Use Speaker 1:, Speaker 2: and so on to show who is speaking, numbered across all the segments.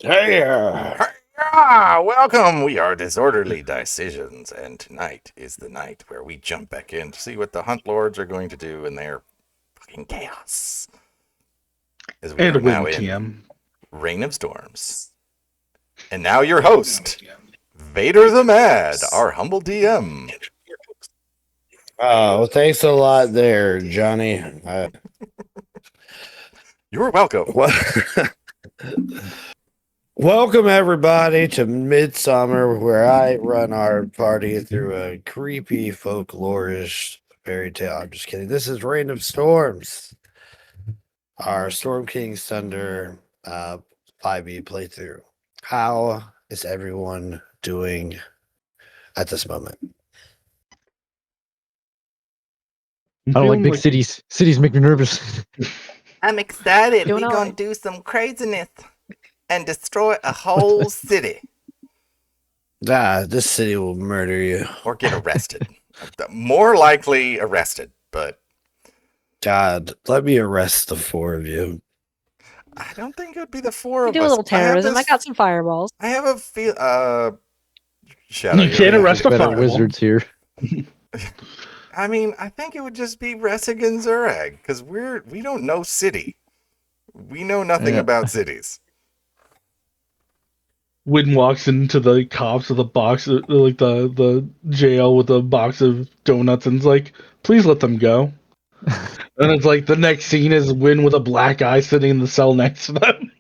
Speaker 1: Hey,
Speaker 2: Welcome! We are Disorderly Decisions, and tonight is the night where we jump back in to see what the Hunt Lords are going to do in their fucking chaos. As we
Speaker 3: And
Speaker 2: are
Speaker 3: win
Speaker 2: now in
Speaker 3: TM.
Speaker 2: Reign of Storms. And now your host, Vader the Mad, our humble DM.
Speaker 1: well, thanks a lot there, Johnny.
Speaker 2: You're welcome.
Speaker 1: Welcome, everybody, to Midsummer, where I run our party through a creepy folklorish fairy tale. I'm just kidding. This is Reign of Storms, our Storm King's Thunder 5e playthrough. How is everyone doing at this moment?
Speaker 4: I don't like big cities. Cities make me nervous.
Speaker 2: I'm excited.
Speaker 5: Doing
Speaker 2: We're
Speaker 5: all
Speaker 2: going
Speaker 5: right.
Speaker 2: to do some craziness and destroy a whole city.
Speaker 1: This city will murder you.
Speaker 2: Or get arrested. More likely arrested, but
Speaker 1: God, let me arrest the four of you.
Speaker 2: I don't think it would be the four
Speaker 5: We
Speaker 2: of
Speaker 5: do a
Speaker 2: us.
Speaker 5: little terrorism. I got some fireballs.
Speaker 2: I have a feel. Shadow.
Speaker 3: You can't arrest a
Speaker 4: Better
Speaker 3: fireball.
Speaker 4: wizards here.
Speaker 2: I mean, I think it would just be Ressig and Zurag because we don't know city. We know nothing
Speaker 4: Yeah.
Speaker 2: about cities.
Speaker 3: Wynn walks into the cops with a box, like the jail with a box of donuts, and is like, "Please let them go." And it's like the next scene is Wynn with a black eye sitting in the cell next to them.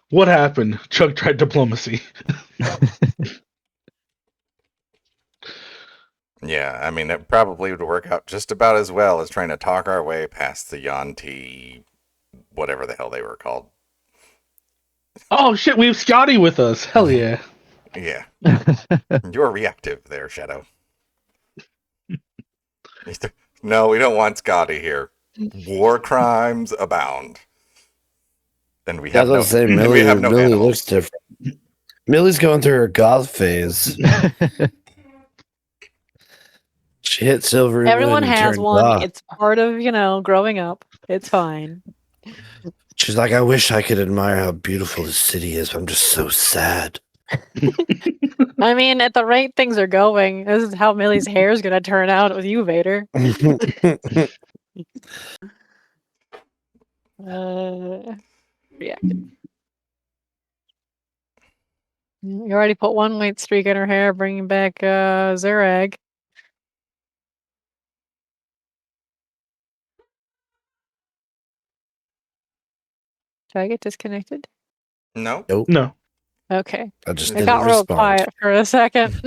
Speaker 3: What happened? Chuck tried diplomacy.
Speaker 2: Yeah, I mean, it probably would work out just about as well as trying to talk our way past the Yanti, whatever the hell they were called.
Speaker 3: Oh shit, we have Scotty with us. Hell yeah.
Speaker 2: Yeah. You're reactive there, Shadow. No, we don't want Scotty here. War crimes abound. And we have no,
Speaker 1: say
Speaker 2: and
Speaker 1: Millie,
Speaker 2: we have no
Speaker 1: Millie
Speaker 2: animals.
Speaker 1: looks different. Millie's going through her goth phase. She hit Silverymoon.
Speaker 5: Everyone
Speaker 1: and
Speaker 5: has
Speaker 1: turned
Speaker 5: one.
Speaker 1: goth.
Speaker 5: It's part of, growing up. It's fine.
Speaker 1: She's like, I wish I could admire how beautiful this city is, but I'm just so sad.
Speaker 5: I mean, at the rate things are going, this is how Millie's hair is going to turn out with you, Vader. Reacted. You already put one white streak in her hair, bringing back Zurag. Did I get disconnected?
Speaker 2: No.
Speaker 1: Nope.
Speaker 3: No.
Speaker 5: Okay.
Speaker 1: I just
Speaker 5: It
Speaker 1: didn't
Speaker 5: got real
Speaker 1: respond.
Speaker 5: quiet for a second.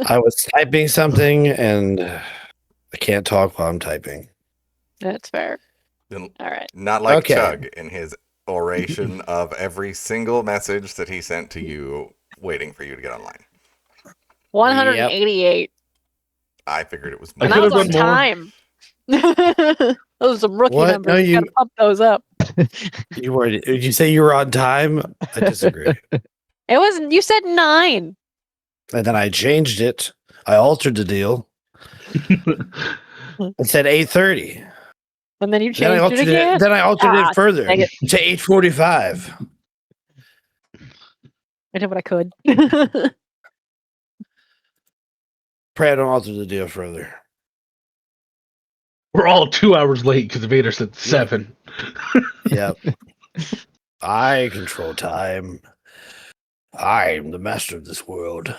Speaker 1: I was typing something and I can't talk while I'm typing.
Speaker 5: That's fair.
Speaker 2: Then-
Speaker 5: All right.
Speaker 2: Not like
Speaker 1: Okay.
Speaker 2: Chug in his oration of every single message that he sent to you, waiting for you to get online.
Speaker 5: 188.
Speaker 2: I figured it was
Speaker 3: I
Speaker 5: And
Speaker 2: more.
Speaker 5: that was
Speaker 3: could've
Speaker 5: on
Speaker 3: done more.
Speaker 5: time. Those are some rookie
Speaker 1: What?
Speaker 5: numbers.
Speaker 1: No,
Speaker 5: You gotta pump those up.
Speaker 1: Did you say you were on time? I disagree.
Speaker 5: It wasn't. You said 9.
Speaker 1: And then I changed it. I altered the deal. It said 8:30.
Speaker 5: And then you
Speaker 1: Then I
Speaker 5: changed it
Speaker 1: altered
Speaker 5: again.
Speaker 1: Then I altered
Speaker 5: Ah,
Speaker 1: it further
Speaker 5: dang it.
Speaker 1: to 8:45.
Speaker 5: I did what I could.
Speaker 1: Pray I don't alter the deal further.
Speaker 3: We're all 2 hours late because Vader said 7.
Speaker 1: Yep. I control time. I'm the master of this world.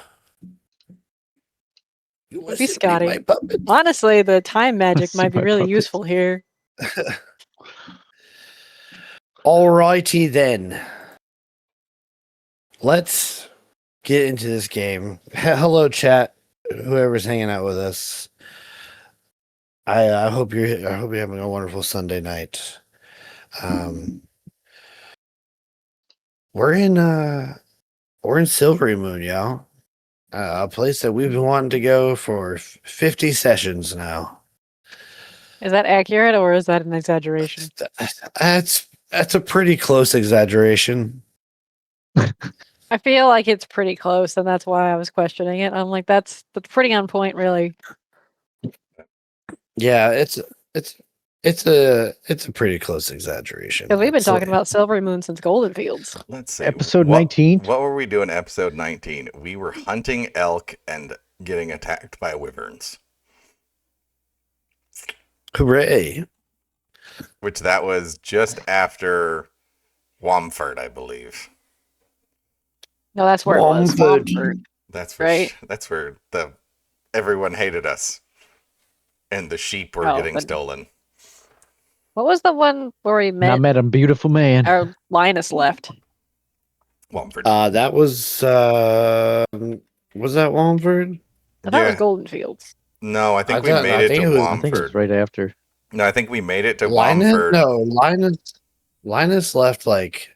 Speaker 1: You are
Speaker 5: Be
Speaker 1: simply
Speaker 5: Scotty.
Speaker 1: my puppet.
Speaker 5: Honestly, the time magic
Speaker 4: See
Speaker 5: might be
Speaker 4: my
Speaker 5: really
Speaker 4: puppet.
Speaker 5: useful here.
Speaker 1: Alrighty then. Let's get into this game. Hello, chat. Whoever's hanging out with us. I hope you're having a wonderful Sunday night. We're in Silverymoon, y'all. A place that we've been wanting to go for 50 sessions now.
Speaker 5: Is that accurate or is that an exaggeration?
Speaker 1: That's a pretty close exaggeration.
Speaker 5: I feel like it's pretty close, and that's why I was questioning it. I'm like, that's pretty on point, really.
Speaker 1: Yeah, it's It's a pretty close exaggeration.
Speaker 5: Because we've been talking
Speaker 1: honestly.
Speaker 5: about Silverymoon since Golden Fields.
Speaker 2: Let's see.
Speaker 4: Episode
Speaker 2: What-
Speaker 4: 19?
Speaker 2: What were we doing episode 19? We were hunting elk and getting attacked by wyverns.
Speaker 1: Hooray!
Speaker 2: Which that was just after Womford, I believe.
Speaker 5: No, that's where it was.
Speaker 1: Womford.
Speaker 5: Womford.
Speaker 2: That's where
Speaker 5: Right.
Speaker 2: that's where everyone hated us. And the sheep were
Speaker 5: Oh,
Speaker 2: getting
Speaker 5: but-
Speaker 2: stolen.
Speaker 5: What was the one where we
Speaker 4: I
Speaker 5: met?
Speaker 4: met a beautiful man.
Speaker 5: Our Linus left.
Speaker 2: Womford.
Speaker 1: That was that Wallingford?
Speaker 5: I thought it was
Speaker 2: Yeah.
Speaker 5: Golden Fields.
Speaker 2: No, I think
Speaker 1: I
Speaker 2: we
Speaker 1: thought-
Speaker 2: made
Speaker 1: I
Speaker 2: it
Speaker 1: think
Speaker 2: to
Speaker 1: it was-
Speaker 4: I think it was
Speaker 2: Womford.
Speaker 4: right after.
Speaker 2: No, I think we made it to
Speaker 1: Linus?
Speaker 2: Womford.
Speaker 1: No, Linus left like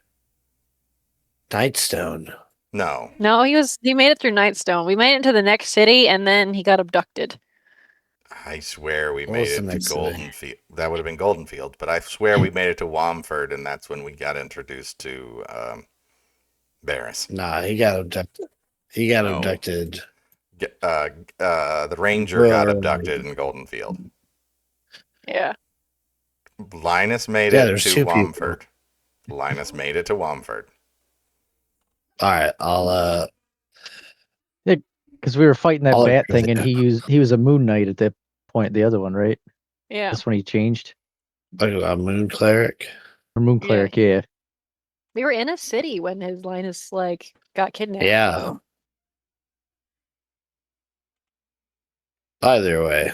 Speaker 1: Nightstone.
Speaker 2: No.
Speaker 5: No, he made it through Nightstone. We made it to the next city and then he got abducted.
Speaker 2: I swear we
Speaker 1: What
Speaker 2: made
Speaker 1: was the
Speaker 2: it to
Speaker 1: next city?
Speaker 2: Goldenfield. That would have been Goldenfield, but I swear we made it to Womford, and that's when we got introduced to Varys.
Speaker 1: Nah, he got abducted. He got
Speaker 2: No.
Speaker 1: abducted.
Speaker 2: The ranger got abducted in Goldenfield.
Speaker 5: Yeah.
Speaker 2: Linus made
Speaker 1: Yeah,
Speaker 2: it
Speaker 1: there's
Speaker 2: to
Speaker 1: two people.
Speaker 2: Womford. Linus made it to Womford.
Speaker 1: All right, I'll
Speaker 4: Because we were fighting that
Speaker 1: I'll
Speaker 4: bat
Speaker 1: agree
Speaker 4: thing,
Speaker 1: with
Speaker 4: and
Speaker 1: you.
Speaker 4: he was a Moon Knight at that point. The other one, right?
Speaker 5: Yeah.
Speaker 4: That's when he changed.
Speaker 1: like a moon cleric.
Speaker 4: Or Moon
Speaker 5: Yeah.
Speaker 4: Cleric, yeah.
Speaker 5: We were in a city when his Linus got kidnapped.
Speaker 1: Yeah.
Speaker 5: though.
Speaker 1: Either way,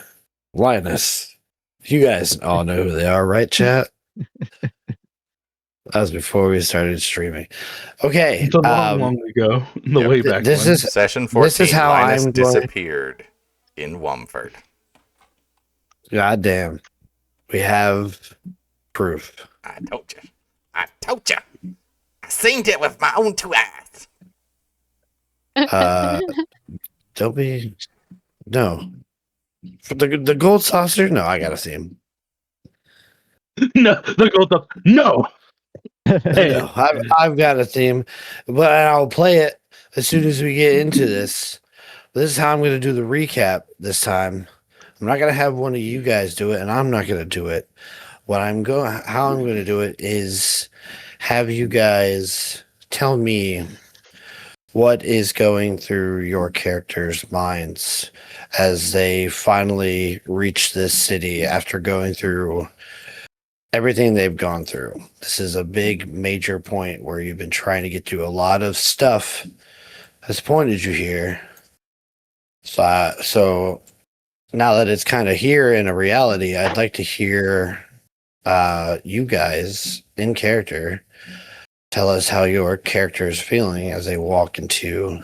Speaker 1: Linus. You guys all know who they are, right, chat? That was before we started streaming. Okay.
Speaker 3: It's a long ago. In the
Speaker 2: Yep.
Speaker 3: way back
Speaker 1: This
Speaker 3: when.
Speaker 1: is
Speaker 2: Session 14,
Speaker 1: This is how
Speaker 2: Linus
Speaker 1: I'm going-
Speaker 2: disappeared in Womford.
Speaker 1: goddamn. We have proof.
Speaker 2: I told you. I told you. I seen it with my own two eyes.
Speaker 1: Don't be. No. The gold saucer? No, I gotta see him.
Speaker 3: No, the gold up. No. Hey.
Speaker 1: No, I've got a theme, but I'll play it as soon as we get into this. This is how I'm going to do the recap this time. I'm not going to have one of you guys do it, and I'm not going to do it. How I'm going to do it is have you guys tell me what is going through your characters' minds as they finally reach this city after going through everything they've gone through. This is a big major point where you've been trying to get through a lot of stuff has pointed you here. So now that it's kind of here in a reality, I'd like to hear you guys in character tell us how your character is feeling as they walk into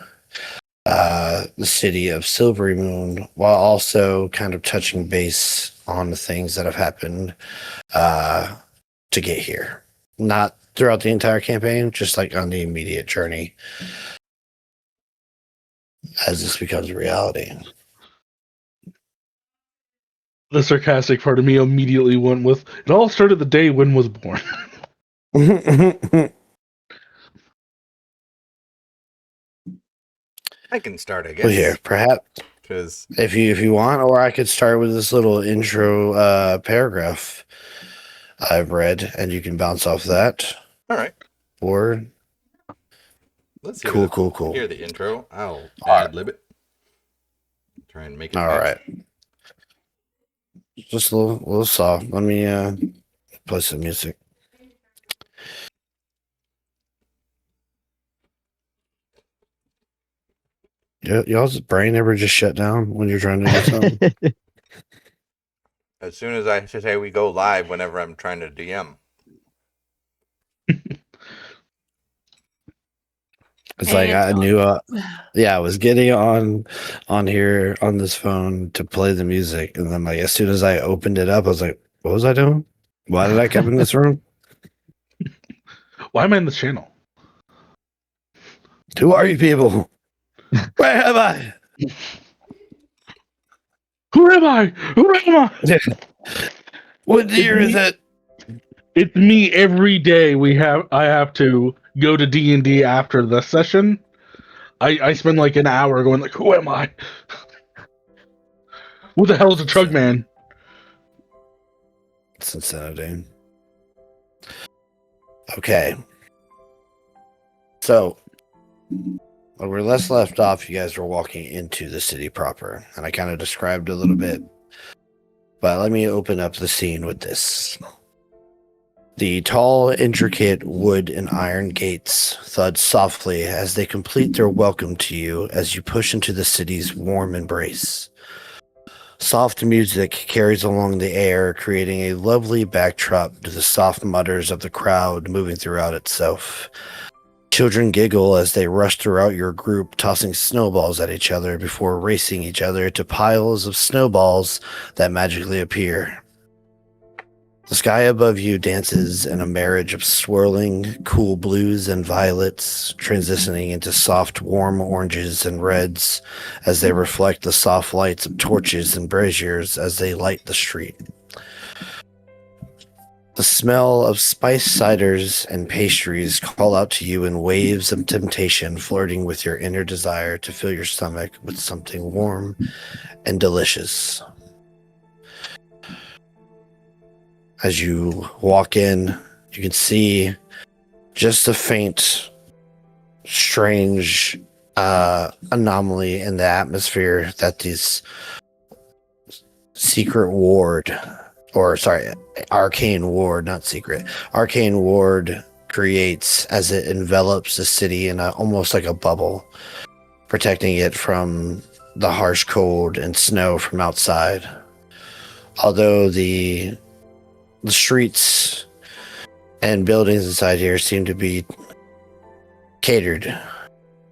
Speaker 1: the city of Silverymoon, while also kind of touching base on the things that have happened to get here. Not throughout the entire campaign, just like on the immediate journey as this becomes a reality.
Speaker 3: The sarcastic part of me immediately went with, it all started the day Wynn was born.
Speaker 2: I can start, I guess.
Speaker 1: Well, here, perhaps
Speaker 2: Because
Speaker 1: if you want, or I could start with this little intro paragraph I've read, and you can bounce off that.
Speaker 2: all right,
Speaker 1: Or
Speaker 2: let's hear
Speaker 1: cool.
Speaker 2: Hear the intro. I'll
Speaker 1: All right.
Speaker 2: ad lib it. Try and make it.
Speaker 1: All
Speaker 2: match.
Speaker 1: right. Just a little soft. Let me play some music. Y'all's brain ever just shut down when you're trying to do something?
Speaker 2: As soon as I say we go live, whenever I'm trying to DM.
Speaker 1: It's like I
Speaker 5: And-
Speaker 1: knew I was getting on here on this phone to play the music, and then like as soon as I opened it up, I was like, what was I doing? Why did I come in this room?
Speaker 3: Why am I in this channel?
Speaker 1: Who are you people? Where am I?
Speaker 3: Who am I? Who am I?
Speaker 1: What year is it?
Speaker 3: It's me every day. I have to go to D&D after the session. I spend like an hour going like, who am I? Who the hell is a Trug Man?
Speaker 1: Cincinnati. Okay. So, when we're left off, you guys were walking into the city proper, and I kind of described a little bit. But let me open up the scene with this. The tall, intricate wood and iron gates thud softly as they complete their welcome to you as you push into the city's warm embrace. Soft music carries along the air, creating a lovely backdrop to the soft mutters of the crowd moving throughout itself. Children giggle as they rush throughout your group, tossing snowballs at each other before racing each other to piles of snowballs that magically appear. The sky above you dances in a marriage of swirling, cool blues and violets, transitioning into soft, warm oranges and reds as they reflect the soft lights of torches and braziers as they light the street. The smell of spiced ciders and pastries call out to you in waves of temptation, flirting with your inner desire to fill your stomach with something warm and delicious. As you walk in, you can see just a faint, strange anomaly in the atmosphere that this arcane ward, not secret, arcane ward creates as it envelops the city in almost like a bubble, protecting it from the harsh cold and snow from outside. Although the streets and buildings inside here seem to be catered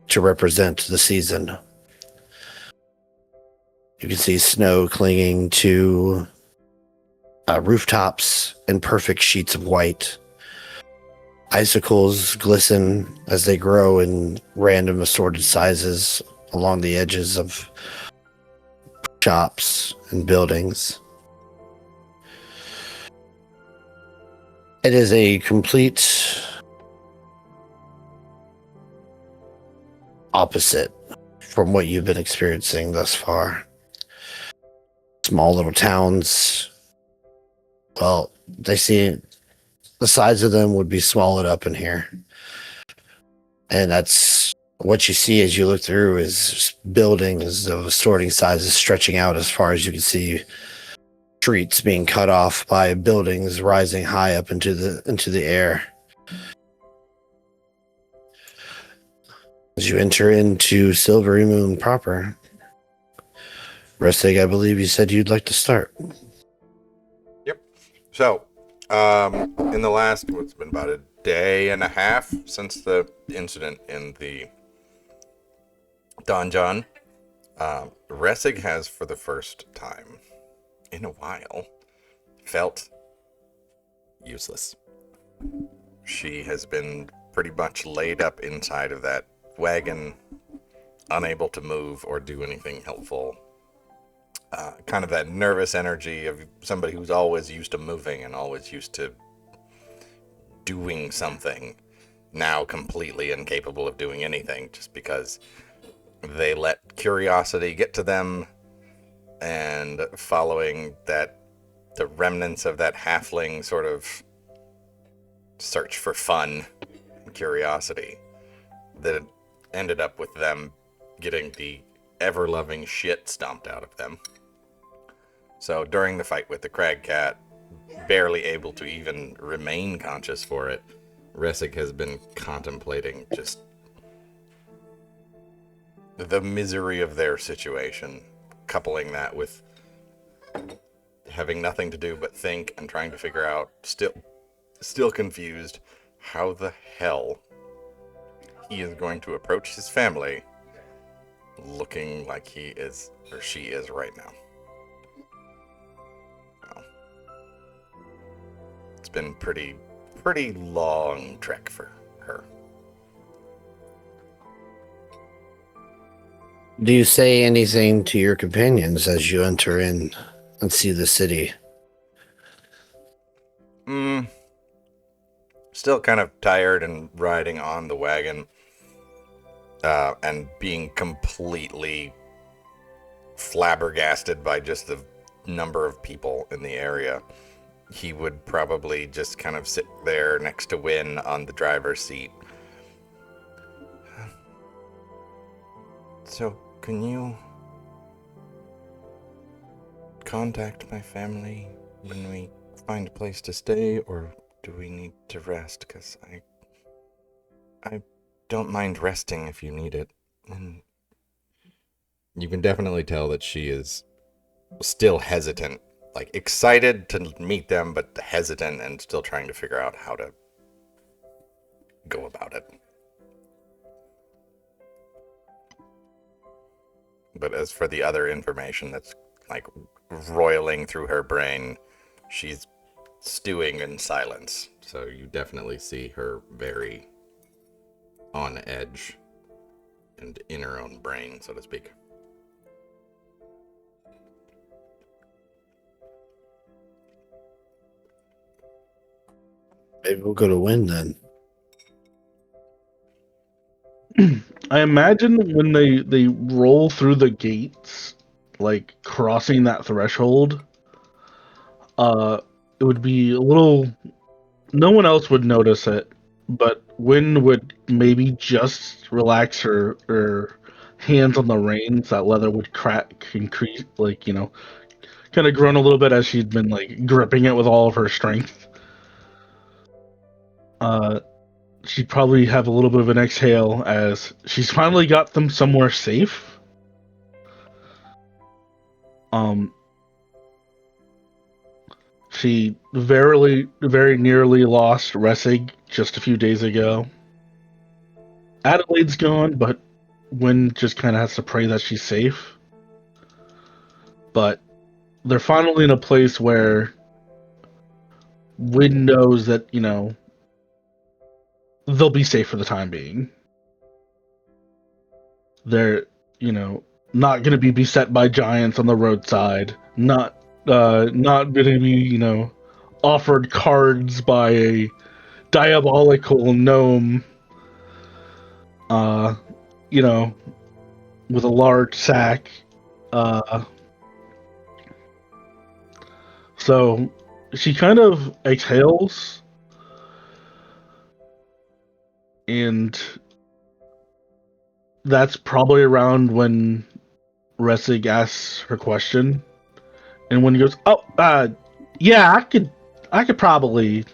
Speaker 1: to represent the season. You can see snow clinging to rooftops in perfect sheets of white. Icicles glisten as they grow in random assorted sizes along the edges of shops and buildings. It is a complete opposite from what you've been experiencing thus far. Small little towns. Well, they see the size of them would be swallowed up in here. And that's what you see as you look through is buildings of assorting sizes stretching out as far as you can see. Streets being cut off by buildings rising high up into the air. As you enter into Silverymoon proper, Ressig, I believe you said you'd like to start.
Speaker 2: Yep. So, in the last, it's been about a day and a half since the incident in the donjon, Ressig has, for the first time in a while, felt useless. She has been pretty much laid up inside of that wagon, unable to move or do anything helpful. Kind of that nervous energy of somebody who's always used to moving and always used to doing something, now completely incapable of doing anything just because they let curiosity get to them, and following that, the remnants of that halfling sort of search for fun and curiosity, that ended up with them getting the ever-loving shit stomped out of them. So during the fight with the crag cat, barely able to even remain conscious for it, Ressig has been contemplating just the misery of their situation, coupling that with having nothing to do but think and trying to figure out, still confused, how the hell he is going to approach his family looking like he is, or she is right now. Well, it's been pretty long trek for her.
Speaker 1: Do you say anything to your companions as you enter in and see the city?
Speaker 2: Still kind of tired and riding on the wagon, and being completely flabbergasted by just the number of people in the area. he would probably just kind of sit there next to Win on the driver's seat. So, can you contact my family when we find a place to stay, or do we need to rest? Because I don't mind resting if you need it. And you can definitely tell that she is still hesitant, like excited to meet them, but hesitant and still trying to figure out how to go about it. But as for the other information that's like roiling through her brain, she's stewing in silence. So you definitely see her very on edge and in her own brain, so to speak.
Speaker 1: Maybe we'll go to Win then.
Speaker 3: I imagine when they roll through the gates, like crossing that threshold, it would be a little. No one else would notice it, but Wynn would maybe just relax her hands on the reins. That leather would crack, increase, like kind of groan a little bit as she'd been like gripping it with all of her strength. She'd probably have a little bit of an exhale as she's finally got them somewhere safe. She very nearly lost Ressig just a few days ago. Adelaide's gone, but Wynn just kind of has to pray that she's safe. But they're finally in a place where Wynn knows that, they'll be safe for the time being. They're, not going to be beset by giants on the roadside. Not going to be, offered cards by a diabolical gnome. With a large sack. So she kind of exhales, and that's probably around when Ressig asks her question, and when he goes, "Oh, yeah, I could probably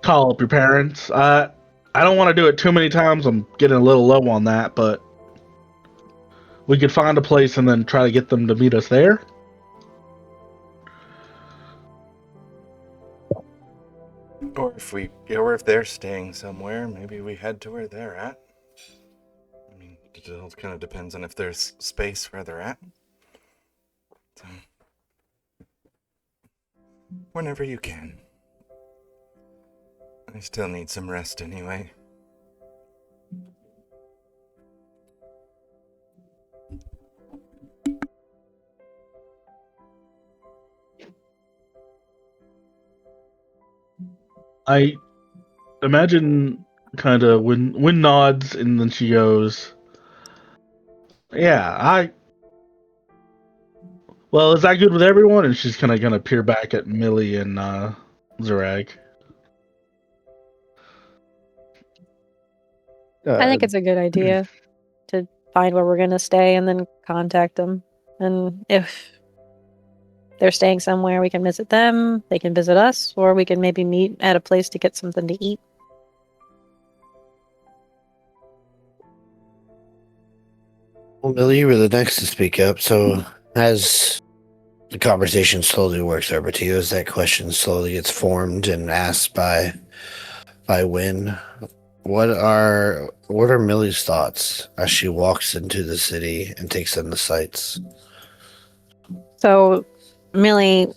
Speaker 3: call up your parents. I don't want to do it too many times. I'm getting a little low on that, but we could find a place and then try to get them to meet us there."
Speaker 2: Or if they're staying somewhere, maybe we head to where they're at. I mean, it all kind of depends on if there's space where they're at. So, whenever you can. I still need some rest anyway.
Speaker 3: I imagine kind of when nods and then she goes, "Yeah, well, is that good with everyone?" And she's kind of gonna peer back at Millie and Zarag.
Speaker 5: I think it's a good idea to find where we're gonna stay and then contact them. And if they're staying somewhere, we can visit them, they can visit us, or we can maybe meet at a place to get something to eat.
Speaker 1: Well, Millie, you were the next to speak up. So, as the conversation slowly works over to you, as that question slowly gets formed and asked by Wynn, what are Millie's thoughts as she walks into the city and takes in the sights?
Speaker 5: So, Millie,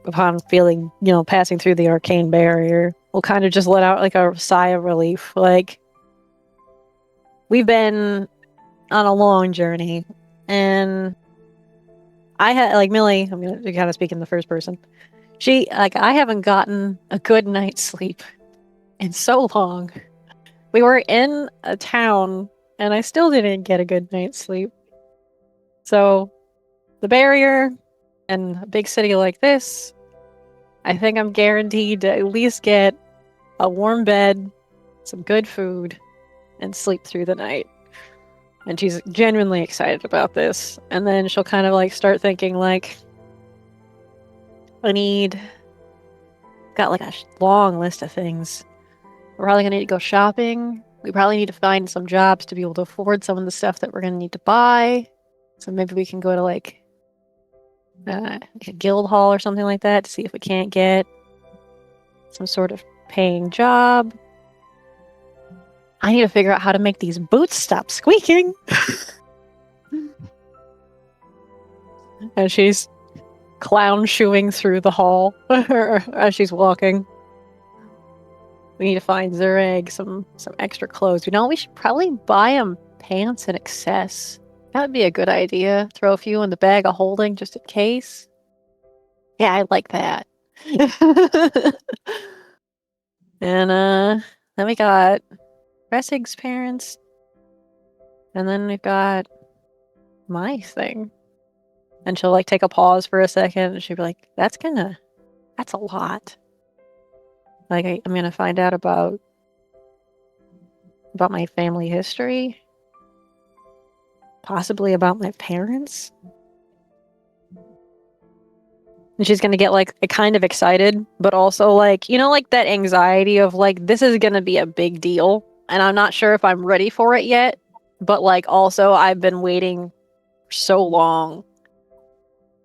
Speaker 5: upon feeling, passing through the arcane barrier, will kind of just let out like a sigh of relief. Like, we've been on a long journey, and I had, like, Millie, I'm going to kind of speak in the first person. I haven't gotten a good night's sleep in so long. We were in a town, and I still didn't get a good night's sleep. So, the barrier and a big city like this, I think I'm guaranteed to at least get a warm bed, some good food, and sleep through the night. And she's genuinely excited about this. And then she'll kind of like start thinking like, got like a long list of things. We're probably gonna need to go shopping. We probably need to find some jobs to be able to afford some of the stuff that we're gonna need to buy. So maybe we can go to like a guild hall or something like that to see if we can't get some sort of paying job. I need to figure out how to make these boots stop squeaking. And she's clown shoeing through the hall as she's walking. We need to find Zureg some extra clothes. You know, we should probably buy him pants in excess. That would be a good idea. Throw a few in the bag of holding just in case. Yeah, I like that. And then we got Ressig's parents. And then we've got my thing. And she'll like take a pause for a second and she'll be like, that's a lot. Like I'm gonna find out about my family history. Possibly about my parents. And she's gonna get like kind of excited, but also like, you know, like that anxiety of like, this is gonna be a big deal. And I'm not sure if I'm ready for it yet. But like also I've been waiting so long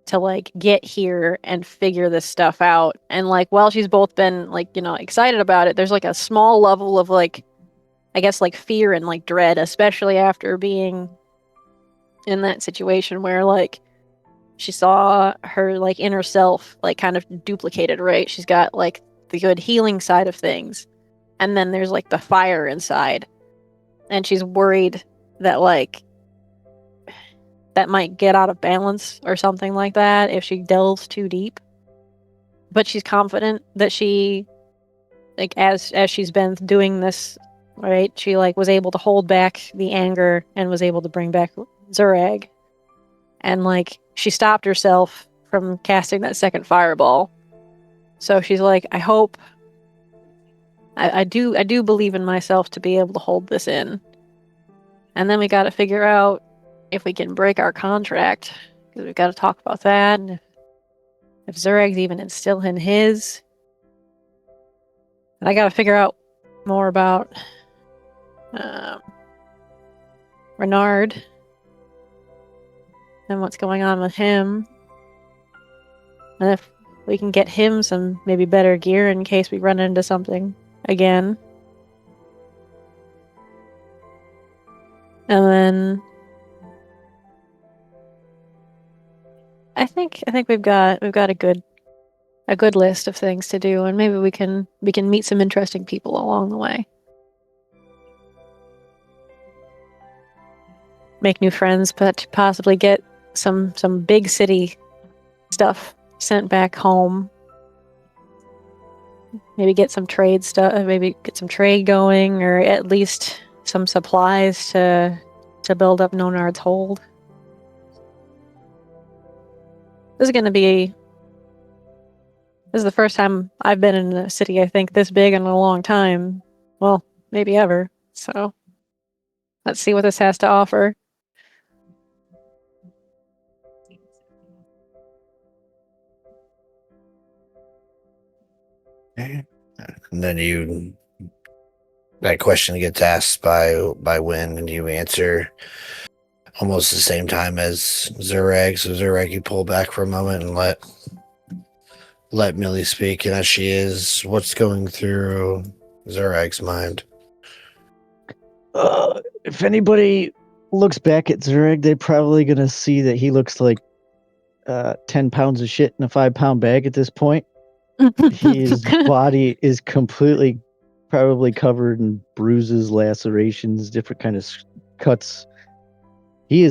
Speaker 5: to like get here and figure this stuff out. And like while she's both been like, you know, excited about it, there's like a small level of like, I guess like fear and like dread, especially after being in that situation where like she saw her like inner self like kind of duplicated, right? She's got like the good healing side of things, and then there's like the fire inside, and she's worried that like that might get out of balance or something like that if she delves too deep. But she's confident that she like as she's been doing this, right, she like was able to hold back the anger and was able to bring back Zureg. And like she stopped herself from casting that second fireball. So she's like, I hope I do believe in myself to be able to hold this in. And then we got to figure out if we can break our contract, because we've got to talk about that. And if Zureg's even instilling his. And I got to figure out more about Renard and what's going on with him. And if we can get him some maybe better gear in case we run into something again. And then I think we've got a good list of things to do, and maybe we can meet some interesting people along the way. Make new friends, but possibly get some big city stuff sent back home. Maybe get some trade stuff, maybe get some trade going, or at least some supplies to build up Nonard's hold. This is the first time I've been in a city, I think, this big in a long time. Well, maybe ever. So let's see what this has to offer.
Speaker 1: And then that question gets asked by Wynn, and you answer almost the same time as Zureg. So Zureg, you pull back for a moment and let Millie speak. And as she is, what's going through Zureg's mind?
Speaker 4: If anybody looks back at Zureg, they're probably gonna see that he looks like 10 pounds of shit in a 5-pound bag at this point. His body is completely probably covered in bruises, lacerations, different kind of cuts. He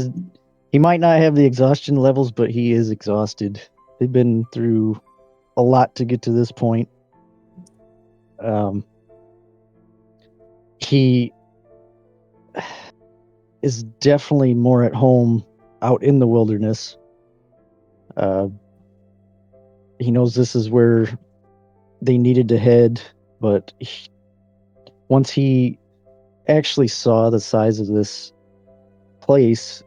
Speaker 4: might not have the exhaustion levels, but he is exhausted. They've been through a lot to get to this point. He is definitely more at home out in the wilderness. He knows this is where they needed to head, but once he actually saw the size of this place,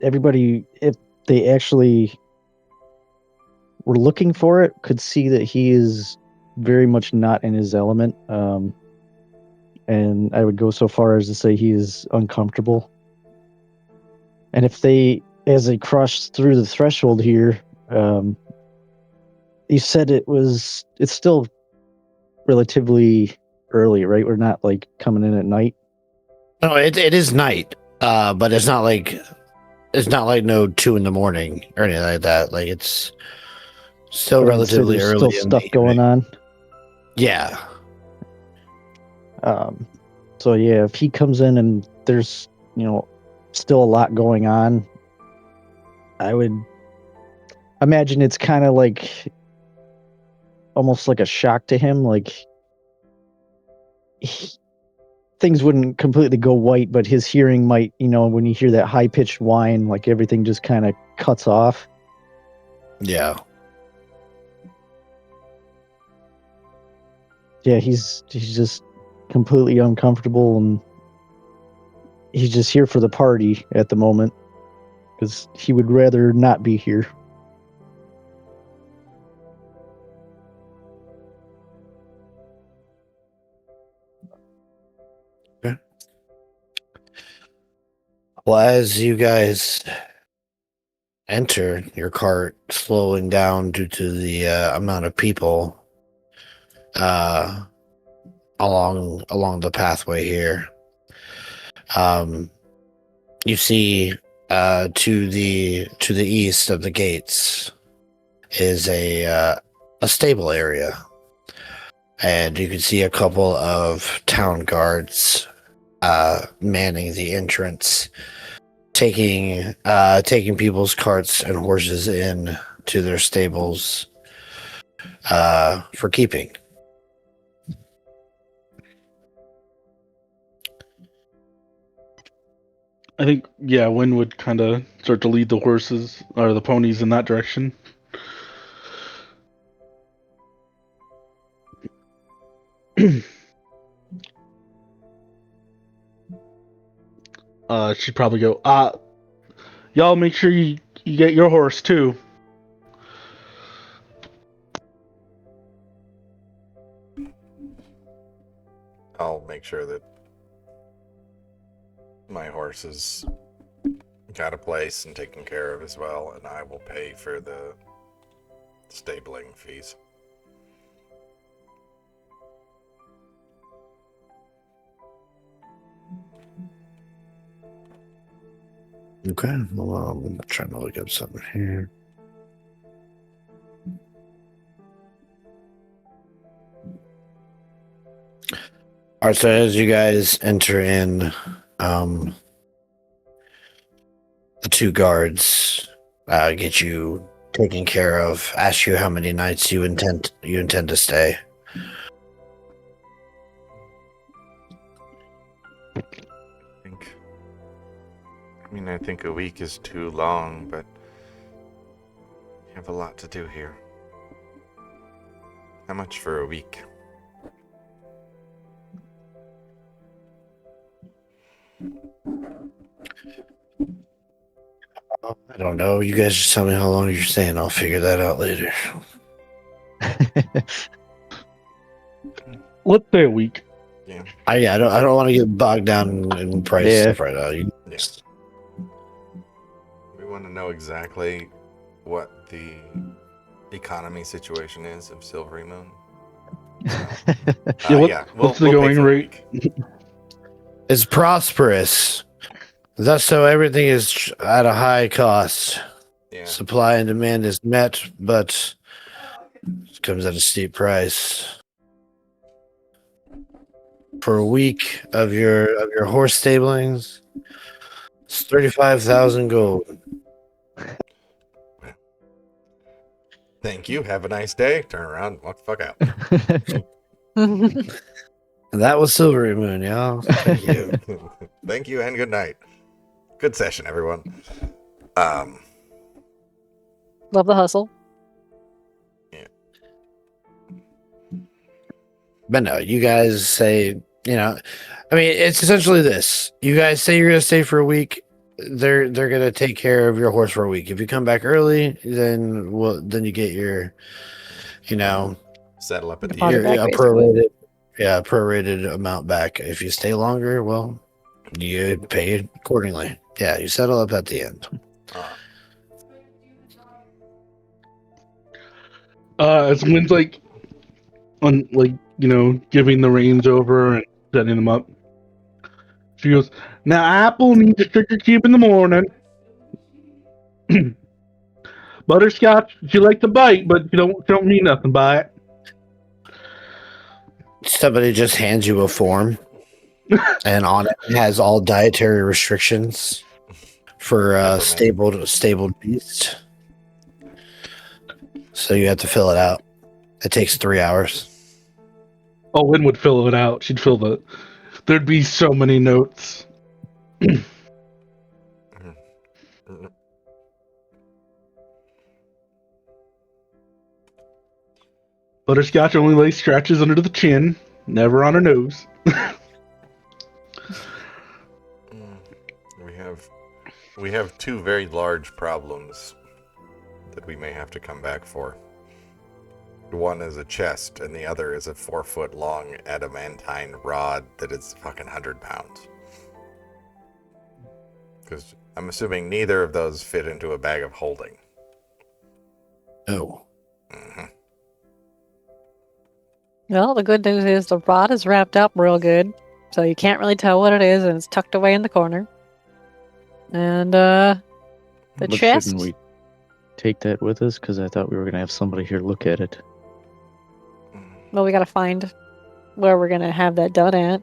Speaker 4: everybody, if they actually were looking for it, could see that he is very much not in his element. And I would go so far as to say he is uncomfortable. And if they, as they crossed through the threshold here, you said it's still relatively early, right? We're not like coming in at night.
Speaker 1: No, it is night, but it's not like no 2 a.m. or anything like that. Like it's still
Speaker 4: I would say
Speaker 1: relatively
Speaker 4: there's
Speaker 1: early
Speaker 4: still
Speaker 1: in the
Speaker 4: stuff going on.
Speaker 1: Yeah.
Speaker 4: So yeah, if he comes in and there's still a lot going on, I would imagine it's kind of like almost like a shock to him. Like things wouldn't completely go white, but his hearing might, when you hear that high pitched whine, like everything just kind of cuts off.
Speaker 1: Yeah.
Speaker 4: Yeah, he's just completely uncomfortable, and he's just here for the party at the moment because he would rather not be here.
Speaker 1: Okay. Well, as you guys enter, your cart slowing down due to the amount of people along the pathway here. You see to the east of the gates is a stable area, and you can see a couple of town guards manning the entrance, taking people's carts and horses in to their stables for keeping.
Speaker 3: I think, yeah, Wynn would kind of start to lead the horses or the ponies in that direction. She'd probably go, y'all make sure you get your horse too.
Speaker 2: I'll make sure that my horse is got a place and taken care of as well, and I will pay for the stabling fees.
Speaker 1: Okay, well, I'm trying to look up something here. All right, so as you guys enter in, the two guards get you taken care of. Ask you how many nights you intend to stay.
Speaker 2: I think a week is too long, but you have a lot to do here. How much for a week?
Speaker 1: I don't know. You guys just tell me how long you're staying. I'll figure that out later.
Speaker 3: Let's say a week.
Speaker 2: Yeah.
Speaker 1: I don't want to get bogged down in price
Speaker 4: Yeah.
Speaker 1: stuff right now.
Speaker 2: We want to know exactly what the economy situation is of Silverymoon.
Speaker 3: What's the going rate?
Speaker 1: It's prosperous. Thus, so everything is at a high cost.
Speaker 2: Yeah.
Speaker 1: Supply and demand is met, but it comes at a steep price. For a week of your horse stablings, it's 35,000 gold.
Speaker 2: Thank you. Have a nice day. Turn around. Walk the fuck out.
Speaker 1: And that was Silverymoon, y'all. Thank you.
Speaker 2: Thank you and good night. Good session, everyone.
Speaker 5: Love the hustle.
Speaker 2: Yeah.
Speaker 1: But no, you guys say, I mean, it's essentially this. You guys say you're gonna stay for a week. They're gonna take care of your horse for a week. If you come back early, then you get your,
Speaker 2: Settle up at the
Speaker 5: Deposit
Speaker 2: end.
Speaker 5: back,
Speaker 1: a
Speaker 5: basically.
Speaker 1: prorated amount back. If you stay longer, well, you pay accordingly. Yeah, you settle up at the end.
Speaker 3: As Wynn's like, giving the reins over and setting them up. She goes, "Now Apple needs a sugar cube in the morning. Butterscotch, she like to bite, but she don't mean nothing by it."
Speaker 1: Somebody just hands you a form, and on it has all dietary restrictions for
Speaker 2: Peppermint.
Speaker 1: stabled beasts. So you have to fill it out. It takes 3 hours.
Speaker 3: Oh, Wynn would fill it out. She'd fill the. There'd be so many notes. Butterscotch only lays scratches under the chin, never on her nose.
Speaker 2: We have two very large problems that we may have to come back for. One is a chest, and the other is a 4-foot-long adamantine rod that is fucking 100 pounds. Because I'm assuming neither of those fit into a bag of holding.
Speaker 1: Oh.
Speaker 2: Mm-hmm.
Speaker 5: Well, the good news is the rod is wrapped up real good, so you can't really tell what it is, and it's tucked away in the corner. And the
Speaker 4: But
Speaker 5: chest.
Speaker 4: shouldn't we take that with us? Because I thought we were gonna have somebody here look at it.
Speaker 5: Well, we gotta find where we're gonna have that done at.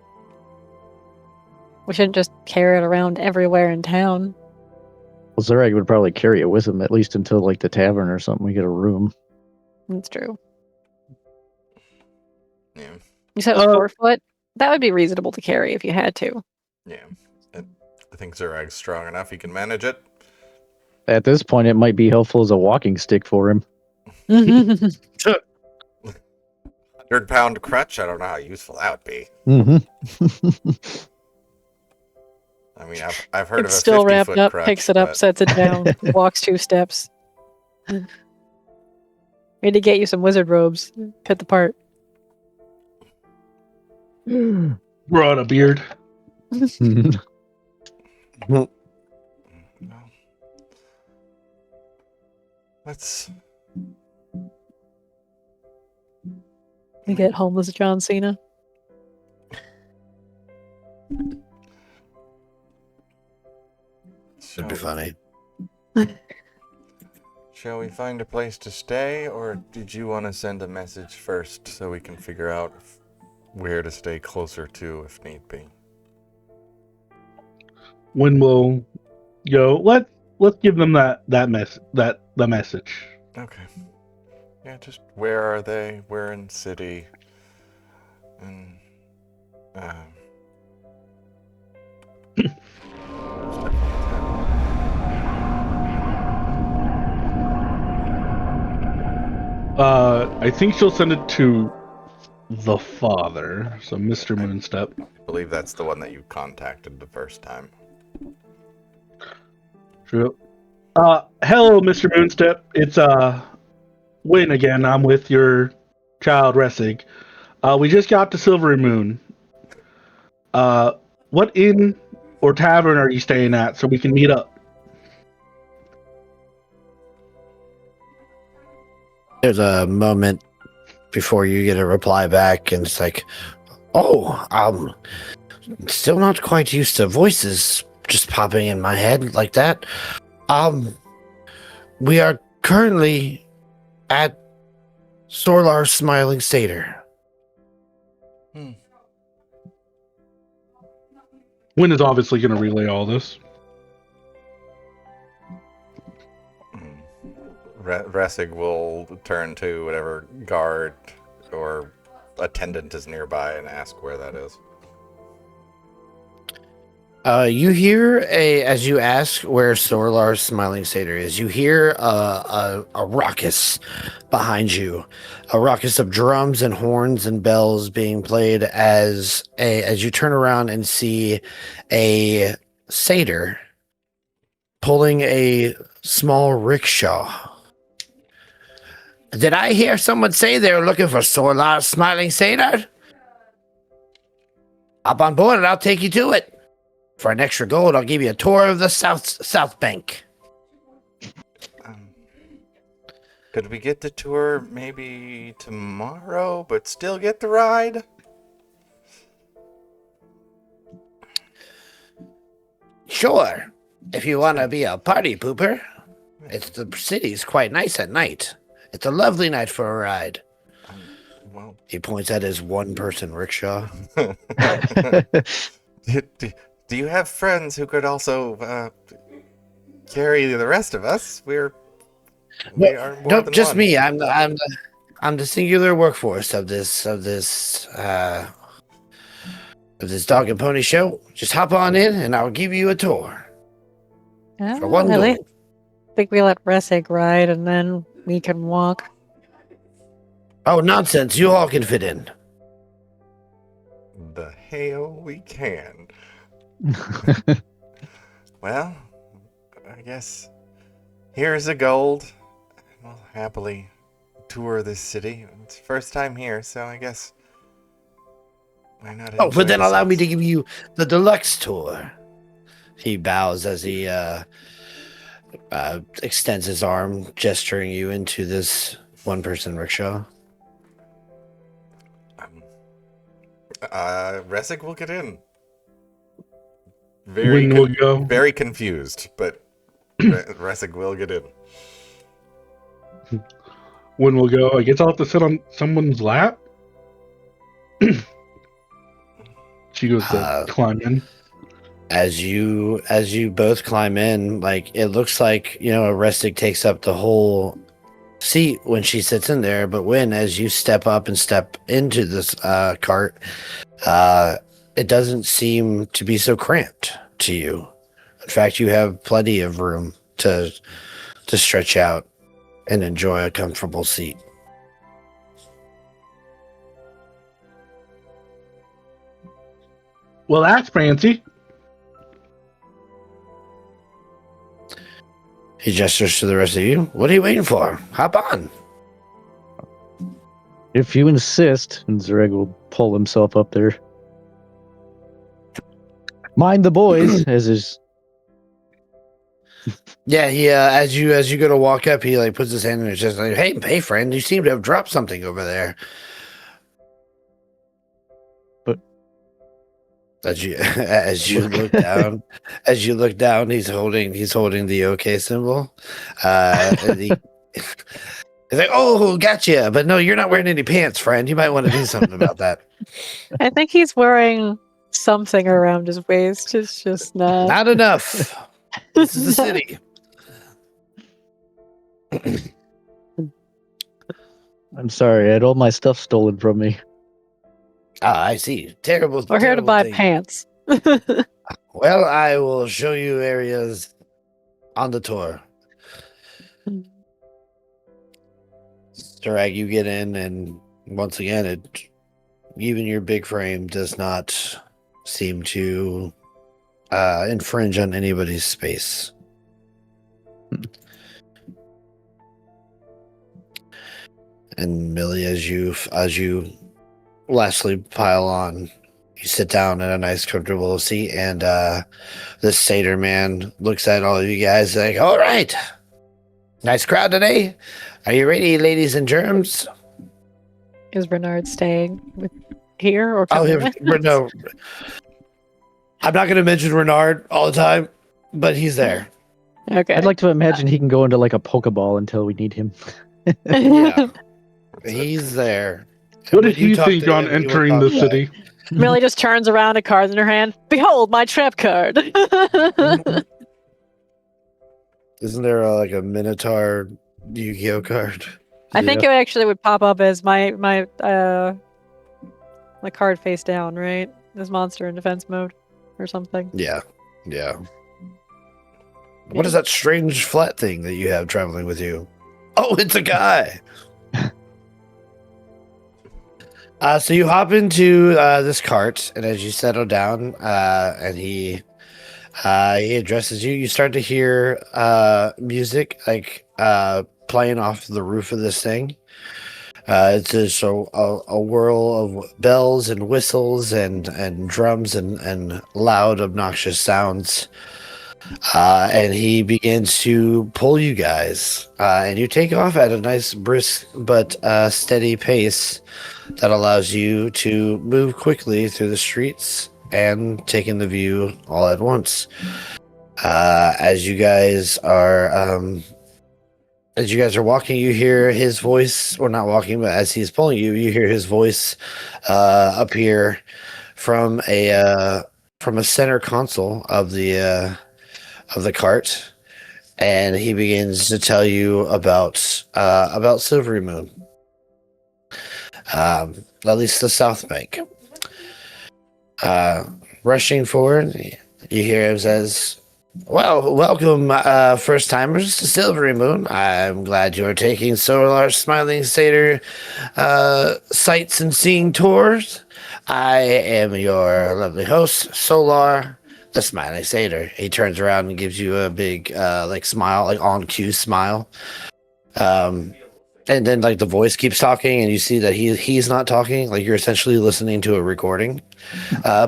Speaker 5: We shouldn't just carry it around everywhere in town.
Speaker 4: Well, Zurag would probably carry it with him at least until like the tavern or something. We get a room.
Speaker 5: That's true.
Speaker 2: Yeah.
Speaker 5: You said it was 4 foot? That would be reasonable to carry if you had to.
Speaker 2: Yeah. I think Zurag's strong enough. He can manage it.
Speaker 4: At this point, it might be helpful as a walking stick for him.
Speaker 2: 100-pound crutch? I don't know how useful that would be.
Speaker 4: Mm-hmm.
Speaker 2: I mean, I've heard
Speaker 5: It's
Speaker 2: of a
Speaker 5: still
Speaker 2: 50-foot
Speaker 5: wrapped up,
Speaker 2: crutch,
Speaker 5: picks it up,
Speaker 2: but-
Speaker 5: sets it down, walks 2 steps. We need to get you some wizard robes. Fit the part.
Speaker 3: Grow out a beard.
Speaker 2: Well, let's...
Speaker 5: We get homeless John Cena.
Speaker 1: It'd be funny.
Speaker 2: Shall we find a place to stay, or did you want to send a message first so we can figure out where to stay closer to if need be?
Speaker 3: When we'll go, let's give them the message.
Speaker 2: Okay. Yeah, just where are they? Where in city? And
Speaker 3: I think she'll send it to the father, so Mr. Moonstep.
Speaker 2: I believe that's the one that you contacted the first time.
Speaker 3: True. Hello, Mr. Moonstep. It's Wynn again. I'm with your child Ressig. We just got to Silverymoon. What inn or tavern are you staying at so we can meet up?
Speaker 1: There's a moment before you get a reply back, and it's like, oh, still not quite used to voices just popping in my head like that. We are currently at Sorlar's Smiling Satyr.
Speaker 3: Wynn is obviously going to relay all this.
Speaker 2: Ressig will turn to whatever guard or attendant is nearby and ask where that is.
Speaker 1: You hear as you ask where Sorlar's smiling satyr is, you hear a ruckus behind you, a ruckus of drums and horns and bells being played as you turn around and see a satyr pulling a small rickshaw. Did I hear someone say they were looking for Sorlar's smiling satyr? Hop on board and I'll take you to it. For an extra gold, I'll give you a tour of the South Bank.
Speaker 2: Could we get the tour maybe tomorrow, but still get the ride?
Speaker 1: Sure. If you want to be a party pooper, the city's quite nice at night. It's a lovely night for a ride.
Speaker 2: Well,
Speaker 1: He points at his one-person rickshaw.
Speaker 2: do you have friends who could also carry the rest of us? We are more
Speaker 1: Nope,
Speaker 2: than
Speaker 1: just
Speaker 2: one.
Speaker 1: me. I'm the singular workforce of this dog and pony show. Just hop on in, and I'll give you a tour for one
Speaker 5: I
Speaker 1: gold.
Speaker 5: think we let Ressig ride, and then we can walk.
Speaker 1: Oh, nonsense! You all can fit in.
Speaker 2: The hell we can. Well, I guess here's a gold. We'll happily tour this city. It's first time here, so I guess why not?
Speaker 1: Oh, but then allow me to
Speaker 2: ourselves?
Speaker 1: give you the deluxe tour. He bows as he extends his arm, gesturing you into this one-person rickshaw.
Speaker 2: Ressig will get in.
Speaker 3: When we'll go.
Speaker 2: Very confused, but Ressig will get in.
Speaker 3: When we'll go, I guess I'll have to sit on someone's lap. She goes to climb in.
Speaker 1: As you both climb in, like it looks like Ressig takes up the whole seat when she sits in there, but as you step up and step into this cart, it doesn't seem to be so cramped to you. In fact, you have plenty of room to stretch out and enjoy a comfortable seat.
Speaker 3: Well, that's fancy.
Speaker 1: He gestures to the rest of you. What are you waiting for? Hop on.
Speaker 4: If you insist, and Zereg will pull himself up there. Mind the boys, as his.
Speaker 1: Yeah, he as you go to walk up, he like puts his hand in his chest, like, hey, friend, you seem to have dropped something over there.
Speaker 4: But
Speaker 1: as you look down, he's holding the OK symbol. And he's like, oh, gotcha. But no, you're not wearing any pants, friend. You might want to do something about that.
Speaker 5: I think he's wearing something around his waist. It's just not.
Speaker 1: Not enough. This is the city.
Speaker 4: I'm sorry, I had all my stuff stolen from me.
Speaker 1: Ah, I see. Terrible.
Speaker 5: We're here to
Speaker 1: terrible
Speaker 5: buy
Speaker 1: thing.
Speaker 5: pants.
Speaker 1: Well, I will show you areas on the tour. Drag, you get in, and once again, even your big frame does not seem to infringe on anybody's space. And Millie, as you lastly pile on, you sit down in a nice, comfortable seat, and this satyr man looks at all of you guys like, all right, nice crowd today. Are you ready, ladies and germs?
Speaker 5: Is Renard staying here or
Speaker 1: Oh,
Speaker 5: coming with?
Speaker 1: no. I'm not going to mention Renard all the time, but he's there.
Speaker 5: Okay.
Speaker 4: I'd like to imagine he can go into like a Pokeball until we need him.
Speaker 1: Yeah, he's there.
Speaker 3: What
Speaker 1: And
Speaker 3: did
Speaker 1: when
Speaker 3: you
Speaker 1: talk
Speaker 3: think
Speaker 1: to
Speaker 3: on
Speaker 1: him, he will
Speaker 3: entering
Speaker 1: talk
Speaker 3: the
Speaker 1: back.
Speaker 3: city?
Speaker 5: Millie just turns around, a card's in her hand. Behold, my trap card.
Speaker 1: Isn't there like a Minotaur Yu-Gi-Oh card?
Speaker 5: I think it actually would pop up as my card face down, right? This monster in defense mode or something.
Speaker 1: Yeah. Yeah. What is that strange flat thing that you have traveling with you? Oh, it's a guy. So you hop into this cart, and as you settle down, and he addresses you, you start to hear music like playing off the roof of this thing. It's just a whirl of bells and whistles and drums and loud, obnoxious sounds. And he begins to pull you guys, and you take off at a nice, brisk but steady pace that allows you to move quickly through the streets and take in the view all at once. As you guys are walking, you hear his voice, or not walking, but as he's pulling you, you hear his voice appear from a center console of the cart, and he begins to tell you about Silverymoon, at least the South Bank. Rushing forward, you hear him says, "Well, welcome, first timers to Silverymoon. I'm glad you're taking Solar Smiling Satyr sights and seeing tours. I am your lovely host, Solar the Smiling Satyr." He turns around and gives you a big like smile, like on cue smile. And then like the voice keeps talking, and you see that he's not talking. Like you're essentially listening to a recording.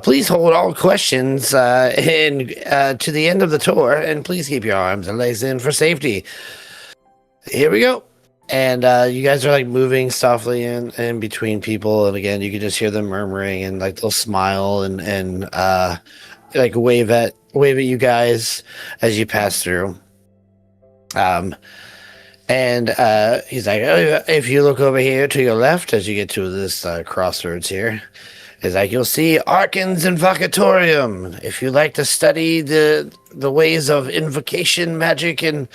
Speaker 1: Please hold all questions to the end of the tour, and please keep your arms and legs in for safety. Here we go. And you guys are like moving softly in between people, and again you can just hear them murmuring, and like they'll smile and like wave at you guys as you pass through. And he's like, "Oh, if you look over here to your left as you get to this crossroads here, is like you'll see Arcans Invocatorium. If you like to study the ways of invocation magic and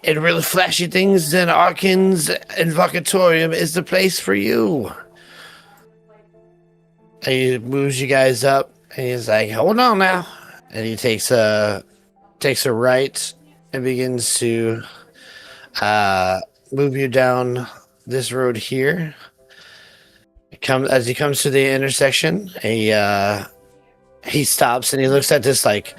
Speaker 1: really flashy things, then Arcans Invocatorium is the place for you." And he moves you guys up, and he's like, "Hold on now," and he takes a right and begins to move you down this road here. As he comes to the intersection, he stops and he looks at this like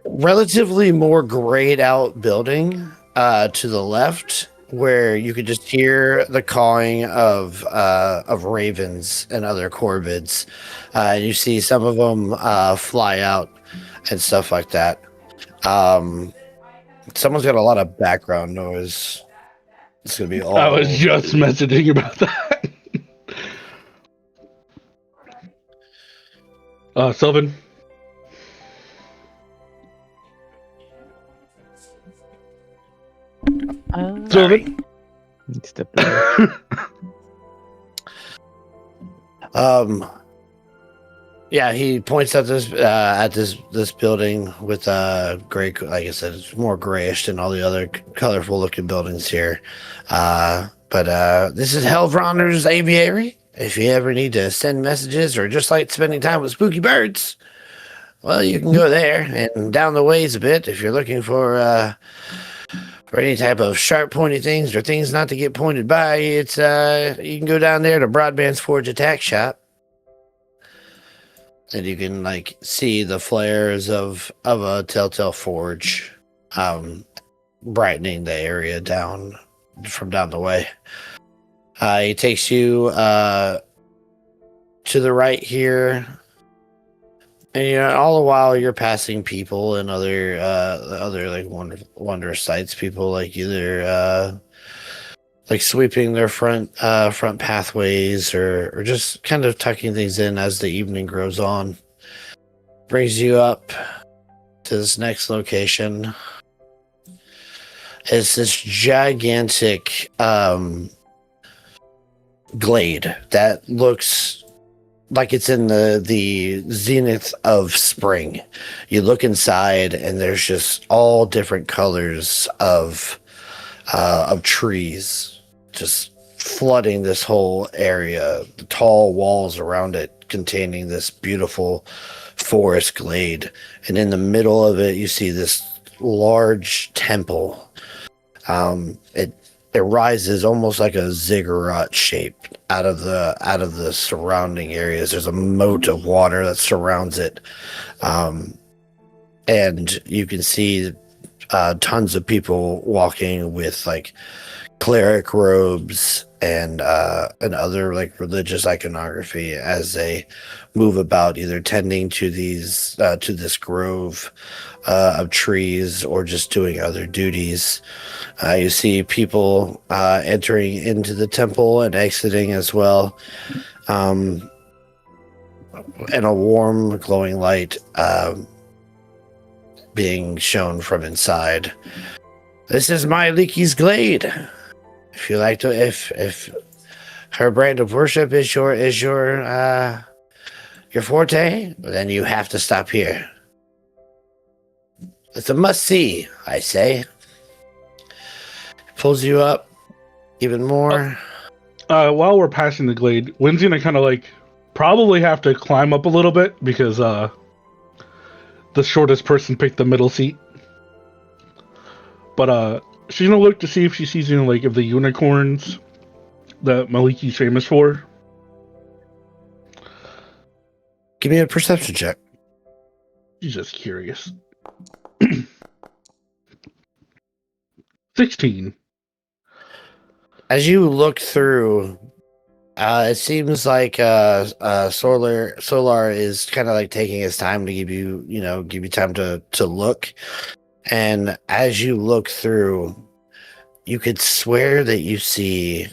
Speaker 1: relatively more grayed out building to the left, where you could just hear the cawing of ravens and other corvids. And you see some of them fly out and stuff like that. Someone's got a lot of background noise. It's gonna be all.
Speaker 3: I was just messaging about that. Sylvan. Sylvan.
Speaker 4: Step back.
Speaker 1: Yeah, he points at this building with gray. Like I said, it's more grayish than all the other colorful looking buildings here. But this is Hellrunner's Aviary. If you ever need to send messages or just like spending time with spooky birds, well, you can go there. And down the ways a bit, if you're looking for any type of sharp, pointy things or things not to get pointed by, it's you can go down there to Broadband's Forge Attack Shop. And you can like see the flares of a telltale forge brightening the area down the way. He takes you to the right here, and all the while you're passing people and other like wondrous sights. People like either like sweeping their front pathways or just kind of tucking things in as the evening grows on. Brings you up to this next location. It's this gigantic glade that looks like it's in the zenith of spring. You look inside and there's just all different colors of trees just flooding this whole area. The tall walls around it containing this beautiful forest glade. And in the middle of it, you see this large temple. It rises almost like a ziggurat shape out of the surrounding areas. There's a moat of water that surrounds it, and you can see tons of people walking with like cleric robes and other like religious iconography as they move about, either tending to this grove of trees or just doing other duties. You see people entering into the temple and exiting as well, and a warm glowing light being shown from inside. This is my Leaky's Glade. If you like to, if her brand of worship is your forte, then you have to stop here. It's a must-see, I say. Pulls you up even more.
Speaker 3: While we're passing the glade, Wynn's gonna kind of like probably have to climb up a little bit because the shortest person picked the middle seat. But she's gonna look to see if she sees any like of the unicorns that Maliki's famous for.
Speaker 1: Give me a perception check.
Speaker 3: She's just curious. 16.
Speaker 1: As you look through, it seems like Solar is kind of like taking his time to give you time to look. And as you look through, you could swear that you see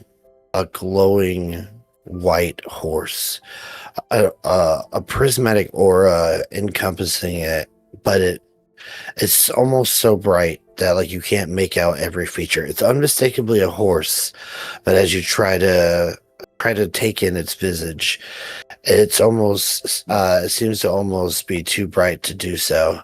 Speaker 1: a glowing white horse, a prismatic aura encompassing it, but it's almost so bright that like you can't make out every feature. It's unmistakably a horse, but as you try to take in its visage, it's almost it seems to almost be too bright to do so.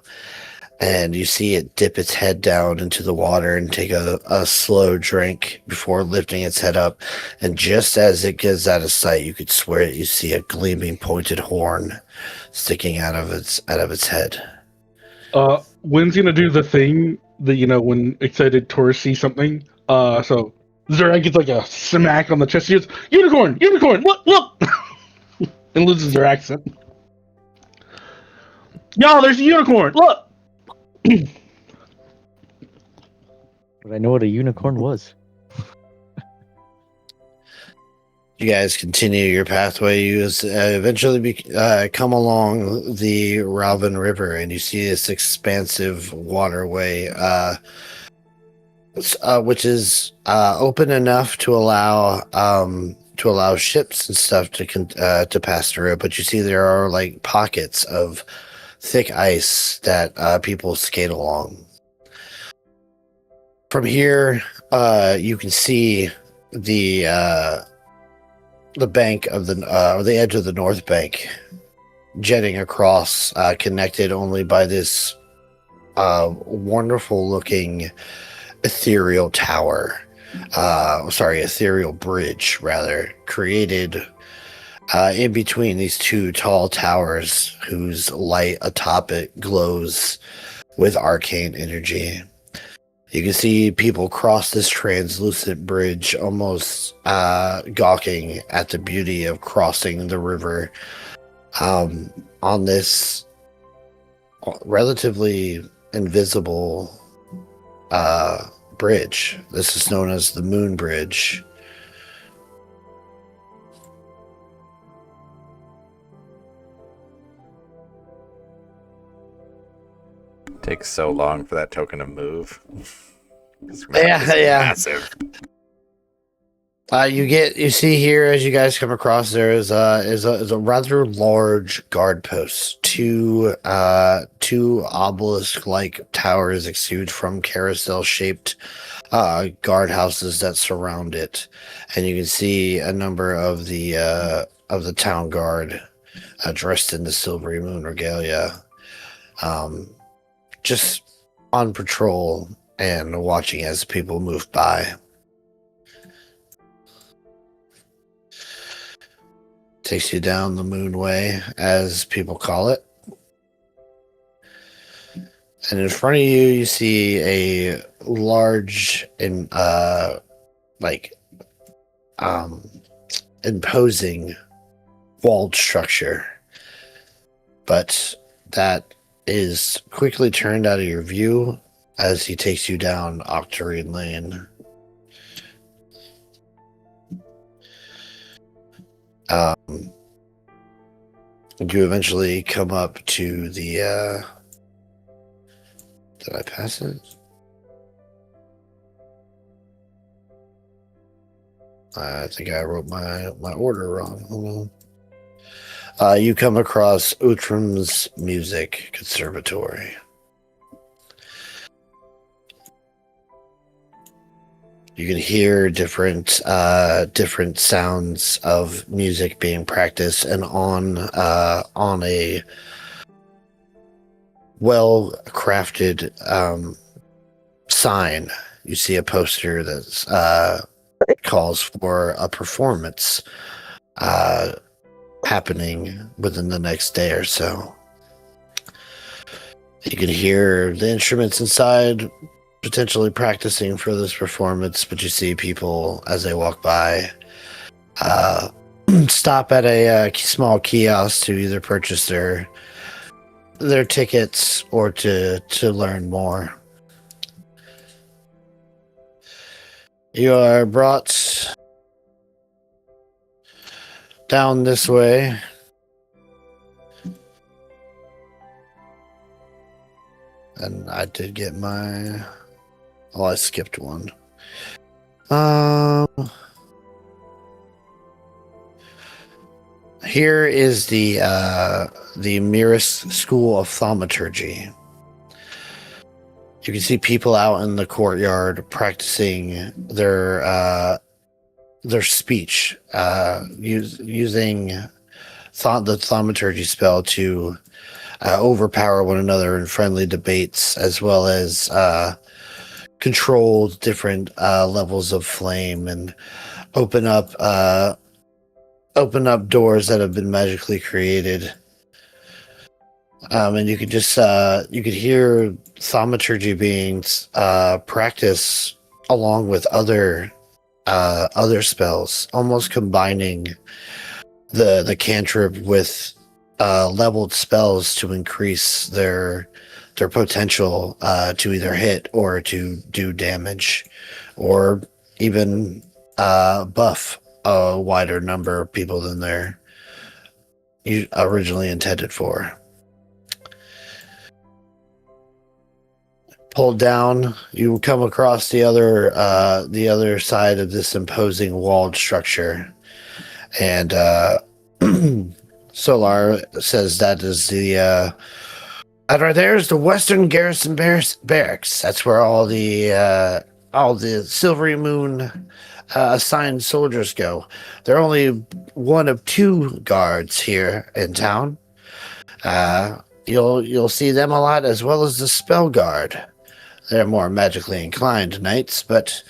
Speaker 1: And you see it dip its head down into the water and take a slow drink before lifting its head up. And just as it gets out of sight, you could swear that you see a gleaming pointed horn sticking out of its head.
Speaker 3: Wynn's gonna do the thing that when excited tourists see something. So Zurag gets like a smack on the chest. He goes, "Unicorn! Unicorn! Look!" And loses her accent. Y'all, there's a unicorn! Look!
Speaker 4: But I know what a unicorn was.
Speaker 1: You guys continue your pathway. You eventually come along the Ralvin River, and you see this expansive waterway, which is open enough to allow ships and stuff to pass through. But you see there are like pockets of thick ice that people skate along. From here, you can see the bank of or the edge of the north bank jetting across, connected only by this wonderful looking ethereal bridge rather, created in between these two tall towers whose light atop it glows with arcane energy. You can see people cross this translucent bridge, almost gawking at the beauty of crossing the river on this relatively invisible bridge. This is known as the Moon Bridge.
Speaker 2: Takes so long for that token to move.
Speaker 1: Yeah.
Speaker 2: Massive.
Speaker 1: You see here as you guys come across, there is a rather large guard post. Two obelisk-like towers exude from carousel-shaped guardhouses that surround it, and you can see a number of the town guard dressed in the Silverymoon regalia, just on patrol and watching as people move by. takes you down the Moonway, as people call it. And in front of you, you see a large and imposing walled structure. But that is quickly turned out of your view as he takes you down Octarine Lane. You eventually come up to the did I pass it? I think I wrote my order wrong. Hold on. You come across Outram's Music Conservatory. You can hear different sounds of music being practiced, and on a well-crafted sign, you see a poster that calls for a performance happening within the next day or so. You can hear the instruments inside potentially practicing for this performance, but you see people as they walk by stop at a small kiosk to either purchase their tickets or to learn more. You are brought down this way. And I did get my... Oh, I skipped one. Here is the Miris School of Thaumaturgy. You can see people out in the courtyard practicing their speech, using the thaumaturgy spell to overpower one another in friendly debates, as well as control different levels of flame and open up doors that have been magically created. And you could just you could hear thaumaturgy being practice along with other spells, almost combining the cantrip with leveled spells to increase their potential to either hit or to do damage, or even buff a wider number of people than they're originally intended for. Pulled down, you come across the other side of this imposing walled structure, and Solar says that is that right there is the Western Garrison Barracks. That's where all the Silverymoon assigned soldiers go. They're only one of two guards here in town. You'll see them a lot, as well as the spell guard. They're more magically inclined knights, but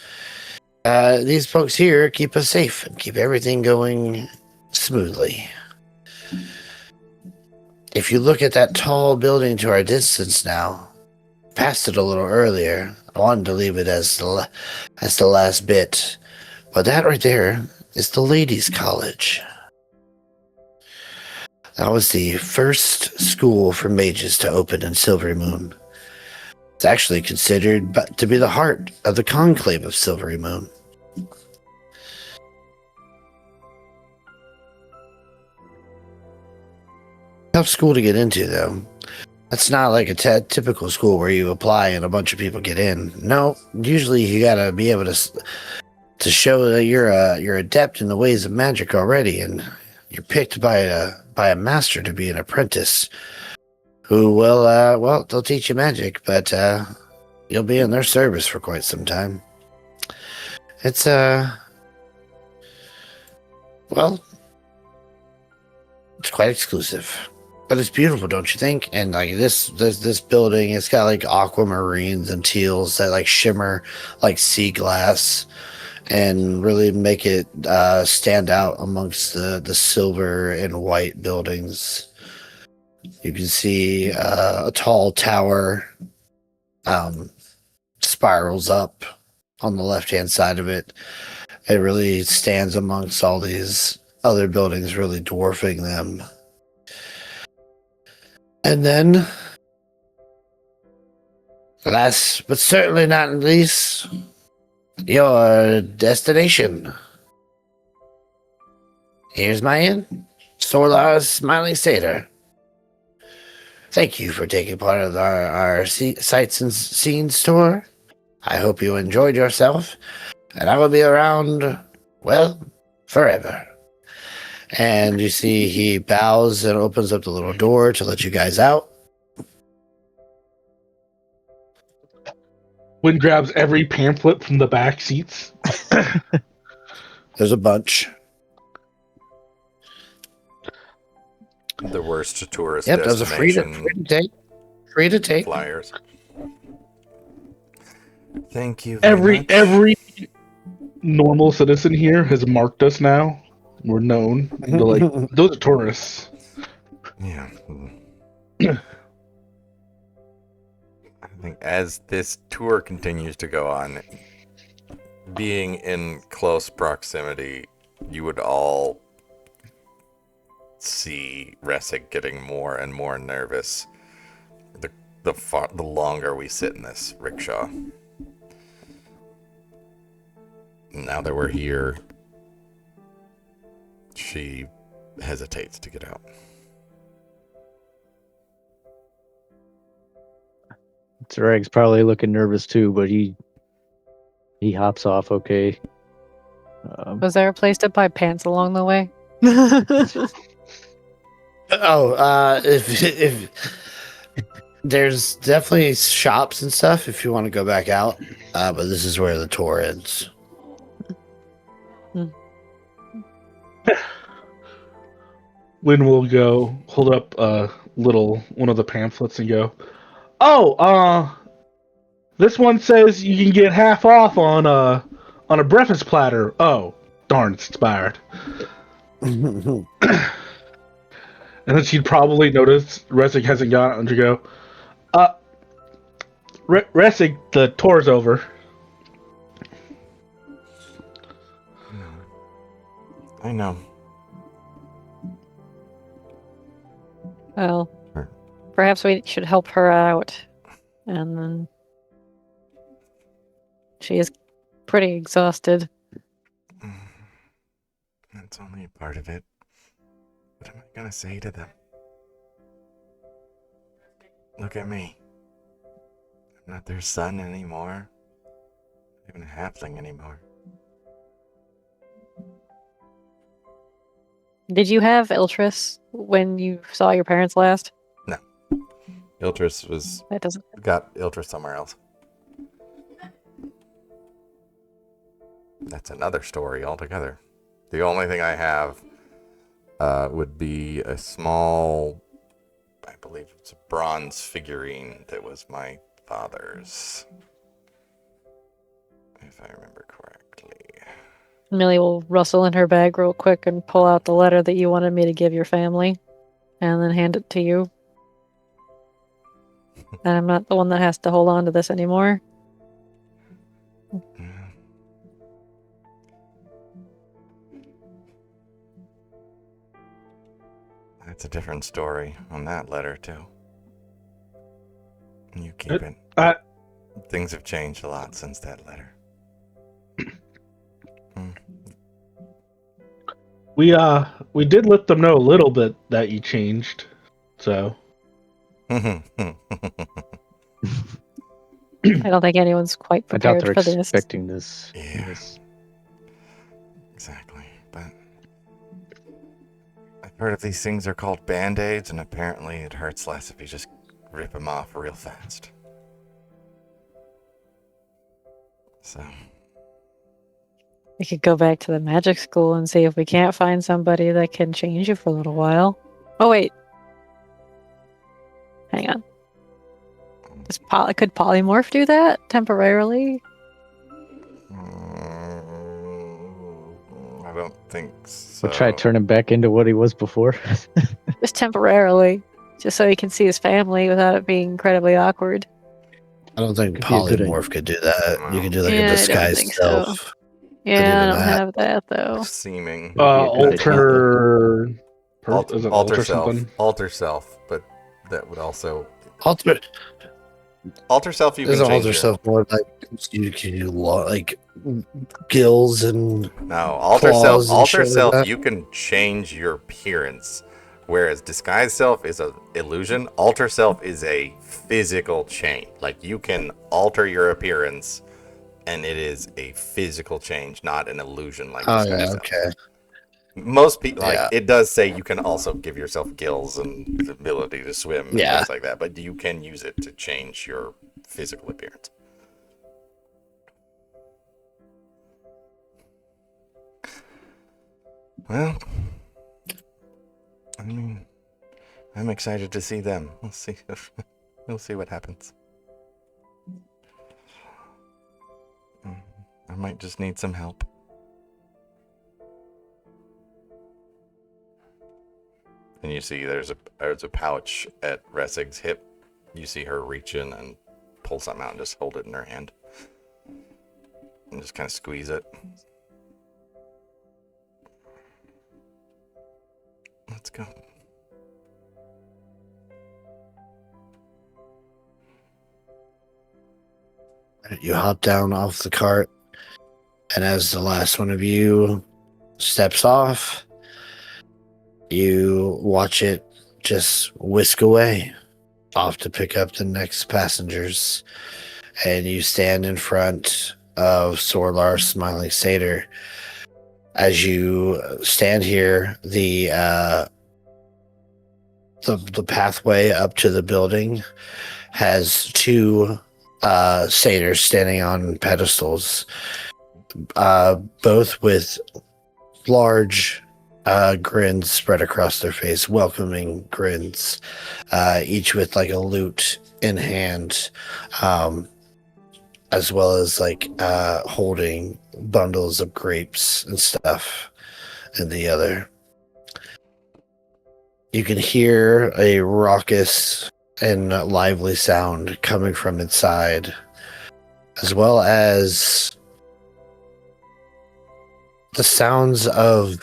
Speaker 1: these folks here keep us safe and keep everything going smoothly. If you look at that tall building to our distance now, passed it a little earlier. I wanted to leave it as the last bit, but that right there is the ladies' college. That was the first school for mages to open in Silverymoon. It's actually considered to be the heart of the conclave of Silverymoon. Tough school to get into, though. That's not like a typical school where you apply and a bunch of people get in. No, usually you gotta be able to show that you're adept in the ways of magic already, and you're picked by a master to be an apprentice, who will they'll teach you magic, but you'll be in their service for quite some time. It's it's quite exclusive. But it's beautiful, don't you think? And like this building, it's got like aquamarines and teals that like shimmer like sea glass. and really make it stand out amongst the silver and white buildings. You can see a tall tower spirals up on the left-hand side of it. It really stands amongst all these other buildings, really dwarfing them. And then, last but certainly not least, your destination. Here's my inn, Sorlar's Smiling Satyr. Thank you for taking part of our sights and scenes tour. I hope you enjoyed yourself, and I will be around, well, forever. And you see he bows and opens up the little door to let you guys out.
Speaker 3: Wynn grabs every pamphlet from the back seats.
Speaker 1: There's a bunch.
Speaker 2: The worst tourist
Speaker 1: Yep, those are free to
Speaker 2: destination
Speaker 1: free to take.
Speaker 2: flyers. Thank you very
Speaker 3: Every
Speaker 2: much.
Speaker 3: every normal citizen here has marked us now. We're known. They're like, those are tourists.
Speaker 2: Yeah. I think as this tour continues to go on, being in close proximity, you would all see Ressig getting more and more nervous the longer we sit in this rickshaw. Now that we're here, she hesitates to get out.
Speaker 4: Zereg's probably looking nervous too, but he hops off okay.
Speaker 5: Was there a place to buy pants along the way?
Speaker 1: If there's definitely shops and stuff if you want to go back out, but this is where the tour ends.
Speaker 3: Wynn will go hold up one of the pamphlets and go, this one says you can get half off on a breakfast platter. Oh, darn, it's expired. And then she'd probably notice Ressig hasn't got it and she'd go, Ressig, the tour's over.
Speaker 2: I know.
Speaker 5: Well, perhaps we should help her out. And then she is pretty exhausted.
Speaker 2: That's only a part of it. What am I gonna say to them? Look at me. I'm not their son anymore. Not even a halfling anymore.
Speaker 5: Did you have Iltris when you saw your parents last?
Speaker 2: No. Iltris
Speaker 5: That doesn't.
Speaker 2: got Iltris somewhere else. That's another story altogether. The only thing I have would be a small, I believe it's a bronze figurine that was my father's, if I remember correctly.
Speaker 5: Millie will rustle in her bag real quick and pull out the letter that you wanted me to give your family, and then hand it to you. And I'm not the one that has to hold on to this anymore.
Speaker 2: Yeah. That's a different story on that letter, too. You keep it. Things have changed a lot since that letter.
Speaker 3: We did let them know a little bit that you changed, so.
Speaker 5: I don't think anyone's quite
Speaker 4: I doubt
Speaker 5: prepared
Speaker 4: they're
Speaker 5: for this.
Speaker 4: expecting this.
Speaker 2: Yeah.
Speaker 4: This-
Speaker 2: Exactly, but I've heard of these things are called band-aids, and apparently it hurts less if you just rip them off real fast. So,
Speaker 5: We could go back to the magic school and see if we can't find somebody that can change you for a little while. Oh, wait. Hang on. Could polymorph do that temporarily?
Speaker 2: don't think so.
Speaker 4: We'll try to turn him back into what he was before.
Speaker 5: Just temporarily, just so he can see his family without it being incredibly awkward.
Speaker 1: I don't think
Speaker 4: Could be a good
Speaker 1: polymorph could do that. You could do like
Speaker 5: Yeah, I
Speaker 1: a
Speaker 5: don't
Speaker 1: disguise
Speaker 5: think so.
Speaker 1: self.
Speaker 5: Yeah, I
Speaker 1: even
Speaker 5: don't
Speaker 1: that.
Speaker 5: have that though.
Speaker 2: Seeming.
Speaker 4: Could be a good idea.
Speaker 3: Is it
Speaker 2: Alter self.
Speaker 3: something?
Speaker 2: Alter self, but that would also
Speaker 1: Alter
Speaker 2: alter self. You can
Speaker 1: Isn't
Speaker 2: change
Speaker 1: alter
Speaker 2: your,
Speaker 1: self more like you can do like gills and
Speaker 2: No, alter self.
Speaker 1: claws and
Speaker 2: Alter
Speaker 1: shit like
Speaker 2: self.
Speaker 1: that?
Speaker 2: You can change your appearance, whereas disguise self is an illusion. Alter self is a physical change. Like you can alter your appearance, and it is a physical change, not an illusion like
Speaker 1: Oh
Speaker 2: disguise
Speaker 1: yeah,
Speaker 2: self.
Speaker 1: okay.
Speaker 2: Most people
Speaker 1: Yeah.
Speaker 2: it does say you can also give yourself gills and the ability to swim and
Speaker 1: Yeah.
Speaker 2: things like that, but you can use it to change your physical appearance. Well, I mean, I'm excited to see them. We'll see. We'll see what happens. I might just need some help. And you see there's a pouch at Ressig's hip. You see her reach in and pull something out and just hold it in her hand. And just kind of squeeze it. Let's go.
Speaker 1: You hop down off the cart, and as the last one of you steps off, you watch it just whisk away off to pick up the next passengers. And you stand in front of Sorlar Smiling Satyr. As you stand here, the pathway up to the building has two satyrs standing on pedestals, both with large grins spread across their face, welcoming grins, each with like a lute in hand, as well as like holding bundles of grapes and stuff in the other. You can hear a raucous and lively sound coming from inside, as well as the sounds of,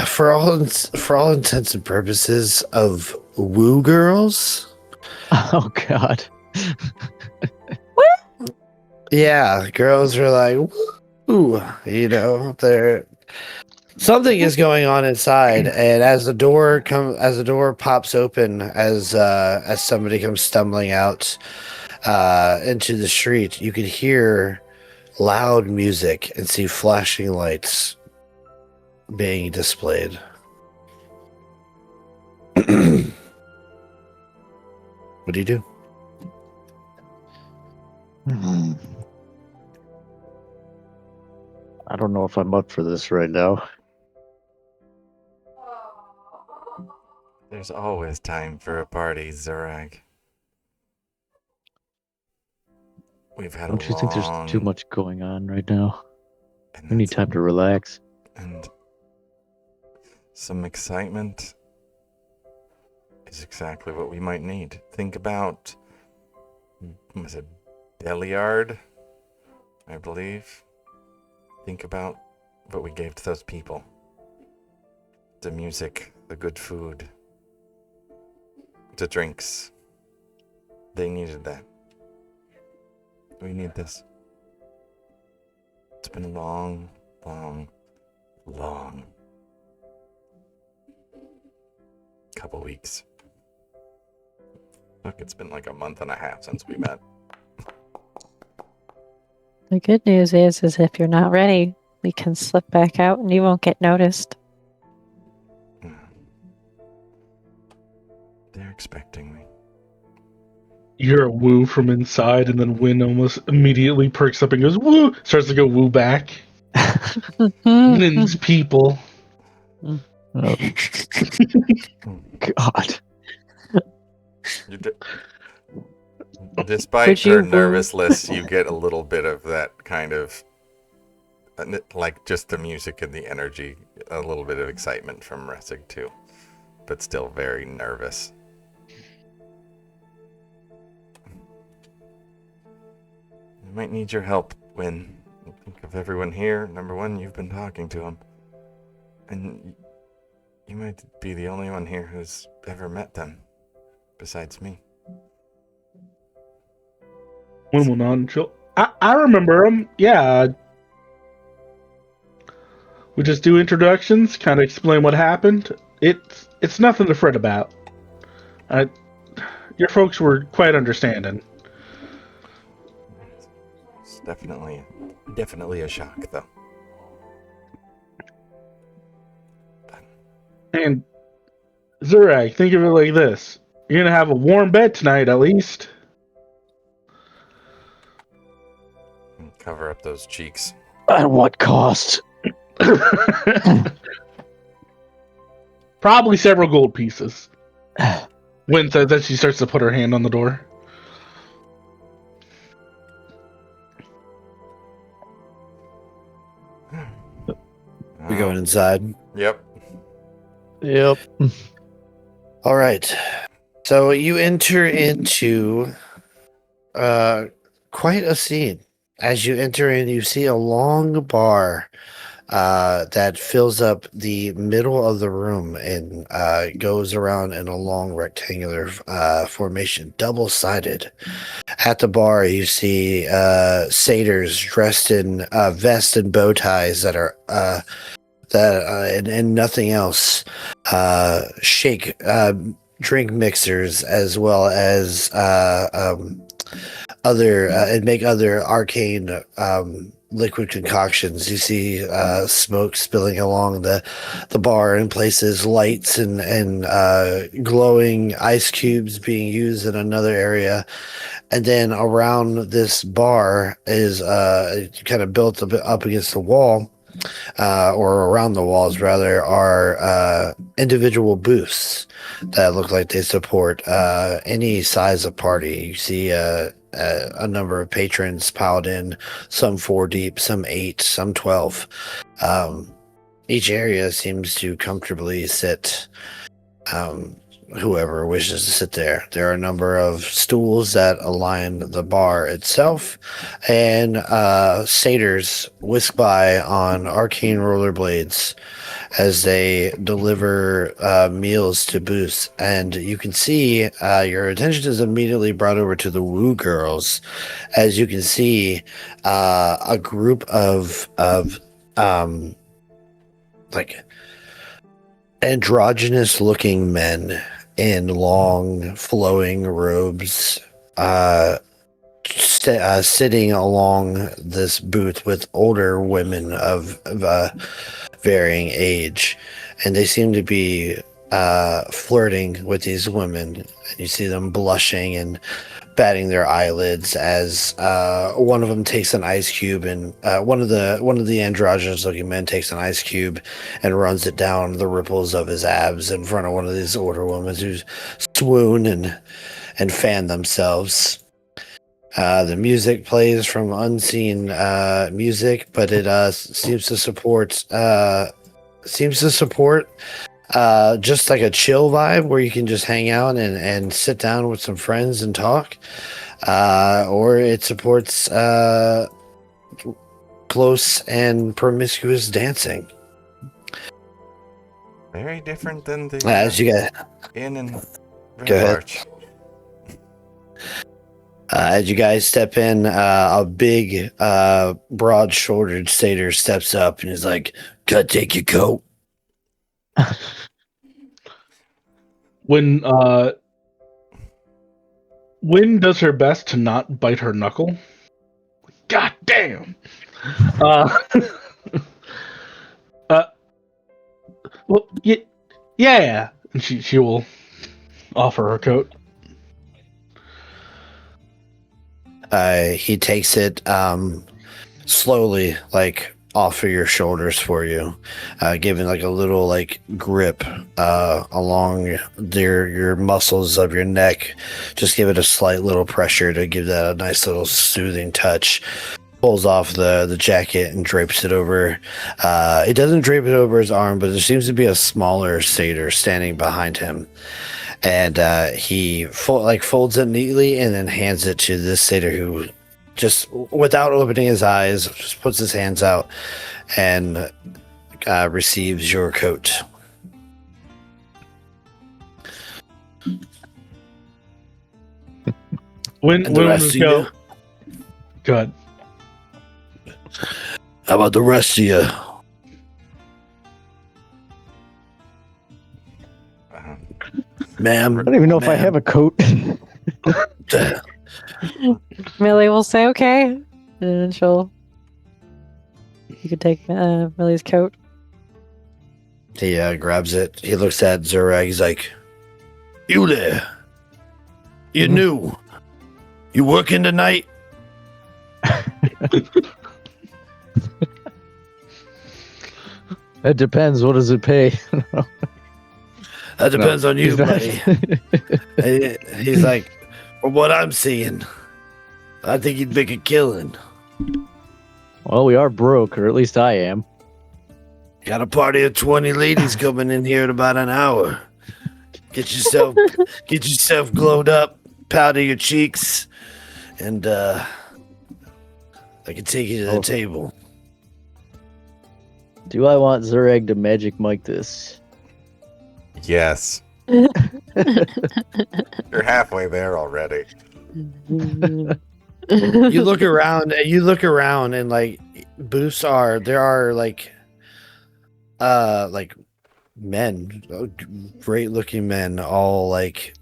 Speaker 1: for all intents and purposes, of woo girls.
Speaker 4: Oh God.
Speaker 1: Yeah, girls are like, ooh, you know, they're something is going on inside, and as the door pops open, as somebody comes stumbling out into the street, you can hear loud music and see flashing lights being displayed. What do you do?
Speaker 4: I don't know if I'm up for this right now.
Speaker 2: There's always time for a party, Zurag. We've had
Speaker 4: Don't you think there's too much going on right now? We need time to relax.
Speaker 2: And some excitement is exactly what we might need. Think about, was it Deliard, I believe? Think about what we gave to those people. The music, the good food, the drinks. They needed that. We need this. It's been a long couple weeks. Look, it's been like a month and a half since we met.
Speaker 5: The good news is if you're not ready, we can slip back out and you won't get noticed.
Speaker 2: They're expecting me.
Speaker 3: You hear a woo from inside, and then Win almost immediately perks up and goes woo, starts to go woo back. Win's people.
Speaker 4: Oh, God.
Speaker 2: Despite
Speaker 5: Would
Speaker 2: her
Speaker 5: you woo?
Speaker 2: nervousness, you get a little bit of that kind of like just the music and the energy, a little bit of excitement from Ressig too, but still very nervous. I might need your help when I think of everyone here. Number one, you've been talking to them, and you might be the only one here who's ever met them, besides me.
Speaker 3: When will not chill. I remember him. Yeah. We just do introductions, kind of explain what happened. It's nothing to fret about. Your folks were quite understanding.
Speaker 2: It's definitely a shock, though.
Speaker 3: And Zurag, think of it like this: you're gonna have a warm bed tonight, at least.
Speaker 2: Cover up those cheeks.
Speaker 4: At what cost?
Speaker 3: Probably several gold pieces. Wynn says that she starts to put her hand on the door.
Speaker 1: We going inside.
Speaker 2: Yep.
Speaker 4: Yep.
Speaker 1: All right. So you enter into quite a scene. As you enter in, you see a long bar that fills up the middle of the room and goes around in a long rectangular formation, double-sided. At the bar, you see satyrs dressed in vests and bow ties that are and nothing else. Shake drink mixers as well as other and make other arcane liquid concoctions. You see smoke spilling along the bar in places, lights and glowing ice cubes being used in another area. And then around this bar is kind of built up against the wall, or around the walls rather, are individual booths that look like they support any size of party. You see a number of patrons piled in, some 4 deep, some 8, some 12. Each area seems to comfortably sit whoever wishes to sit there. There are a number of stools that align the bar itself, and satyrs whisk by on arcane rollerblades as they deliver meals to booths. And you can see your attention is immediately brought over to the Woo Girls, as you can see a group of like androgynous looking men in long flowing robes sitting along this booth with older women of varying age, and they seem to be flirting with these women. And you see them blushing and batting their eyelids as one of them takes an ice cube, and one of the androgynous looking men takes an ice cube and runs it down the ripples of his abs in front of one of these older women who swoon and fan themselves. The music plays from unseen music, but it seems to support just like a chill vibe where you can just hang out and sit down with some friends and talk, or it supports close and promiscuous dancing.
Speaker 2: Very different than the
Speaker 1: As you guys
Speaker 2: Inn and Red
Speaker 1: Go ahead.
Speaker 2: Arch.
Speaker 1: As you guys step in, a big, broad-shouldered satyr steps up and is like, "Gotta take your coat."
Speaker 3: When Wynn does her best to not bite her knuckle. God damn. Well, yeah, and she will offer her coat.
Speaker 1: He takes it slowly, like off of your shoulders for you, giving like a little like grip along your muscles of your neck. Just give it a slight little pressure to give that a nice little soothing touch. pulls off the jacket and drapes it over. It doesn't drape it over his arm, but there seems to be a smaller satyr standing behind him. And he folds it neatly and then hands it to this satyr who, just without opening his eyes, just puts his hands out and receives your coat.
Speaker 3: When
Speaker 1: And the rest of you?
Speaker 3: Good.
Speaker 1: How about the rest of you? Ma'am.
Speaker 4: I don't even know if I have a coat.
Speaker 5: Millie will say okay, and then you can take Millie's coat.
Speaker 1: He grabs it. He looks at Zurag. He's like, "You there? You new? You working tonight?"
Speaker 4: It depends. What does it pay?
Speaker 1: That depends on you,
Speaker 4: He's not-
Speaker 1: buddy. He's like, from what I'm seeing, I think you'd make a killing.
Speaker 4: Well, we are broke, or at least I am.
Speaker 1: Got a party of 20 ladies coming in here in about an hour. Get yourself glowed up, powder your cheeks, and I can take you to the table.
Speaker 4: Do I want Zurag to magic mic this?
Speaker 2: Yes. You're halfway there already.
Speaker 1: You look around, and like booths there are like men, great looking men, all like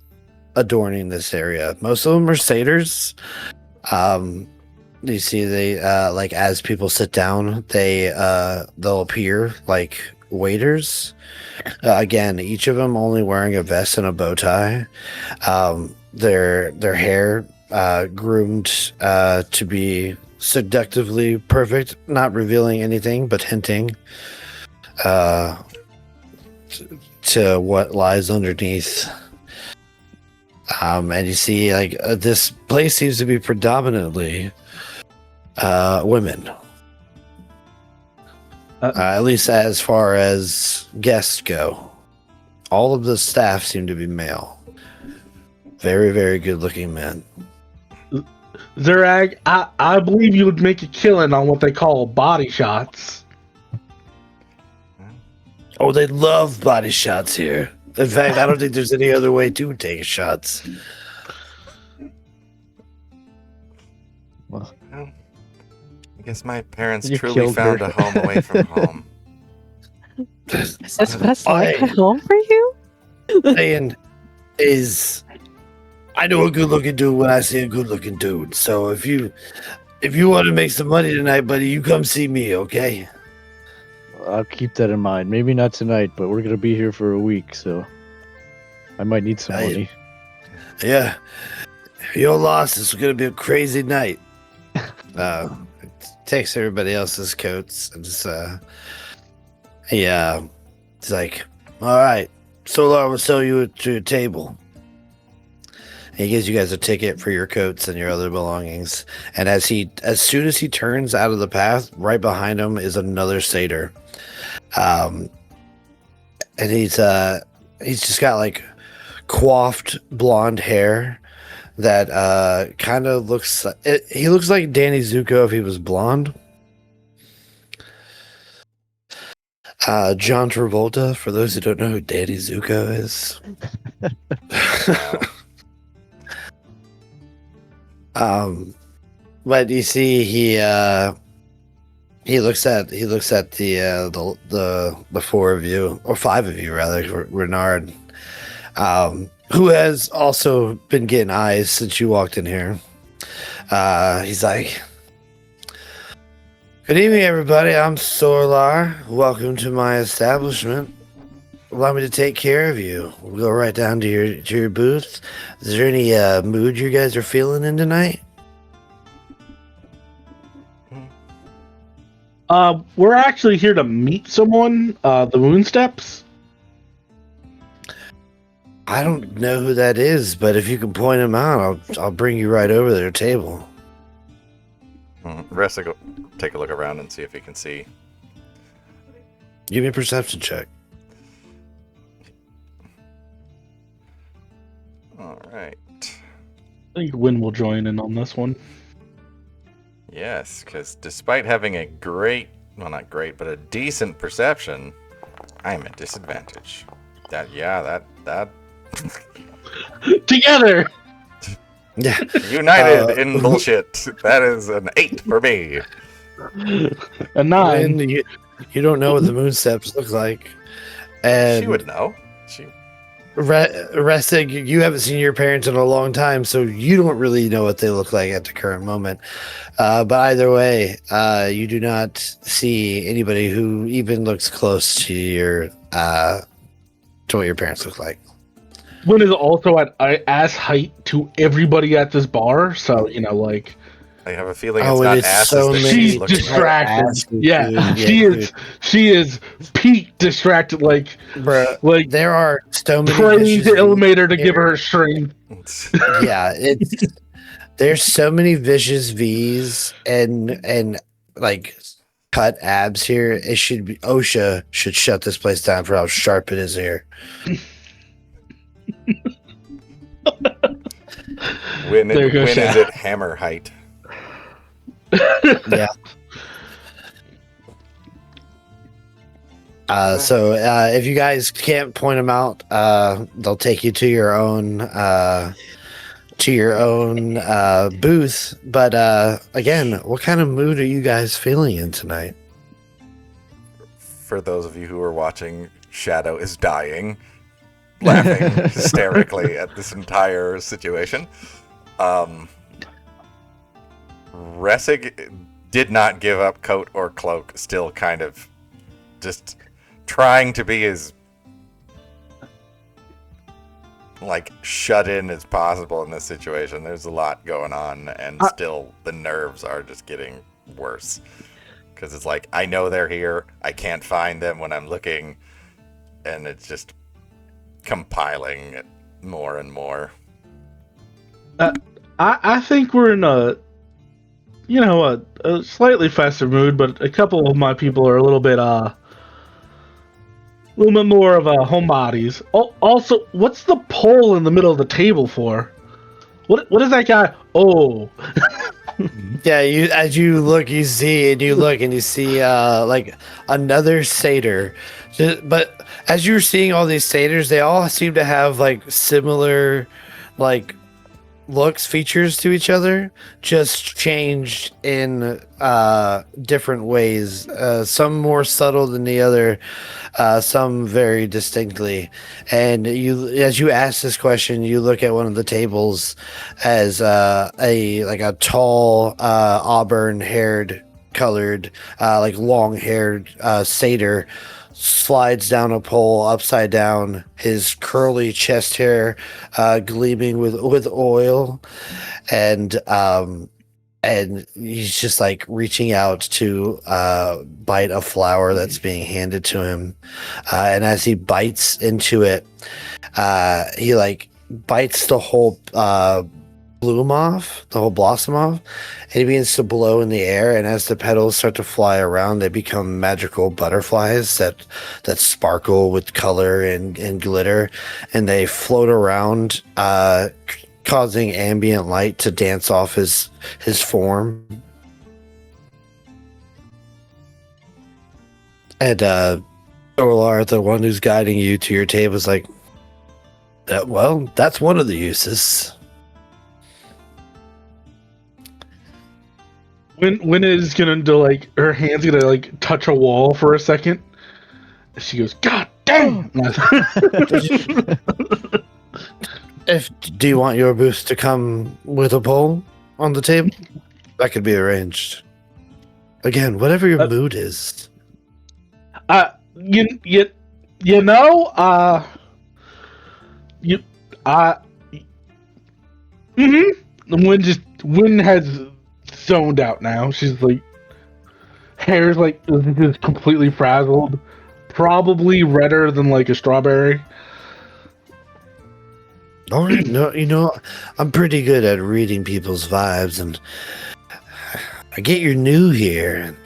Speaker 1: adorning this area. Most of them are satyrs. You see they like as people sit down, they'll appear like waiters. Again, each of them only wearing a vest and a bow tie. Their hair groomed to be seductively perfect, not revealing anything but hinting to what lies underneath. And you see, like this place seems to be predominantly women. At least as far as guests go. All of the staff seem to be male. Very, very good looking men.
Speaker 3: Zurag, I believe you would make a killing on what they call body shots.
Speaker 1: Oh, they love body shots here. In fact, I don't think there's any other way to take shots.
Speaker 4: Well,
Speaker 2: I guess my parents
Speaker 4: You
Speaker 2: truly
Speaker 4: killed
Speaker 2: found
Speaker 4: her.
Speaker 2: a home away from home.
Speaker 5: Is this what it's like at home for you?
Speaker 1: Saying is, I know a good looking dude when I see a good looking dude. So if you want to make some money tonight, buddy, you come see me, okay?
Speaker 4: I'll keep that in mind. Maybe not tonight, but we're gonna be here for a week, so I might need some money.
Speaker 1: Yeah. Your loss is gonna be a crazy night. Takes everybody else's coats and just he's like, all right, Solar will sell you to a table. And he gives you guys a ticket for your coats and your other belongings. And as soon as he turns out of the path, right behind him is another satyr. And he's just got like coiffed blonde hair that kind of looks he looks like Danny Zuko if he was blonde. John Travolta, for those who don't know who Danny Zuko is. But you see he looks at the four of you, or five of you rather, Renard, who has also been getting eyes since you walked in here. He's like, good evening, everybody. I'm Solar. Welcome to my establishment. Allow me to take care of you. We'll go right down to your booth. Is there any mood you guys are feeling in tonight?
Speaker 3: We're actually here to meet someone, the Moonsteps.
Speaker 1: I don't know who that is, but if you can point him out, I'll bring you right over to their table.
Speaker 2: Ressig will take a look around and see if he can see.
Speaker 1: Give me a perception check.
Speaker 2: All right.
Speaker 3: I think Win will join in on this one.
Speaker 2: Yes, because despite having a great, well, not great, but a decent perception, I am at disadvantage. That
Speaker 3: Together!
Speaker 1: Yeah.
Speaker 2: united in bullshit. That is an 8 for me.
Speaker 3: A 9.
Speaker 1: And you don't know what the moon steps look like. And
Speaker 2: She would know. She.
Speaker 1: Ressig, you haven't seen your parents in a long time, so you don't really know what they look like at the current moment. But either way, you do not see anybody who even looks close to your to what your parents look like.
Speaker 3: Win is also at ass height to everybody at this bar, so, like...
Speaker 2: I have a feeling
Speaker 1: Oh,
Speaker 2: it's
Speaker 1: it
Speaker 2: not
Speaker 1: is
Speaker 2: asses
Speaker 1: so
Speaker 2: that
Speaker 1: many-
Speaker 2: she's
Speaker 3: She's
Speaker 2: looking at.
Speaker 3: distracted.
Speaker 1: Asses,
Speaker 3: Yeah,
Speaker 1: dude.
Speaker 3: she is peak distracted, like
Speaker 1: Bruh, there are so many
Speaker 3: praying
Speaker 1: vicious
Speaker 3: to Illuminator to
Speaker 1: V's
Speaker 3: give
Speaker 1: here.
Speaker 3: her strength.
Speaker 1: Yeah, there's so many vicious V's and like cut abs here. It should be OSHA should shut this place down for how sharp it is here.
Speaker 2: When
Speaker 3: There you go,
Speaker 2: is
Speaker 3: Shaq.
Speaker 2: it hammer height?
Speaker 1: Yeah. So if you guys can't point them out, they'll take you to your own booth. But again, what kind of mood are you guys feeling in tonight?
Speaker 2: For those of you who are watching, Shadow is dying, laughing hysterically at this entire situation. Ressig did not give up coat or cloak, still kind of just trying to be as like shut in as possible in this situation. There's a lot going on, and still the nerves are just getting worse. Because it's like, I know they're here, I can't find them when I'm looking, and it's just compiling it more and more.
Speaker 3: I think we're in a slightly festive mood, but a couple of my people are a little bit more of homebodies. Also, what's the pole in the middle of the table for? What is that guy? Oh,
Speaker 1: Yeah, as you look, you see like another satyr. But as you're seeing all these satyrs, they all seem to have like similar like looks, features to each other, just changed in different ways. Some more subtle than the other, some very distinctly. And as you ask this question, you look at one of the tables as a tall auburn-haired, colored, like long-haired satyr slides down a pole upside down, his curly chest hair gleaming with oil, and he's just like reaching out to bite a flower that's being handed to him, and as he bites into it, he like bites the whole bloom off, the whole blossom off, and he begins to blow in the air, and as the petals start to fly around, they become magical butterflies that sparkle with color and glitter, and they float around, causing ambient light to dance off his form. And Orlar, the one who's guiding you to your table, is like, well, that's one of the uses.
Speaker 3: when is gonna do like her hands gonna like touch a wall for a second? She goes, "God damn!"
Speaker 1: Do you want your booth to come with a pole on the table? That could be arranged. Again, whatever your mood is.
Speaker 3: Win has zoned out now. She's like, hair's like just completely frazzled, probably redder than like a strawberry.
Speaker 1: All right, no, I'm pretty good at reading people's vibes, and I get you're new here, and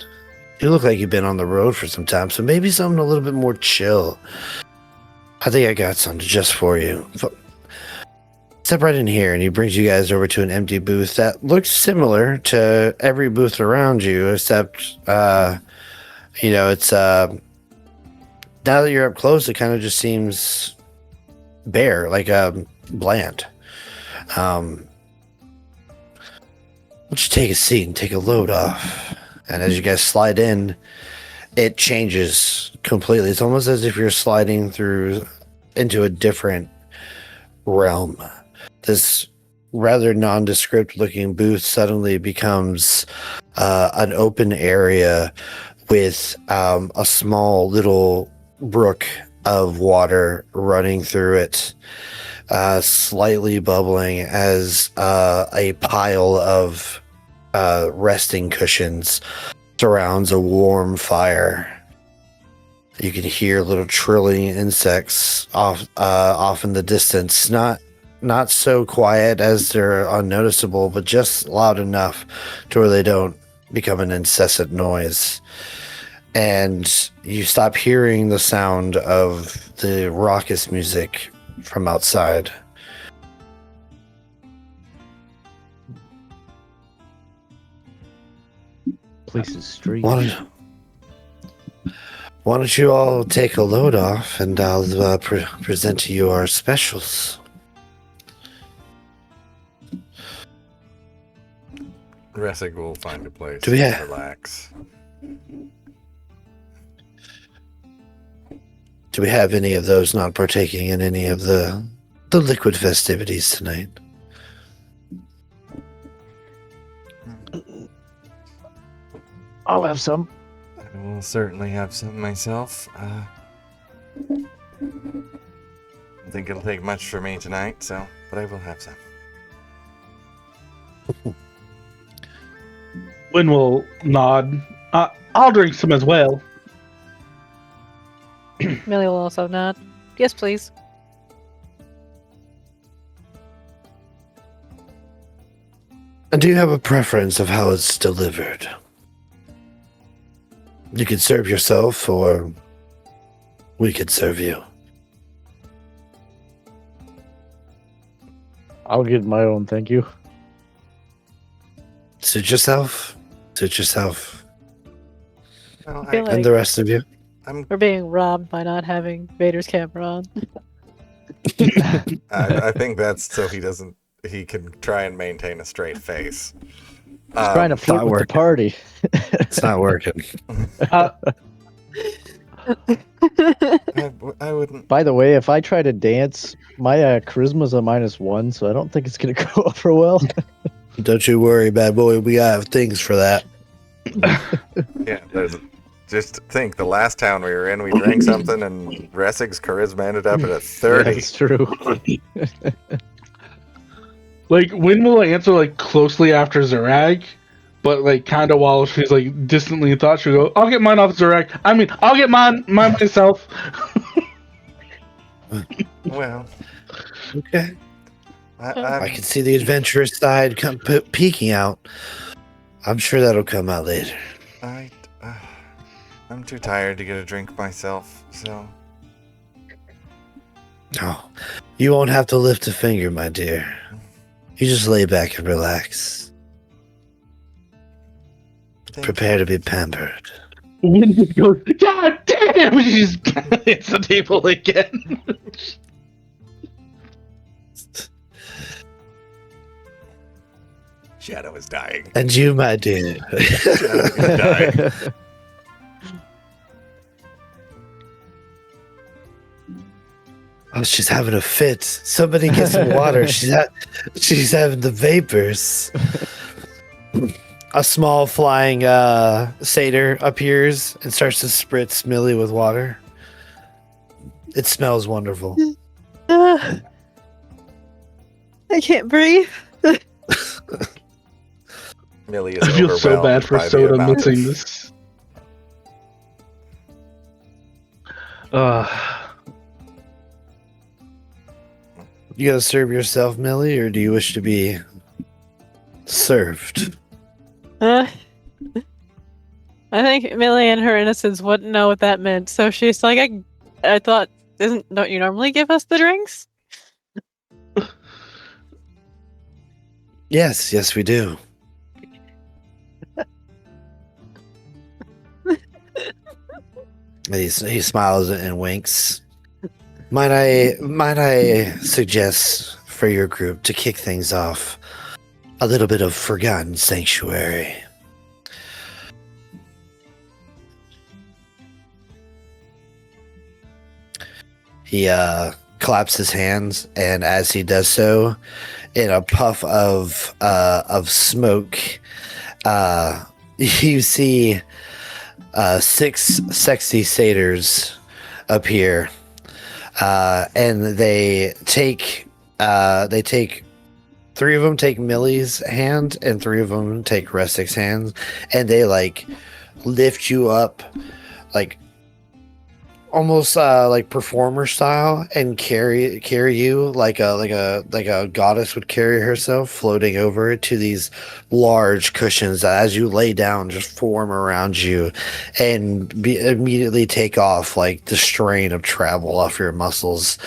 Speaker 1: you look like you've been on the road for some time, so maybe something a little bit more chill. I think I got something just for you. Step right in here, and he brings you guys over to an empty booth that looks similar to every booth around you, except, it's, now that you're up close, it kind of just seems bare, like, bland. Why don't you take a seat and take a load off? And as you guys slide in, it changes completely. It's almost as if you're sliding through into a different realm. This rather nondescript looking booth suddenly becomes an open area with a small little brook of water running through it, slightly bubbling as a pile of resting cushions surrounds a warm fire. You can hear little trilling insects off in the distance. Not so quiet as they're unnoticeable, but just loud enough to where they don't become an incessant noise. And you stop hearing the sound of the raucous music from outside.
Speaker 4: Place is strange.
Speaker 1: Why don't you all take a load off, and I'll present to you our specials.
Speaker 2: Ressig will find a place
Speaker 1: Do we
Speaker 2: to
Speaker 1: have-
Speaker 2: relax.
Speaker 1: Do we have any of those not partaking in any of the liquid festivities tonight?
Speaker 4: I'll have some.
Speaker 2: I will certainly have some myself. I don't think it'll take much for me tonight, but I will have some.
Speaker 3: Wynn will nod. I'll drink some as well.
Speaker 5: Millie will also nod. Yes, please.
Speaker 1: And do you have a preference of how it's delivered? You could serve yourself, or we could serve you.
Speaker 4: I'll get my own, thank you.
Speaker 1: Suit yourself. Suit yourself.
Speaker 2: Well,
Speaker 5: I feel like
Speaker 1: And the rest of you.
Speaker 5: we're being robbed by not having Vader's camera on.
Speaker 2: I think that's so he can try and maintain a straight face.
Speaker 4: Trying to flirt
Speaker 1: not
Speaker 4: with the
Speaker 1: working.
Speaker 4: party.
Speaker 1: It's not working.
Speaker 2: I wouldn't.
Speaker 4: By the way, if I try to dance, my charisma's a -1, so I don't think it's gonna go over well.
Speaker 1: Don't you worry, bad boy. We have things for that.
Speaker 2: Yeah, just think the last town we were in, we drank something, and Ressig's charisma ended up at a 30.
Speaker 4: That's true.
Speaker 3: Like, Wynn will answer, like, closely after Zarag, but, like, kind of while she's, like, distantly in thought, she'll go, I'll get mine off Zarag. I'll get mine myself.
Speaker 2: Well,
Speaker 1: Okay. I
Speaker 2: I,
Speaker 1: can see the adventurous side peeking out. I'm sure that'll come out later.
Speaker 2: I'm too tired to get a drink myself, so
Speaker 1: Oh, you won't have to lift a finger, my dear. You just lay back and relax. Prepare to be pampered.
Speaker 3: Wynn just goes, God damn! She just hits the table again.
Speaker 2: Shadow is dying.
Speaker 1: And you, my dear.
Speaker 2: Shadow is dying.
Speaker 1: Oh, she's having a fit. Somebody get some water. She's having the vapors. A small flying satyr appears and starts to spritz Millie with water. It smells wonderful.
Speaker 5: I can't breathe.
Speaker 2: Millie is
Speaker 3: I feel so
Speaker 2: overwhelmed
Speaker 3: bad for
Speaker 2: by the
Speaker 3: Soda
Speaker 2: amount
Speaker 3: mixing
Speaker 2: of-
Speaker 3: this.
Speaker 1: You gotta serve yourself, Millie, or do you wish to be served?
Speaker 5: I think Millie in her innocence wouldn't know what that meant, so she's like, I thought, don't you normally give us the drinks?
Speaker 1: Yes, we do. He smiles and winks. Might I suggest for your group to kick things off a little bit of Forgotten Sanctuary? He claps his hands, and as he does so, in a puff of smoke, you see 6 sexy satyrs appear, and they take 3 of them take Millie's hand, and 3 of them take Ressig's hands, and they like lift you up, like almost like performer style, and carry you like a goddess would carry herself, floating over to these large cushions that, as you lay down, just form around you and immediately take off like the strain of travel off your muscles.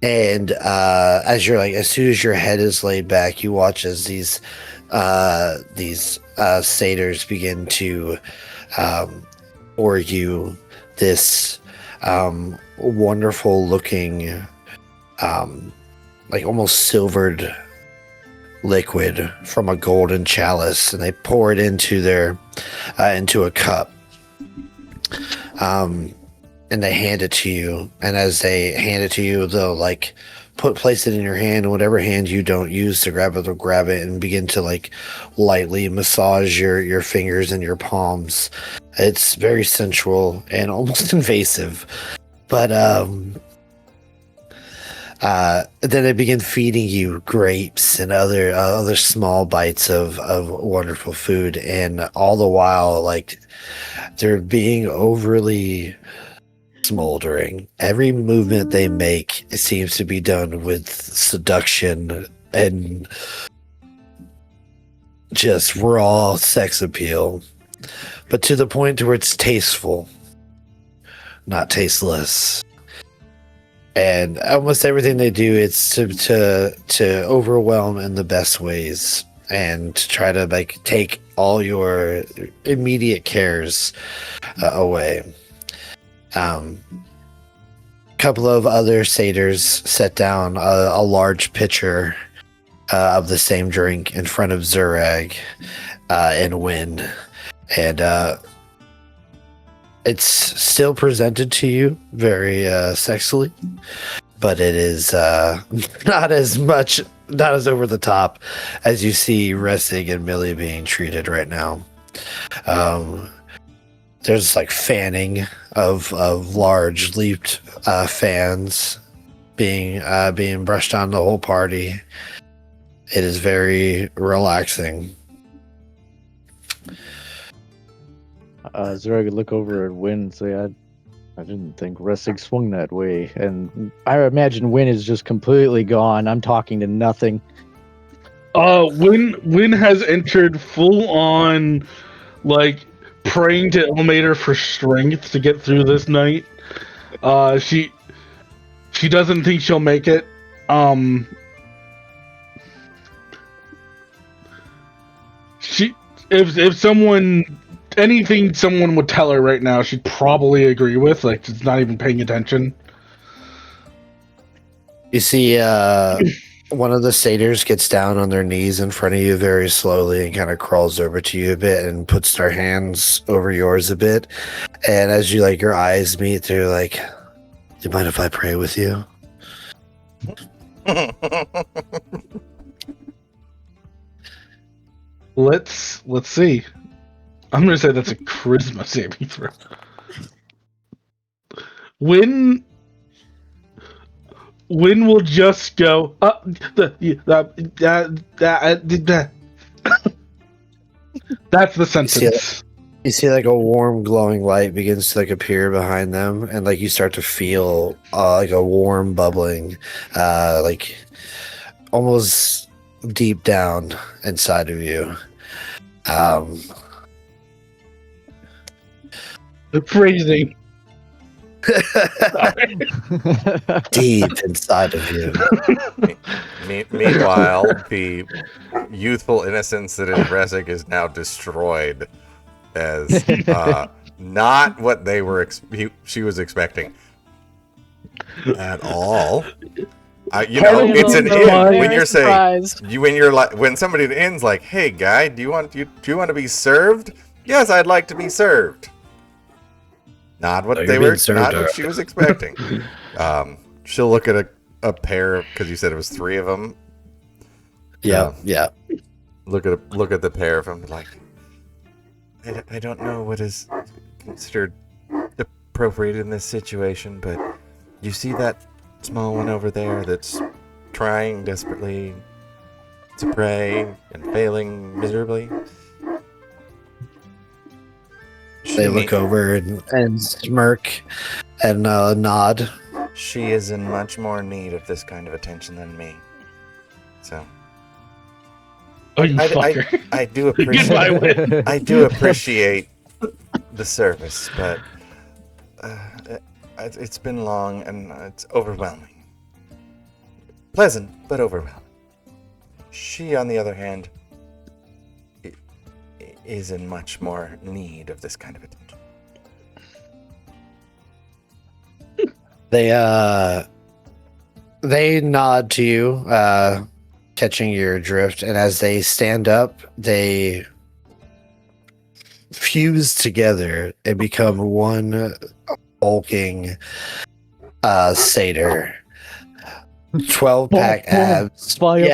Speaker 1: And as soon as your head is laid back, you watch as these satyrs begin to pour you this wonderful looking, like almost silvered liquid from a golden chalice, and they pour it into into a cup, and they hand it to you. And as they hand it to you, they'll like place it in your hand, and whatever hand you don't use to grab it, they'll grab it and begin to like lightly massage your fingers and your palms. It's very sensual and almost invasive, but then they begin feeding you grapes and other small bites of wonderful food, and all the while, like, they're being overly smoldering. Every movement they make seems to be done with seduction and just raw sex appeal, but to the point to where it's tasteful, not tasteless. And almost everything they do, it's to overwhelm in the best ways, and to try to like take all your immediate cares away. Couple of other satyrs set down a large pitcher of the same drink in front of Zurag and Wynn, and it's still presented to you very sexily, but it is not as over the top as you see Ressig and Millie being treated right now. There's like fanning of large leaped fans being brushed on the whole party. It is very relaxing.
Speaker 4: Zurag could look over at Wynn and say, I didn't think Ressig swung that way. And I imagine Wynn is just completely gone. I'm talking to nothing.
Speaker 3: Wynn has entered full on, like, praying to Ilmater for strength to get through this night. She doesn't think she'll make it. If anything someone would tell her right now, she'd probably agree with. Like, she's not even paying attention.
Speaker 1: You see, one of the satyrs gets down on their knees in front of you very slowly and kind of crawls over to you a bit and puts their hands over yours a bit. And as you, like, your eyes meet, they're like, "Do you mind if I pray with you?"
Speaker 3: Let's see. I'm gonna say that's a charisma saving throw. Wynn will just go. That's the sentence.
Speaker 1: You see like a warm glowing light begins to like appear behind them, and like you start to feel like a warm bubbling, like almost deep down inside of you.
Speaker 3: The phrasing.
Speaker 1: Deep inside of you.
Speaker 2: Meanwhile, the youthful innocence that is Ressig is now destroyed as not what they were she was expecting at all. It's an in when you're saying when somebody at in's like, "Hey guy, do you want to be served?" Yes, I'd like to be served. Not what not what she was expecting. She'll look at a pair because you said it was 3 of them.
Speaker 1: Yeah.
Speaker 2: Look at the pair of them like, I don't know what is considered appropriate in this situation, but you see that small one over there that's trying desperately to pray and failing miserably?
Speaker 1: They look over and smirk and nod.
Speaker 2: She is in much more need of this kind of attention than me. So
Speaker 3: Oh, you fucker.
Speaker 2: I do appreciate I do appreciate the service, but it's been long and it's overwhelming. Pleasant, but overwhelming. She, on the other hand, is in much more need of this kind of attention.
Speaker 1: They nod to you, catching your drift, and as they stand up, they fuse together and become one bulking satyr. 12-pack abs. Fucking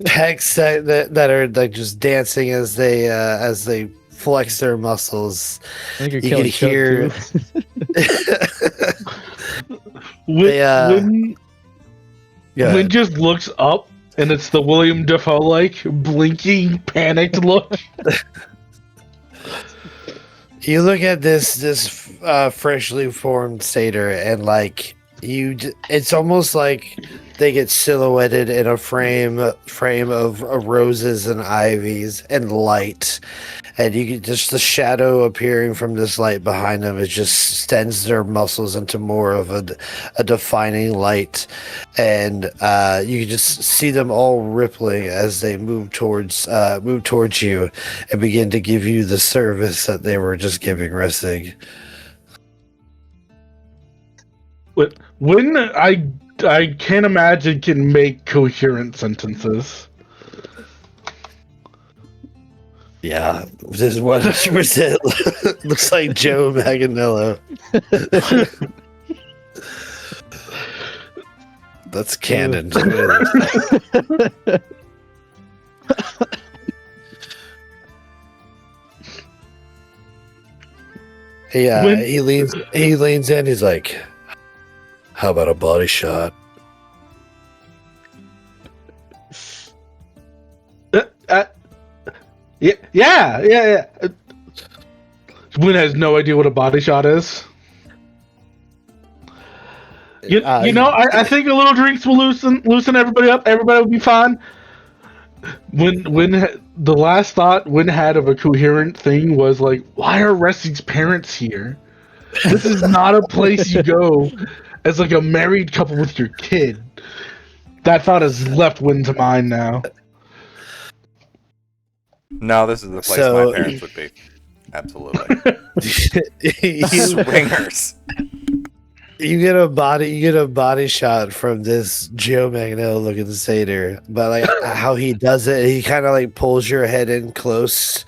Speaker 1: pecs that are like just dancing as they flex their muscles.
Speaker 4: I think you're
Speaker 1: You
Speaker 4: killing
Speaker 1: can hear
Speaker 3: When just looks up and it's the William Dafoe like blinking panicked look.
Speaker 1: You look at this freshly formed satyr and like it's almost like they get silhouetted in a frame of roses and ivies and light, and you get just the shadow appearing from this light behind them. It just extends their muscles into more of a defining light, and you can just see them all rippling as they move towards you and begin to give you the service that they were just giving Ressig.
Speaker 3: When I can't imagine can make coherent sentences.
Speaker 1: Yeah, this is 100% looks like Joe Manganiello. That's canon. He leans in. He's like, "How about a body shot?"
Speaker 3: Yeah. Wynn has no idea what a body shot is. I think a little drinks will loosen everybody up. Everybody will be fine. When the last thought Wynn had of a coherent thing was like, why are Ressig's parents here? This is not a place you go as like a married couple with your kid. That thought has left Wynn to mind now.
Speaker 2: No, this is the place my parents would be. Absolutely. Swingers.
Speaker 1: You get a body shot from this Joe Manganiello looking satyr, but like how he does it, he kind of like pulls your head in close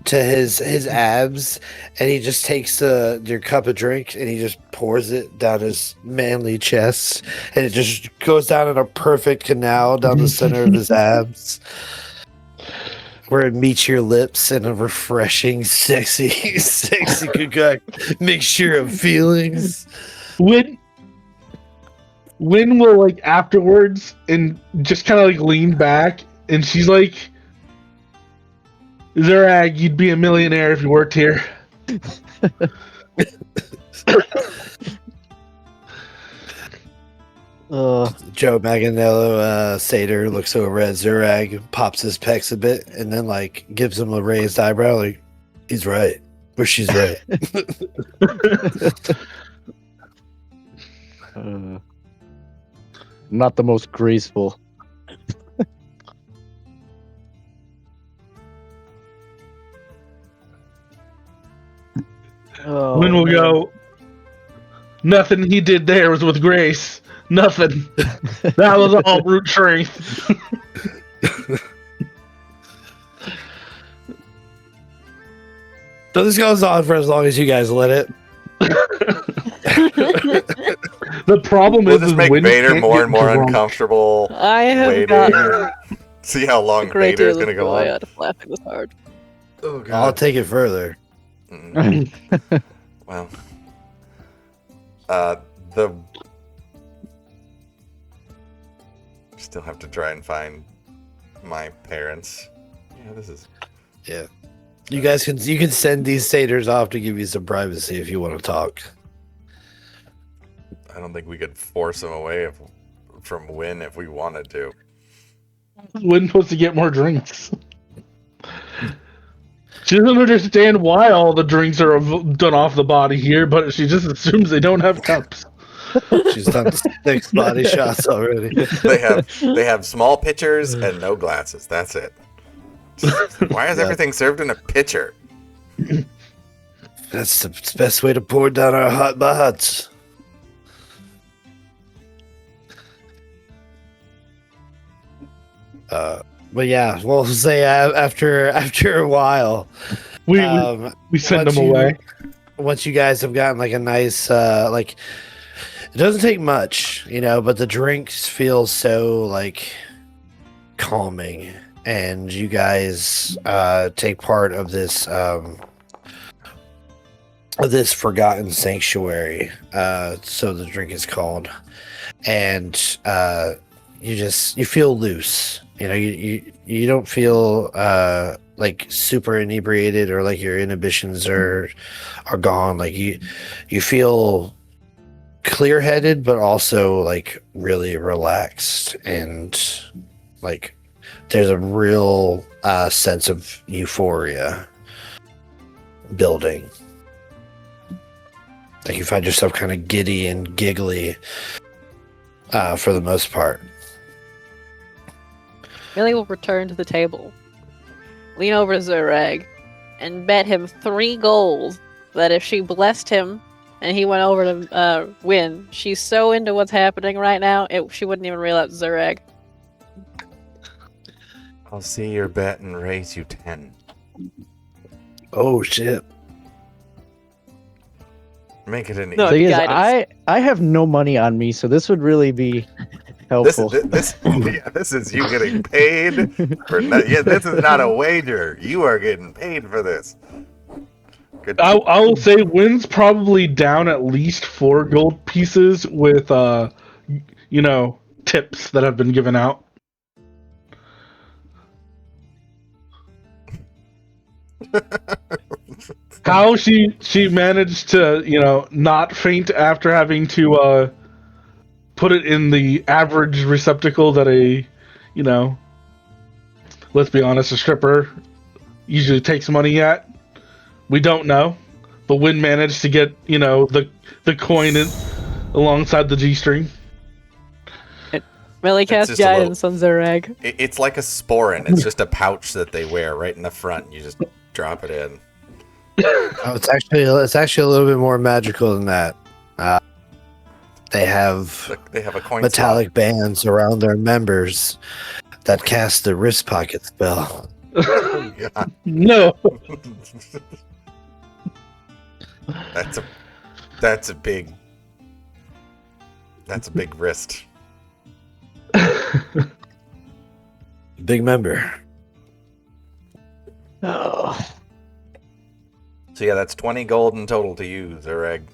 Speaker 1: to his abs, and he just takes your cup of drink and he just pours it down his manly chest, and it just goes down in a perfect canal down the center of his abs, where it meets your lips in a refreshing, sexy mixture of feelings.
Speaker 3: Wynn will like afterwards and just kind of like lean back, and she's like, "Zerag, you'd be a millionaire if you worked here."
Speaker 1: Joe Manganiello, satyr, looks over at Zerag, pops his pecs a bit, and then like gives him a raised eyebrow. Like, he's right. But she's right.
Speaker 4: Not the most graceful. Oh,
Speaker 3: Win will
Speaker 4: man.
Speaker 3: go. Nothing he did there was with grace. Nothing. That was all brute strength.
Speaker 1: So this goes on for as long as you guys let it.
Speaker 3: The problem
Speaker 2: We'll
Speaker 3: is,
Speaker 2: just make
Speaker 3: Win
Speaker 2: Vader
Speaker 3: can't
Speaker 2: more
Speaker 3: get
Speaker 2: and more
Speaker 3: drunk.
Speaker 2: uncomfortable.
Speaker 5: I have
Speaker 2: Waiting.
Speaker 5: gotten
Speaker 2: See how
Speaker 5: a
Speaker 2: long
Speaker 5: great
Speaker 2: Vader's
Speaker 5: deal of
Speaker 2: gonna go
Speaker 5: joy
Speaker 2: on.
Speaker 5: out of laughing this hard.
Speaker 2: Oh
Speaker 1: I'll take it further.
Speaker 2: Well, the still have to try and find my parents. Yeah, this is.
Speaker 1: Yeah. You guys can send these satyrs off to give you some privacy if you want to talk.
Speaker 2: I don't think we could force them away from Win if we wanted to.
Speaker 3: Win supposed to get more drinks. She doesn't understand why all the drinks are done off the body here, but she just assumes they don't have cups.
Speaker 1: She's done 6 body shots already.
Speaker 2: They have small pitchers and no glasses. That's it. Why is
Speaker 1: Yeah.
Speaker 2: everything served in a pitcher?
Speaker 1: That's the best way to pour down our hot butts. But yeah, we'll say after a while,
Speaker 3: We send
Speaker 1: once
Speaker 3: them away.
Speaker 1: Once you guys have gotten like a nice like, it doesn't take much, but the drinks feel so like calming, and you guys take part of this forgotten sanctuary, so the drink is called, and you feel loose. You don't feel like super inebriated or like your inhibitions are gone. Like you feel clear-headed, but also like really relaxed, and like there's a real sense of euphoria building. Like you find yourself kind of giddy and giggly for the most part.
Speaker 5: Millie will return to the table, lean over to Zurag, and bet him 3 gold that if she blessed him and he went over to Win, she's so into what's happening right now, she wouldn't even realize Zurag.
Speaker 2: I'll see your bet and raise you 10.
Speaker 1: Oh shit.
Speaker 2: Make it an
Speaker 5: No,
Speaker 4: Thing is,
Speaker 5: guidance.
Speaker 4: I have no money on me, so this would really be helpful.
Speaker 2: This is you getting paid for this is not a wager. You are getting paid for this. Good.
Speaker 3: I will say Win's probably down at least 4 gold pieces with tips that have been given out. How she managed to not faint after having to put it in the average receptacle that let's be honest, a stripper usually takes money at. We don't know, but Win managed to get the coin alongside the G-string.
Speaker 5: Millie casts
Speaker 2: just a
Speaker 5: guidance on Zurag.
Speaker 2: It's like a sporin. It's just a pouch that they wear right in the front. You just drop it in.
Speaker 1: Oh, it's actually a little bit more magical than that. They have
Speaker 2: a coin
Speaker 1: metallic bands around their members that cast the wrist pocket spell.
Speaker 2: slot. God.
Speaker 3: No.
Speaker 2: That's a big wrist.
Speaker 1: Big member.
Speaker 4: Oh.
Speaker 2: So yeah, that's 20 gold in total to you, Zureg.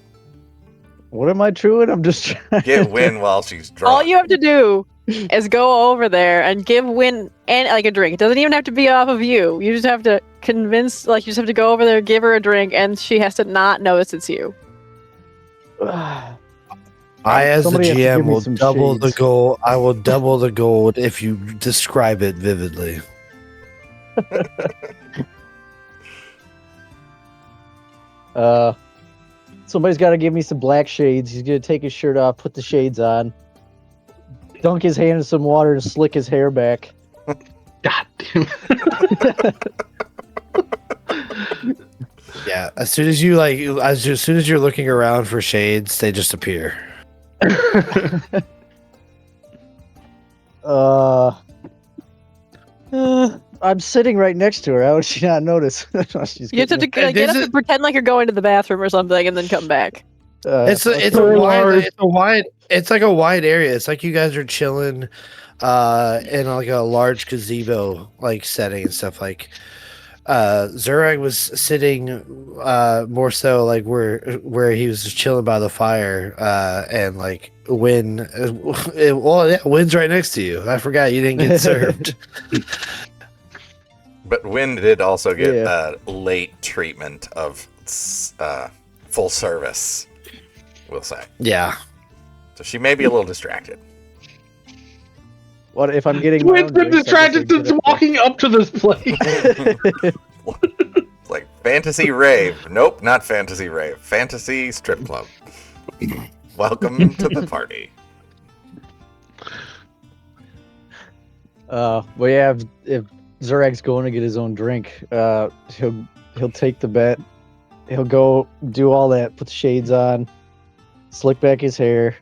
Speaker 4: What am I chewing? I'm just trying.
Speaker 2: Get Win while she's drunk.
Speaker 5: All you have to do is go over there and give Win a drink. It doesn't even have to be off of you. You just have to convince, you just have to go over there, give her a drink, and she has to not notice it's you.
Speaker 1: I, as the
Speaker 4: Somebody has to give
Speaker 1: GM,
Speaker 4: me
Speaker 1: will
Speaker 4: some
Speaker 1: double the
Speaker 4: shades.
Speaker 1: gold. I will double the gold if you describe it vividly.
Speaker 4: Somebody's got to give me some black shades. He's gonna take his shirt off, put the shades on, dunk his hand in some water to slick his hair back.
Speaker 3: God damn.
Speaker 1: Yeah, as soon as as soon as you're looking around for shades, they just appear.
Speaker 4: I'm sitting right next to her. How would she not notice? She's
Speaker 5: You have to
Speaker 4: getting-
Speaker 5: get up and pretend like you're going to the bathroom or something, and then come back.
Speaker 1: It's a wide it's like a wide area. It's like you guys are chilling in like a large gazebo like setting and stuff. Like Zurag was sitting more so like where he was just chilling by the fire and like Wynn Wynn's right next to you. I forgot you didn't get served.
Speaker 2: But Wynn did also get late treatment of full service, we'll say.
Speaker 1: Yeah.
Speaker 2: So she may be a little distracted.
Speaker 4: What if I'm getting? my
Speaker 3: Wynn's
Speaker 4: own
Speaker 3: been
Speaker 4: drinks, I guess
Speaker 3: distracted
Speaker 4: I get
Speaker 3: since
Speaker 4: up
Speaker 3: walking up to this place.
Speaker 2: It's like fantasy rave. Nope, not fantasy rave. Fantasy strip club. Welcome to the party.
Speaker 4: Well, yeah. If Zurag's going to get his own drink, he'll take the bet. He'll go do all that, put the shades on, slick back his hair,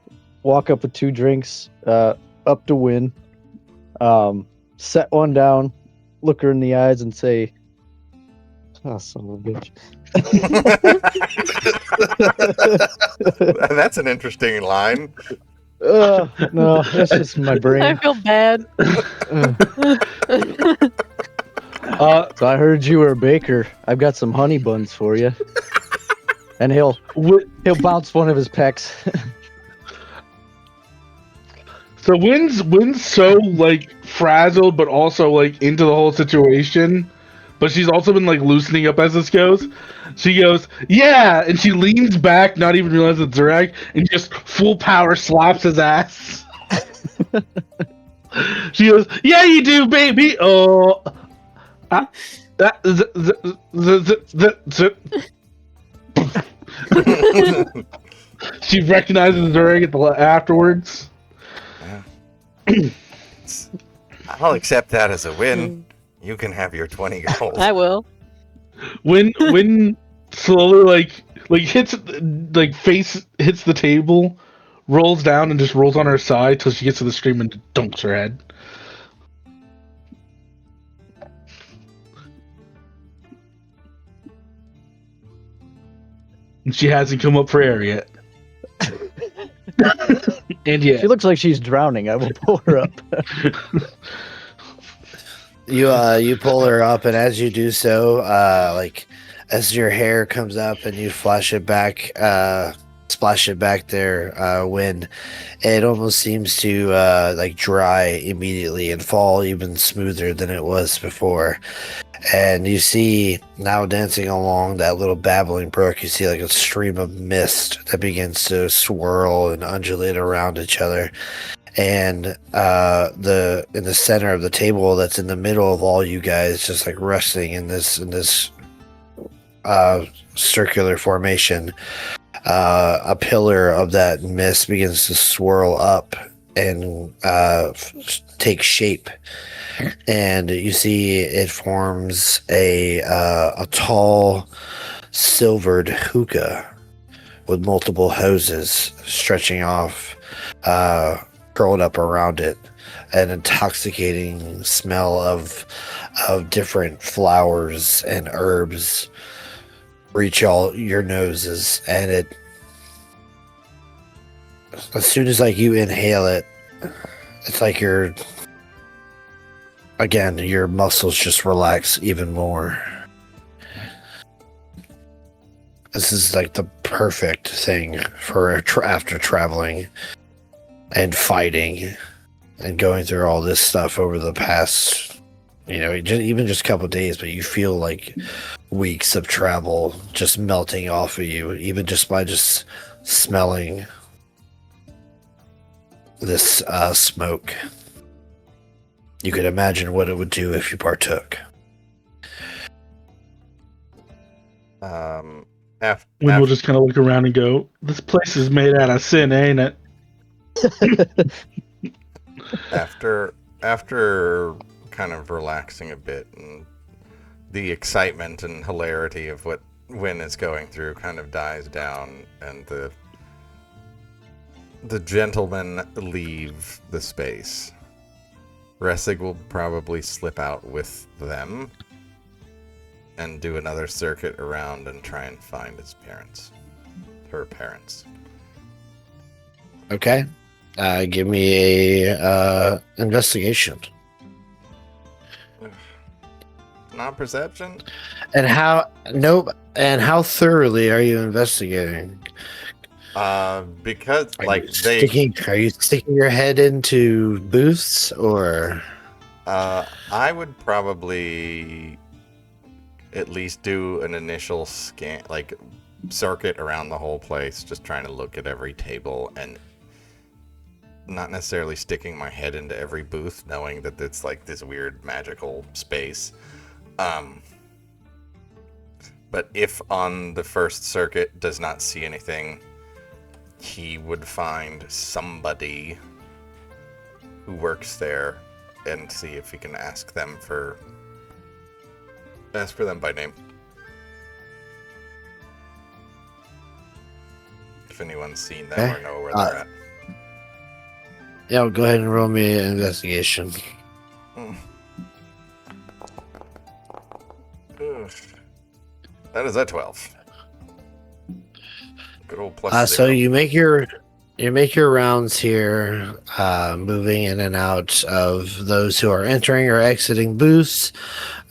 Speaker 4: walk up with 2 drinks, up to Win, set one down, look her in the eyes, and say, "Oh, son of a bitch."
Speaker 2: That's an interesting line.
Speaker 4: No, that's just my
Speaker 5: I
Speaker 4: brain.
Speaker 5: feel bad.
Speaker 4: So I heard you were a baker. I've got some honey buns for you. And he'll bounce one of his pecs.
Speaker 3: So Wynn's so like frazzled, but also like into the whole situation. But she's also been like loosening up as this goes. She goes, "Yeah," and she leans back, not even realizing it's Zurag, and just full power slaps his ass. She goes, "Yeah, you do, baby." Oh, she recognizes Zurag afterwards.
Speaker 2: I'll accept that as a win. You can have your 20 gold.
Speaker 5: I will.
Speaker 3: When slowly like hits face hits the table, rolls down and just rolls on her side till she gets to the stream and dunks her head. And she hasn't come up for air yet. And
Speaker 4: She looks like she's drowning. I will pull her up.
Speaker 1: You pull her up, and as you do so, like as your hair comes up and you splash it back there, when it almost seems to like dry immediately and fall even smoother than it was before. And you see now dancing along that little babbling brook, you see like a stream of mist that begins to swirl and undulate around each other. And in the center of the table that's in the middle of all you guys, just like resting in this circular formation, a pillar of that mist begins to swirl up and take shape. And you see it forms a tall silvered hookah with multiple hoses stretching off, curled up around it. An intoxicating smell of different flowers and herbs reach all your noses, and it, as soon as like you inhale it, it's like your muscles just relax even more. This is like the perfect thing for after traveling and fighting and going through all this stuff over the past, even just a couple of days, but you feel like weeks of travel just melting off of you, even just by just smelling this smoke. You could imagine what it would do if you partook.
Speaker 3: Win will just kind of look around and go, "This place is made out of sin, ain't it?"
Speaker 2: After kind of relaxing a bit, and the excitement and hilarity of what Win is going through kind of dies down, and the gentlemen leave the space, Ressig will probably slip out with them and do another circuit around and try and find her parents.
Speaker 1: Okay. Give me a investigation.
Speaker 2: Not perception?
Speaker 1: And how thoroughly are you investigating?
Speaker 2: Because
Speaker 1: Are you sticking your head into booths, or
Speaker 2: I would probably at least do an initial scan, like circuit around the whole place, just trying to look at every table and not necessarily sticking my head into every booth, knowing that it's like this weird magical space. But if on the first circuit does not see anything, he would find somebody who works there and see if he can ask for them by name. If anyone's seen them or know where they're at.
Speaker 1: Yeah, go ahead and roll me an investigation.
Speaker 2: That is a 12. Good old plus
Speaker 1: so
Speaker 2: 0.
Speaker 1: you make your rounds here, moving in and out of those who are entering or exiting booths,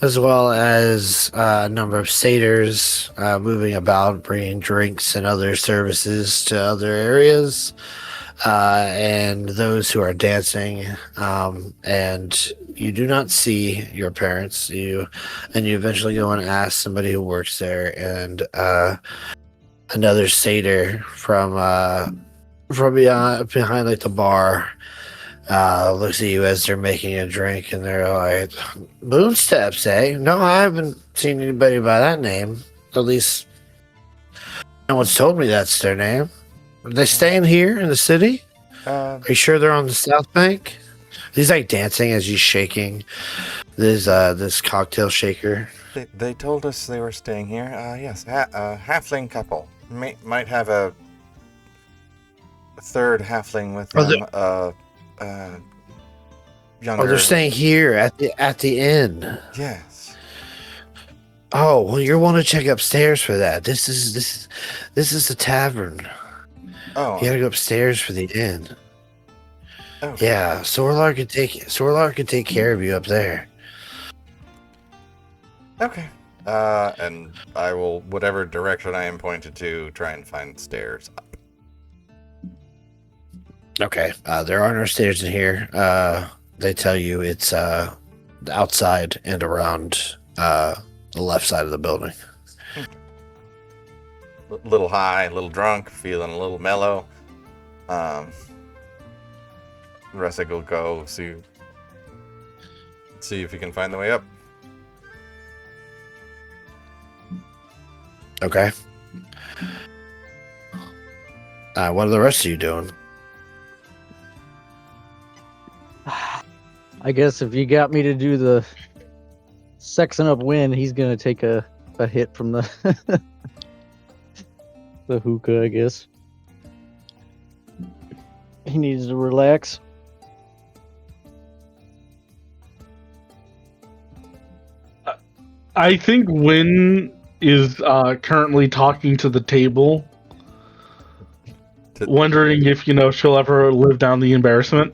Speaker 1: as well as a number of satyrs moving about, bringing drinks and other services to other areas, and those who are dancing. And you do not see your parents. You eventually go and ask somebody who works there, and another satyr from behind like the bar looks at you as they're making a drink, and they're like, "Moonsteps, eh? No, I haven't seen anybody by that name. At least no one's told me that's their name. Are they staying here in the city? Are you sure they're on the South Bank?" He's like dancing as he's shaking this cocktail shaker.
Speaker 2: They told us they were staying here. Yes, a halfling couple. Might have a third halfling with them. Younger.
Speaker 1: Oh, they're staying here at the inn.
Speaker 2: Yes.
Speaker 1: Oh, well, you'll want to check upstairs for that. This is the tavern.
Speaker 2: Oh.
Speaker 1: You gotta go upstairs for the inn.
Speaker 2: Okay.
Speaker 1: Yeah, Sorlar could take care of you up there.
Speaker 2: Okay. And I will, whatever direction I am pointed to, try and find stairs up.
Speaker 1: Okay. There are no stairs in here. They tell you it's outside and around the left side of the building.
Speaker 2: A little high, a little drunk, feeling a little mellow. Ressig will go see if he can find the way up.
Speaker 1: Okay. What are the rest of you doing?
Speaker 4: I guess if you got me to do the sexing up Win, he's gonna take a hit from the the hookah, I guess. He needs to relax.
Speaker 3: I think Win is currently talking to the table, wondering if she'll ever live down the embarrassment.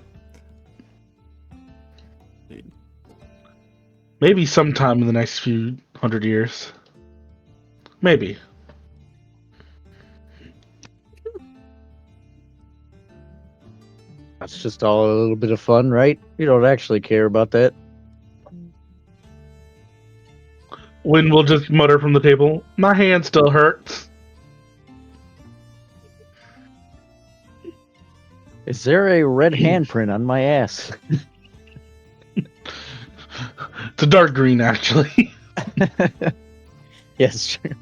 Speaker 3: Maybe sometime in the next few 100 years. Maybe.
Speaker 4: That's just all a little bit of fun, right? You don't actually care about that.
Speaker 3: Win will just mutter from the table, "My hand still hurts."
Speaker 4: Is there a red handprint on my ass?
Speaker 3: It's a dark green, actually.
Speaker 4: Yes, sure.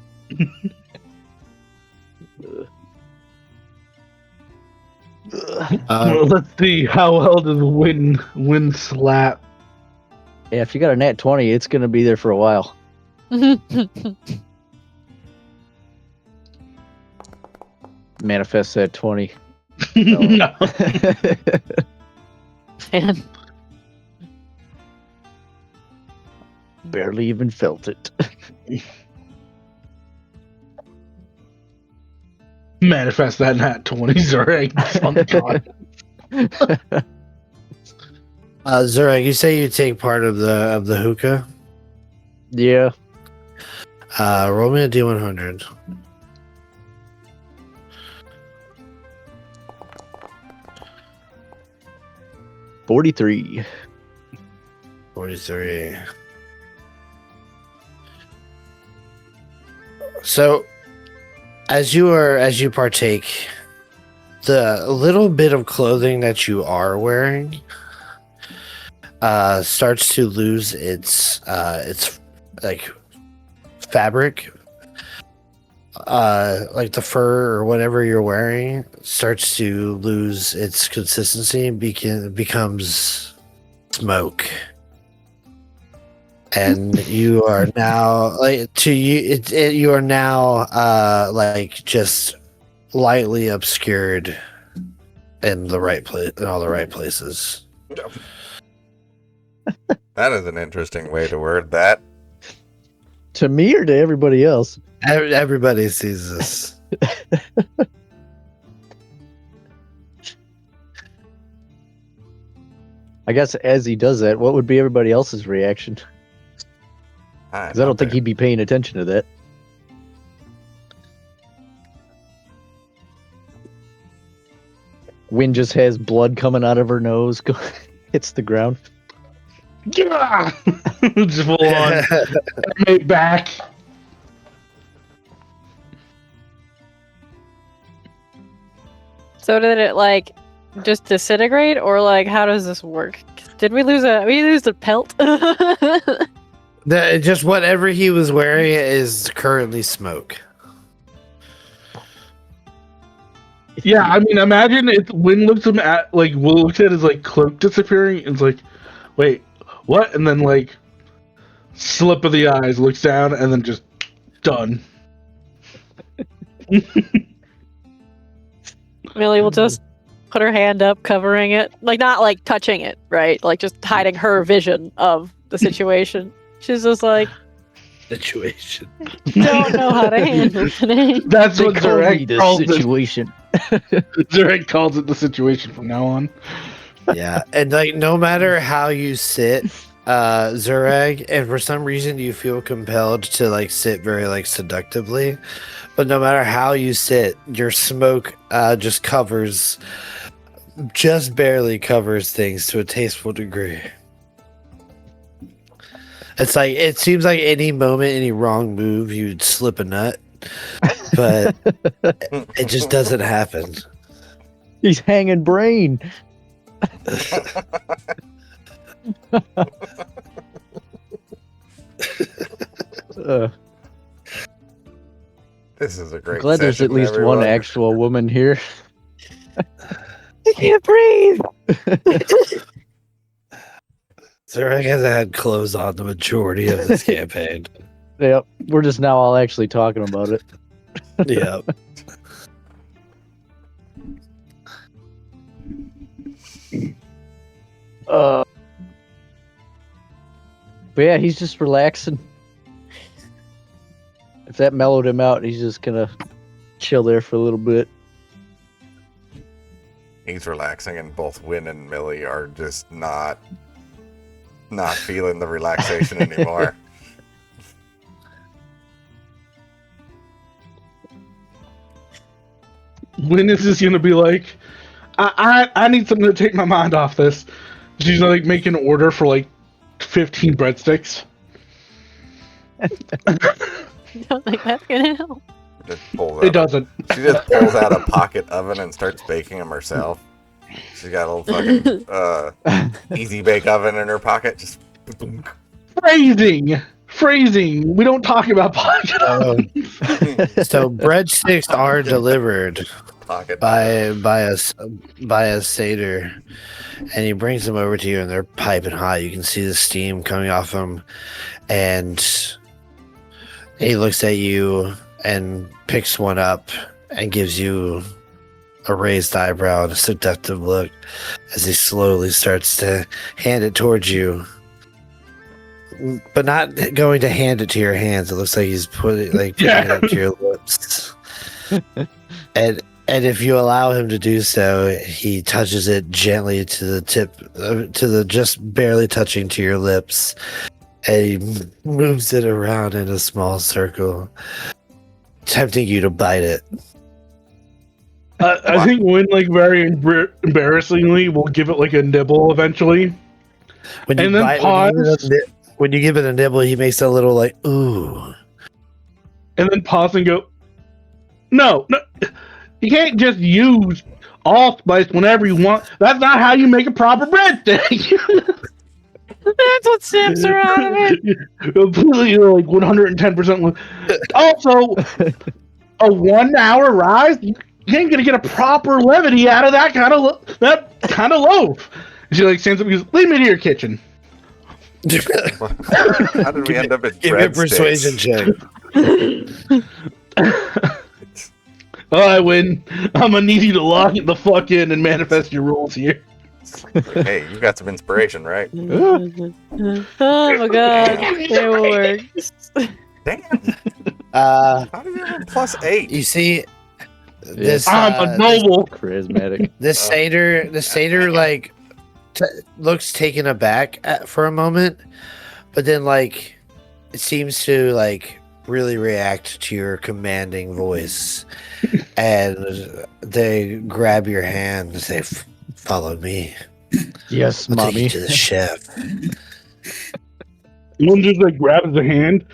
Speaker 3: Well, let's see. How well does wind slap?
Speaker 4: Yeah, if you got a nat 20, it's gonna be there for a while. Manifest that 20.
Speaker 3: No.
Speaker 5: And
Speaker 4: Barely even felt it.
Speaker 3: Manifest that nat 20, Zurek. Oh, God.
Speaker 1: Zurek, you say you take part of the hookah?
Speaker 4: Yeah.
Speaker 1: Roll me a D100.
Speaker 4: $43.
Speaker 1: 43. So, as you partake, the little bit of clothing that you are wearing starts to lose its like fabric, like the fur or whatever you're wearing starts to lose its consistency and becomes smoke. And you are now you are now like just lightly obscured in the right place, in all the right places.
Speaker 2: That is an interesting way to word that.
Speaker 4: To me or to everybody else?
Speaker 1: Everybody sees this.
Speaker 4: I guess as he does that, what would be everybody else's reaction? Because I don't think he'd be paying attention to that. Wynn just has blood coming out of her nose, hits the ground.
Speaker 3: Yeah! Just full on. Mate back.
Speaker 5: so did it like just disintegrate, or like how does this work? Did we lose a pelt?
Speaker 1: Just whatever he was wearing is currently smoke.
Speaker 3: Yeah, I mean, imagine if Wynn looks him at, like, Will looks at his, like, cloak disappearing, and it's like, wait, what? And then, like, slip of the eyes, looks down, and then just done.
Speaker 5: Millie will just put her hand up, covering it. Like, not, like, touching it, right? Like, just hiding her vision of the situation. She's just like,
Speaker 1: Situation.
Speaker 5: don't know how to handle today.
Speaker 3: That's
Speaker 4: They
Speaker 3: what
Speaker 4: call me
Speaker 3: Zurek
Speaker 4: the
Speaker 3: calls it.
Speaker 4: situation.
Speaker 3: Zurek calls it the situation from now on.
Speaker 1: Yeah, and like no matter how you sit, Zureg, and for some reason you feel compelled to like sit very like seductively, but no matter how you sit, your smoke just barely covers things to a tasteful degree. It's like it seems like any moment, any wrong move, you'd slip a nut, but it just doesn't happen.
Speaker 4: He's hanging brain.
Speaker 2: This is a great
Speaker 4: Glad there's
Speaker 2: session,
Speaker 4: at least
Speaker 2: everyone.
Speaker 4: one actual woman here.
Speaker 5: I can't breathe.
Speaker 1: Zureg hasn't had clothes on the majority of this campaign.
Speaker 4: Yep, we're just now all actually talking about it.
Speaker 1: Yeah.
Speaker 4: But yeah, he's just relaxing. If that mellowed him out, he's just gonna chill there for a little bit.
Speaker 2: He's relaxing, and both Wynn and Millie are just not feeling the relaxation anymore.
Speaker 3: When is this gonna be like, I need something to take my mind off this. She's gonna like make an order for like 15 breadsticks.
Speaker 5: I don't think that's gonna help.
Speaker 2: Just pulls
Speaker 3: It
Speaker 2: out
Speaker 3: doesn't.
Speaker 2: She just pulls out a pocket oven and starts baking them herself. She's got a little fucking easy bake oven in her pocket. Just boom.
Speaker 3: Phrasing. We don't talk about pocket ovens.
Speaker 1: So breadsticks are delivered.
Speaker 2: pocket.
Speaker 1: by a satyr, and he brings them over to you, and they're piping hot. You can see the steam coming off them, and he looks at you and picks one up and gives you a raised eyebrow and a seductive look as he slowly starts to hand it towards you, but not going to hand it to your hands. It looks like he's putting it up to your lips. And if you allow him to do so, he touches it gently to the tip, to the just barely touching to your lips, and he moves it around in a small circle, tempting you to bite it.
Speaker 3: I think Wynn, like, very embarrassingly, will give it like a nibble eventually.
Speaker 1: When you
Speaker 3: And then pause.
Speaker 1: When you give it a nibble, he makes a little like, ooh.
Speaker 3: And then pause and go, no, you can't just use allspice whenever you want. That's not how you make a proper breadstick.
Speaker 5: That's what snaps her out of it.
Speaker 3: Completely, like 110%. Also, a 1 hour rise, you ain't gonna get a proper levity out of that kind of loaf. She like stands up and goes, "Lead me to your kitchen."
Speaker 2: How did we end up at
Speaker 1: Give me a persuasion check.
Speaker 3: I win. I'm gonna need you to lock it the fuck in and manifest your rules here.
Speaker 2: Hey, you got some inspiration, right?
Speaker 5: Oh my god, it works.
Speaker 2: Damn. How did you have a +8?
Speaker 1: You see, this
Speaker 3: I'm a noble.
Speaker 4: Charismatic.
Speaker 1: this satyr like looks taken aback for a moment, but then like it seems to like really react to your commanding voice, and they grab your hand and say, "Follow me.
Speaker 4: Yes,
Speaker 1: I'll take
Speaker 4: mommy.
Speaker 1: you to the chef."
Speaker 3: One just like grabs the hand,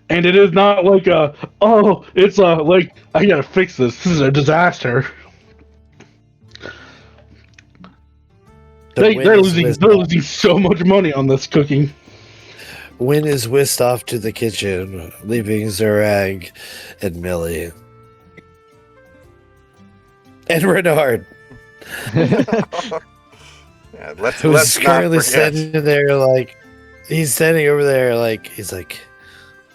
Speaker 3: and it is not like it's like I gotta fix this. This is a disaster. They're losing so much money on this cooking.
Speaker 1: Wynn is whisked off to the kitchen, leaving Zurag and Millie. And Renard,
Speaker 2: Yeah, let's
Speaker 1: who's
Speaker 2: not
Speaker 1: currently
Speaker 2: forget.
Speaker 1: standing there like, he's standing over there like, he's like,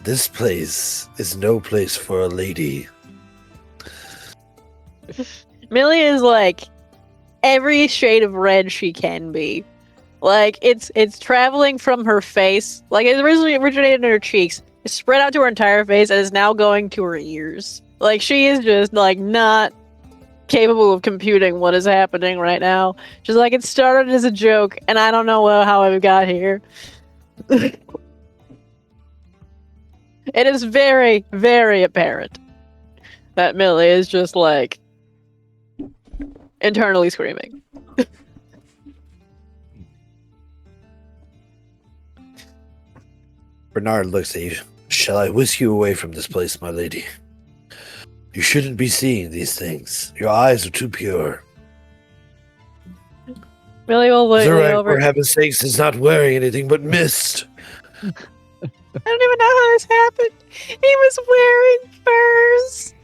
Speaker 1: this place is no place for a lady.
Speaker 5: Millie is like every shade of red she can be. Like it's traveling from her face. Like it originally originated in her cheeks. It's spread out to her entire face and is now going to her ears. Like she is just like not capable of computing what is happening right now. She's like, it started as a joke and I don't know how I got here. It is very, very apparent that Millie is just like internally screaming.
Speaker 1: Bernard looks at you. Shall I whisk you away from this place, my lady? You shouldn't be seeing these things. Your eyes are too pure.
Speaker 5: Millie will look
Speaker 1: Zurag,
Speaker 5: over.
Speaker 1: for heaven's sakes, is not wearing anything but mist.
Speaker 5: I don't even know how this happened. He was wearing furs.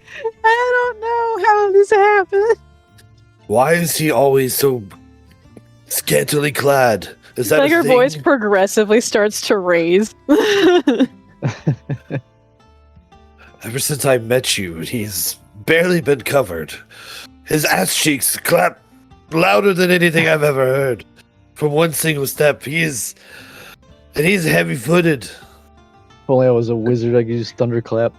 Speaker 5: I don't know how this happened.
Speaker 1: Why is he always so scantily clad? Is that
Speaker 5: Like
Speaker 1: a
Speaker 5: her
Speaker 1: thing?
Speaker 5: voice progressively starts to raise.
Speaker 1: Ever since I met you, he's barely been covered. His ass cheeks clap louder than anything I've ever heard. From one single step, he's heavy-footed.
Speaker 4: If only I was a wizard, I could use thunderclap.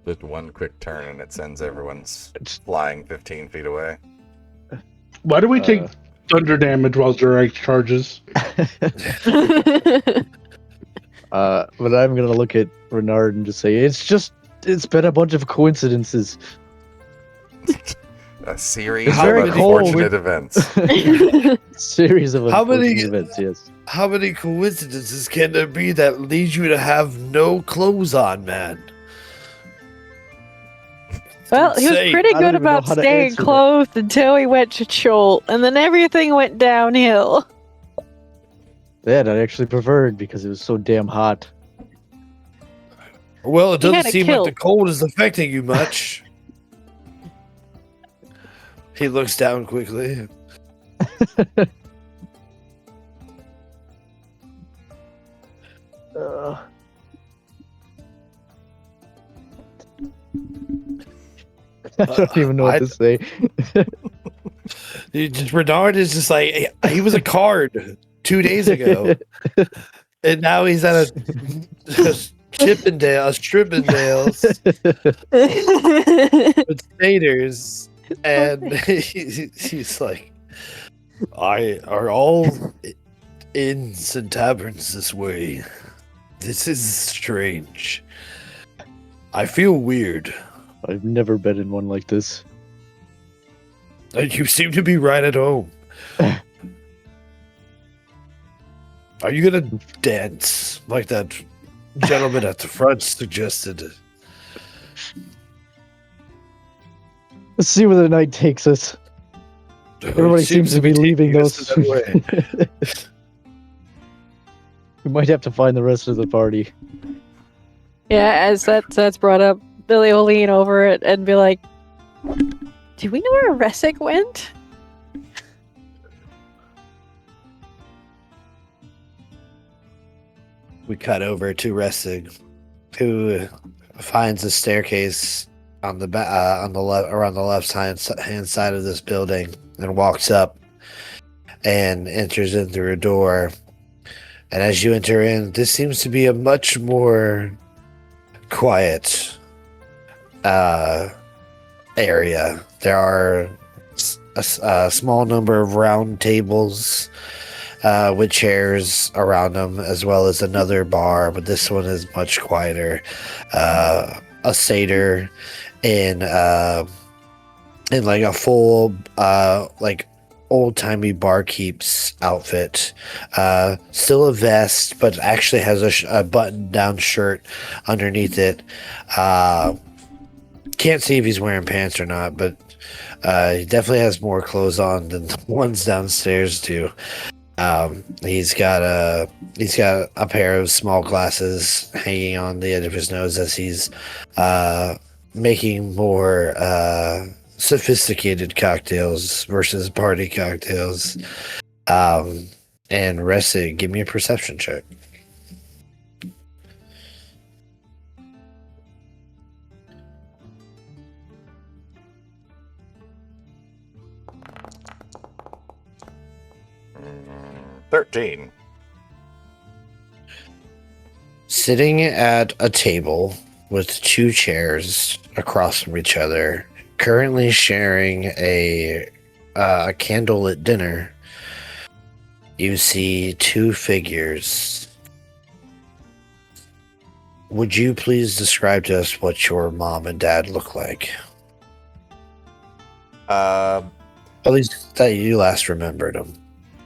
Speaker 2: Just one quick turn and it sends everyone flying 15 feet away.
Speaker 3: Why do we take thunder damage while Zurag charges?
Speaker 4: But I'm gonna look at Renard and just say, it's been a bunch of coincidences.
Speaker 2: A series
Speaker 1: It's
Speaker 2: of
Speaker 1: very cold.
Speaker 2: unfortunate events.
Speaker 4: Series of
Speaker 1: How many-
Speaker 4: unfortunate events, yes.
Speaker 1: How many coincidences can there be that lead you to have no clothes on, man?
Speaker 5: Well, he was
Speaker 1: Insane.
Speaker 5: pretty
Speaker 4: I don't
Speaker 5: good
Speaker 4: even know
Speaker 5: about
Speaker 4: how to
Speaker 5: staying
Speaker 4: answer that.
Speaker 5: clothed until he went to Chol, and then everything went downhill.
Speaker 4: That I actually preferred because it was so damn hot.
Speaker 1: Well, it
Speaker 5: He had
Speaker 1: doesn't
Speaker 5: a
Speaker 1: seem like the
Speaker 5: kilt.
Speaker 1: cold is affecting you much. He looks down quickly.
Speaker 4: Uh, I don't even know what to say.
Speaker 1: Bernard is just like he was a card 2 days ago, and now he's at a Strippendales with staters, and he's like, "I are all inns and taverns this way. This is strange. I feel weird.
Speaker 4: I've never been in one like this.
Speaker 1: You seem to be right at home. Are you gonna dance like that gentleman at the front suggested?
Speaker 4: Let's see where the night takes us. Everybody seems to be leaving
Speaker 1: taking us
Speaker 4: those.
Speaker 1: that way.
Speaker 4: We might have to find the rest of the party.
Speaker 5: Yeah, as that's brought up, Billy will lean over it and be like, "Do we know where Ressig went?"
Speaker 1: We cut over to Ressig, who finds a staircase on the around the left hand side of this building, and walks up and enters in through a door. And as you enter in, this seems to be a much more quiet area. There are a small number of round tables with chairs around them, as well as another bar, but this one is much quieter. A satyr in like a full like old-timey barkeep's outfit, still a vest, but actually has a button-down shirt underneath it. Can't see if he's wearing pants or not, but he definitely has more clothes on than the ones downstairs do. He's got a pair of small glasses hanging on the edge of his nose as he's making more sophisticated cocktails versus party cocktails. And Ressig, give me a perception check.
Speaker 2: Mm, 13.
Speaker 1: Sitting at a table with two chairs across from each other, currently sharing a candlelit dinner, you see two figures. Would you please describe to us what your mom and dad look like? At least that you last remembered them.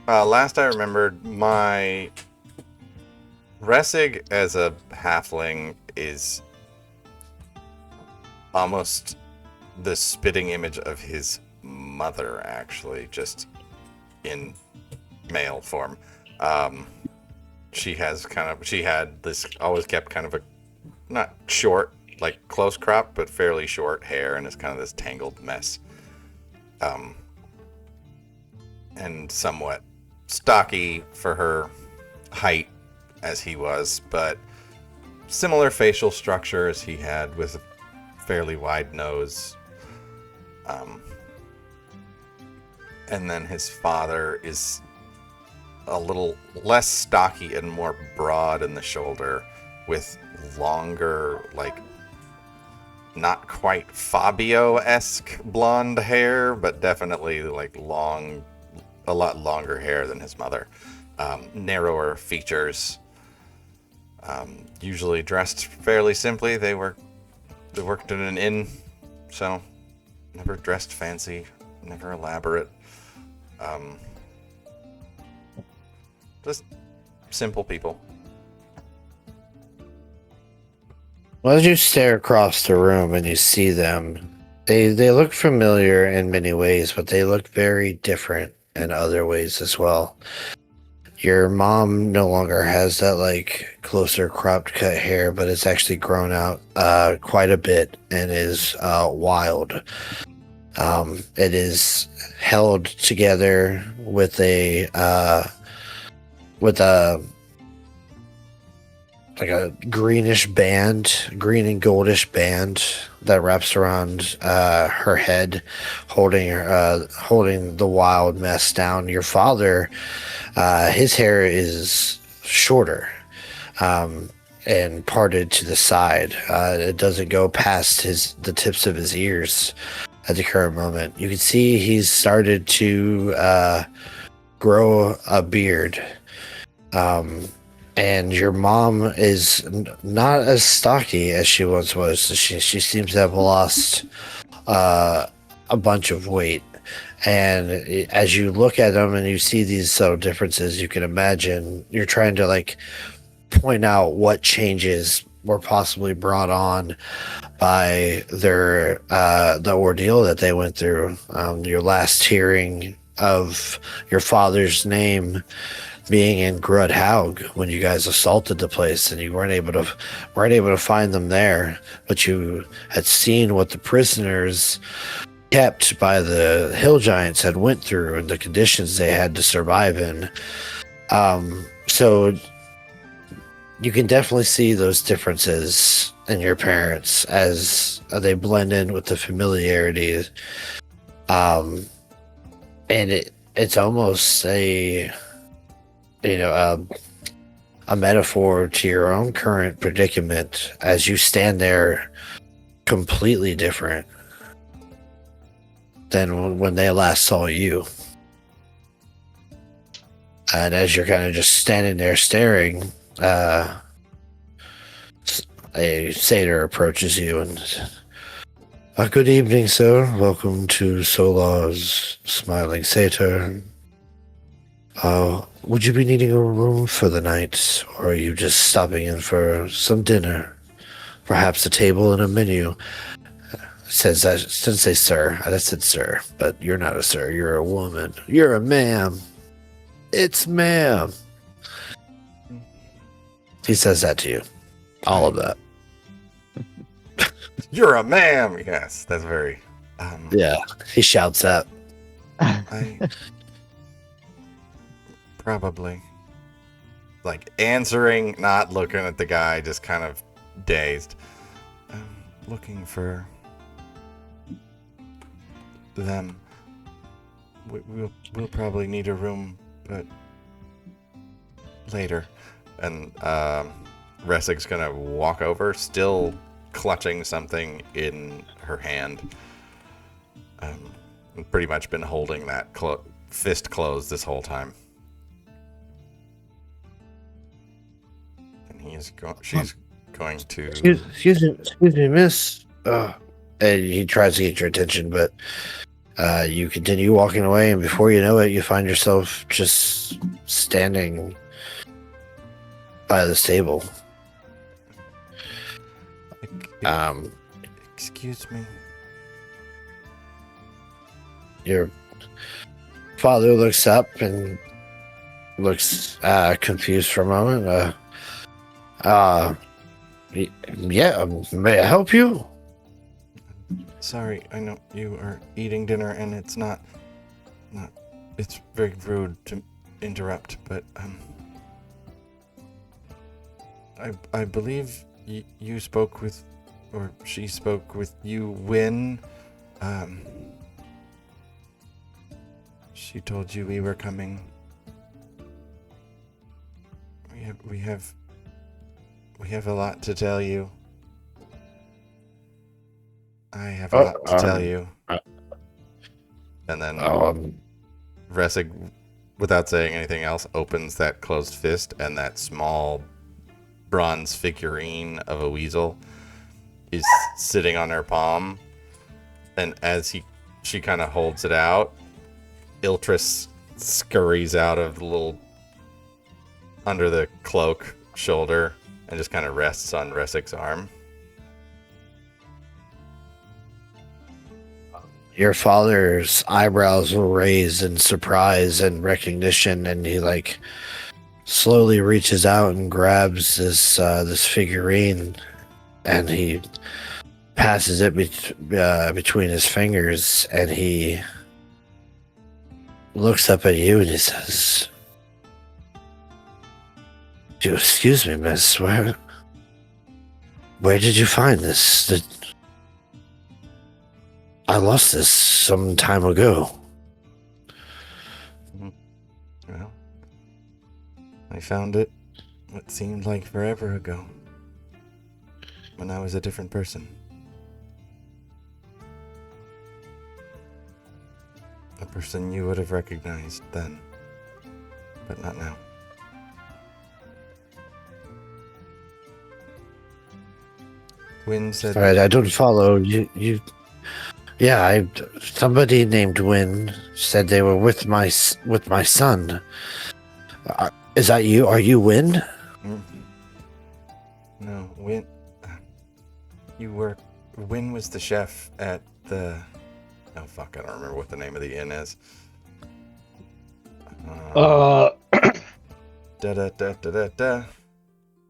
Speaker 2: Last I remembered, my Ressig as a halfling is almost the spitting image of his mother, actually, just in male form. She had this, always kept kind of a, not short, like close crop, but fairly short hair, and it's kind of this tangled mess. And somewhat stocky for her height as he was, but similar facial structure as he had, with a fairly wide nose. And then his father is a little less stocky and more broad in the shoulder, with longer, like, not quite Fabio-esque blonde hair, but definitely like long, a lot longer hair than his mother. Narrower features. Usually dressed fairly simply. They worked in an inn, so never dressed fancy, never elaborate. Just simple people.
Speaker 1: Well, as you stare across the room and you see them, they look familiar in many ways, but they look very different in other ways as well. Your mom no longer has that like closer cropped cut hair, but it's actually grown out quite a bit and is wild. It is held together with a like a greenish band, green and goldish band that wraps around her head, holding the wild mess down. Your father, his hair is shorter and parted to the side. It doesn't go past the tips of his ears at the current moment. You can see he's started to grow a beard. And your mom is not as stocky as she once was. So she seems to have lost a bunch of weight. And as you look at them and you see these subtle differences, you can imagine you're trying to like point out what changes were possibly brought on by the ordeal that they went through. Your last hearing of your father's name being in Grudhaug when you guys assaulted the place, and you weren't able to find them there, but you had seen what the prisoners kept by the hill giants had went through and the conditions they had to survive in. So you can definitely see those differences in your parents as they blend in with the familiarity. And it's almost a metaphor to your own current predicament as you stand there completely different than when they last saw you. And as you're kind of just standing there staring, a satyr approaches you and good evening, sir. Welcome to Solar's Smiling Satyr. Would you be needing a room for the night, or are you just stopping in for some dinner? Perhaps a table and a menu. Says I shouldn't say sir. I said sir, but you're not a sir. You're a woman. You're a ma'am. It's ma'am. He says that to you. All of that.
Speaker 2: You're a ma'am. Yes, that's very.
Speaker 1: Yeah, he shouts that.
Speaker 2: I probably like answering, not looking at the guy, just kind of dazed. Looking for them. We'll probably need a room, but later. And Ressig's gonna walk over, still clutching something in her hand. Pretty much been holding that fist closed this whole time. And she's going to.
Speaker 1: Excuse me, miss. And he tries to get your attention, but you continue walking away, and before you know it, you find yourself just standing by the stable.
Speaker 2: Excuse me.
Speaker 1: Your father looks up and looks confused for a moment. Yeah, may I help you?
Speaker 2: Sorry, I know you are eating dinner, and it's not. It's very rude to interrupt, but I believe you spoke with, or she spoke with you when. She told you we were coming. We have a lot to tell you. I have a lot to tell you. And then Ressig, without saying anything else, opens that closed fist, and that small bronze figurine of a weasel is sitting on her palm. And as she kind of holds it out, Iltris scurries out of the little under the cloak shoulder and just kind of rests on Ressig's arm.
Speaker 1: Your father's eyebrows will raise in surprise and recognition, and he slowly reaches out and grabs this figurine, and he passes it between his fingers, and he looks up at you and he says, "Excuse me, miss, where did you find this? I lost this some time ago."
Speaker 2: Well, I found it what seemed like forever ago, when I was a different person. A person you would have recognized then, but not now. Wynn said...
Speaker 1: All right, I don't follow you. Yeah, somebody named Wynn said they were with my son. Is that you? Are you Wynn?
Speaker 2: No, Wynn... Wynn was the chef at the... Oh, fuck, I don't remember what the name of the inn is.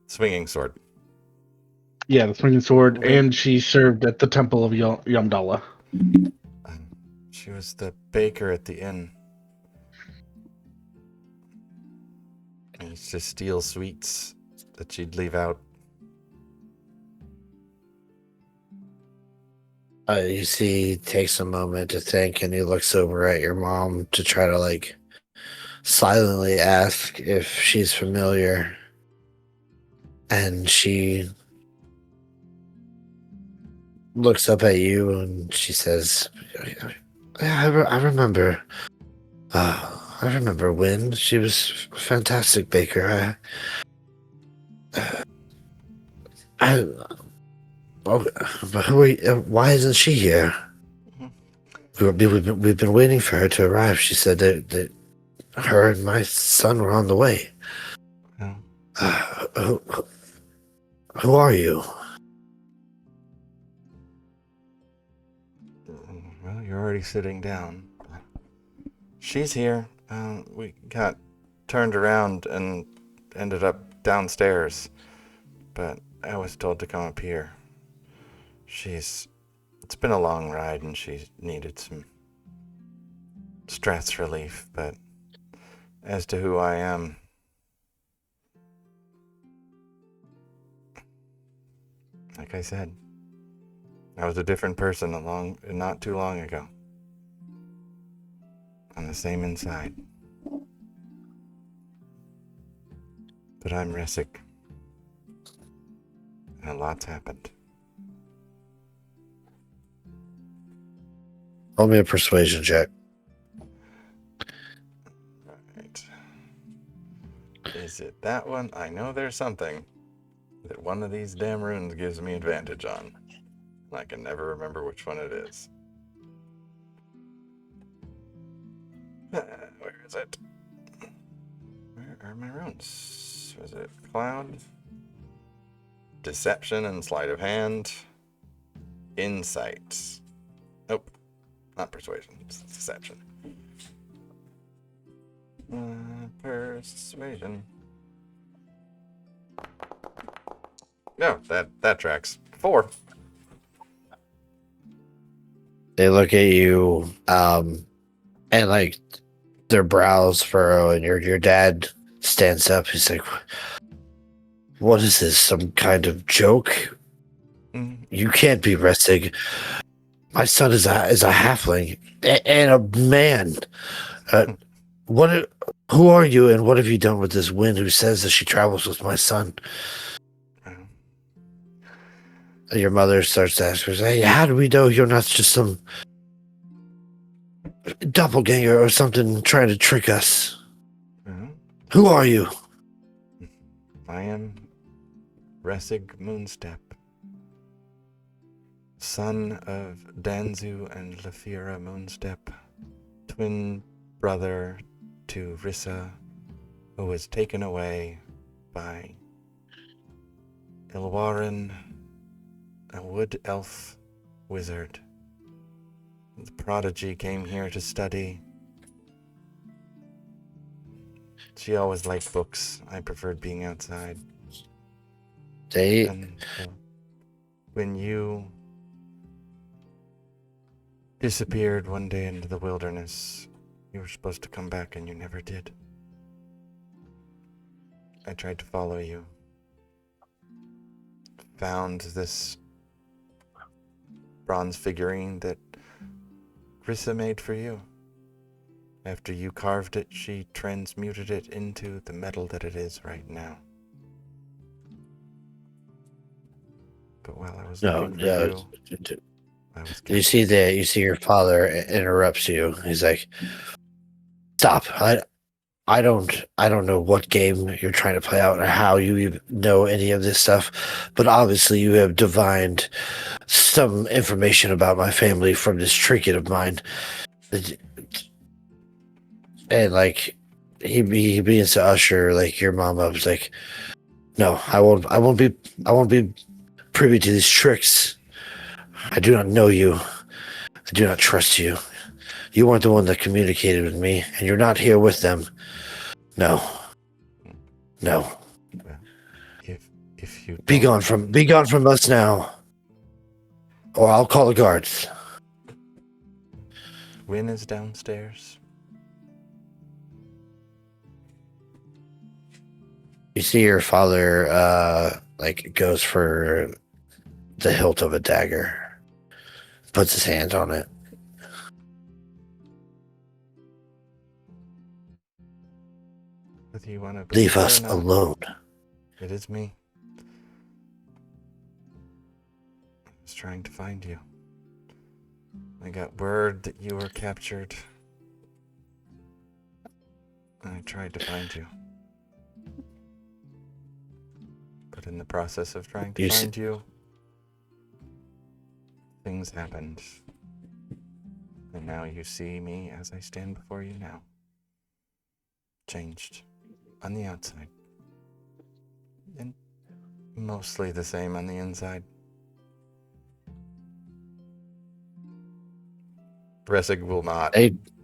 Speaker 2: Swinging Sword.
Speaker 3: Yeah, the swinging sword,
Speaker 2: Wait.
Speaker 3: and she served at the Temple of Yamdala.
Speaker 2: She was the baker at the inn. I used to steal sweets that she'd leave out.
Speaker 1: You see, he takes a moment to think, and he looks over at your mom to try to silently ask if she's familiar, and she looks up at you and she says, "I remember. I remember Wynn. She was a fantastic baker. But why isn't she here? We've been waiting for her to arrive. She said that her and my son were on the way. Who are you?"
Speaker 2: Well, you're already sitting down. She's here. We got turned around and ended up downstairs, but I was told to come up here. It's been a long ride and she needed some stress relief, but as to who I am, like I said, I was a different person not too long ago. On the same inside. But I'm Ressig. And a lot's happened.
Speaker 1: Roll me a persuasion check.
Speaker 2: Right. Is it that one? I know there's something that one of these damn runes gives me advantage on. I can never remember which one it is. Where is it? Where are my runes? Was it Cloud? Deception and Sleight of Hand. Insight. Nope. Not Persuasion. It's Deception. Persuasion. No, that tracks. 4.
Speaker 1: They look at you, and their brows furrow, and your dad stands up. He's like, "What is this? Some kind of joke? You can't be Ressig. My son is a halfling and a man. Who are you, and what have you done with this Wynn who says that she travels with my son?" And your mother starts to ask her, "Hey, how do we know you're not just some doppelganger or something trying to trick us? Who are you?"
Speaker 2: I am Ressig Moonstep, son of Danzu and Lafira Moonstep, twin brother to Rissa, who was taken away by Ilwarin, a wood elf wizard. The prodigy came here to study. She always liked books. I preferred being outside.
Speaker 1: They
Speaker 2: And when you disappeared one day into the wilderness, you were supposed to come back and you never did. I tried to follow you. Found this bronze figurine that Rissa made for you. After you carved it, she transmuted it into the metal that it is right now. But while I was
Speaker 1: no,
Speaker 2: looking for
Speaker 1: no.
Speaker 2: you, I was
Speaker 1: You see
Speaker 2: captured.
Speaker 1: you see your father interrupts you. He's like, "Stop! I don't know what game you're trying to play out or how you even know any of this stuff, but obviously you have divined some information about my family from this trinket of mine." And like he begins to usher like your mom up. He's like, "No, I won't be privy to these tricks. I do not know you. I do not trust you. You weren't the one that communicated with me, and you're not here with them. No. No.
Speaker 2: Well, if you
Speaker 1: Be
Speaker 2: don't,
Speaker 1: gone from us now. Or I'll call the guards."
Speaker 2: Win is downstairs.
Speaker 1: You see your father like goes for the hilt of a dagger. Puts his hand on it.
Speaker 2: Whether you want to
Speaker 1: Leave
Speaker 2: believe it
Speaker 1: us
Speaker 2: or not,
Speaker 1: alone.
Speaker 2: it is me. I was trying to find you. I got word that you were captured. I tried to find you. But in the process of trying to find you, things happened. And now you see me as I stand before you now. Changed on the outside. And mostly the same on the inside. Ressig will not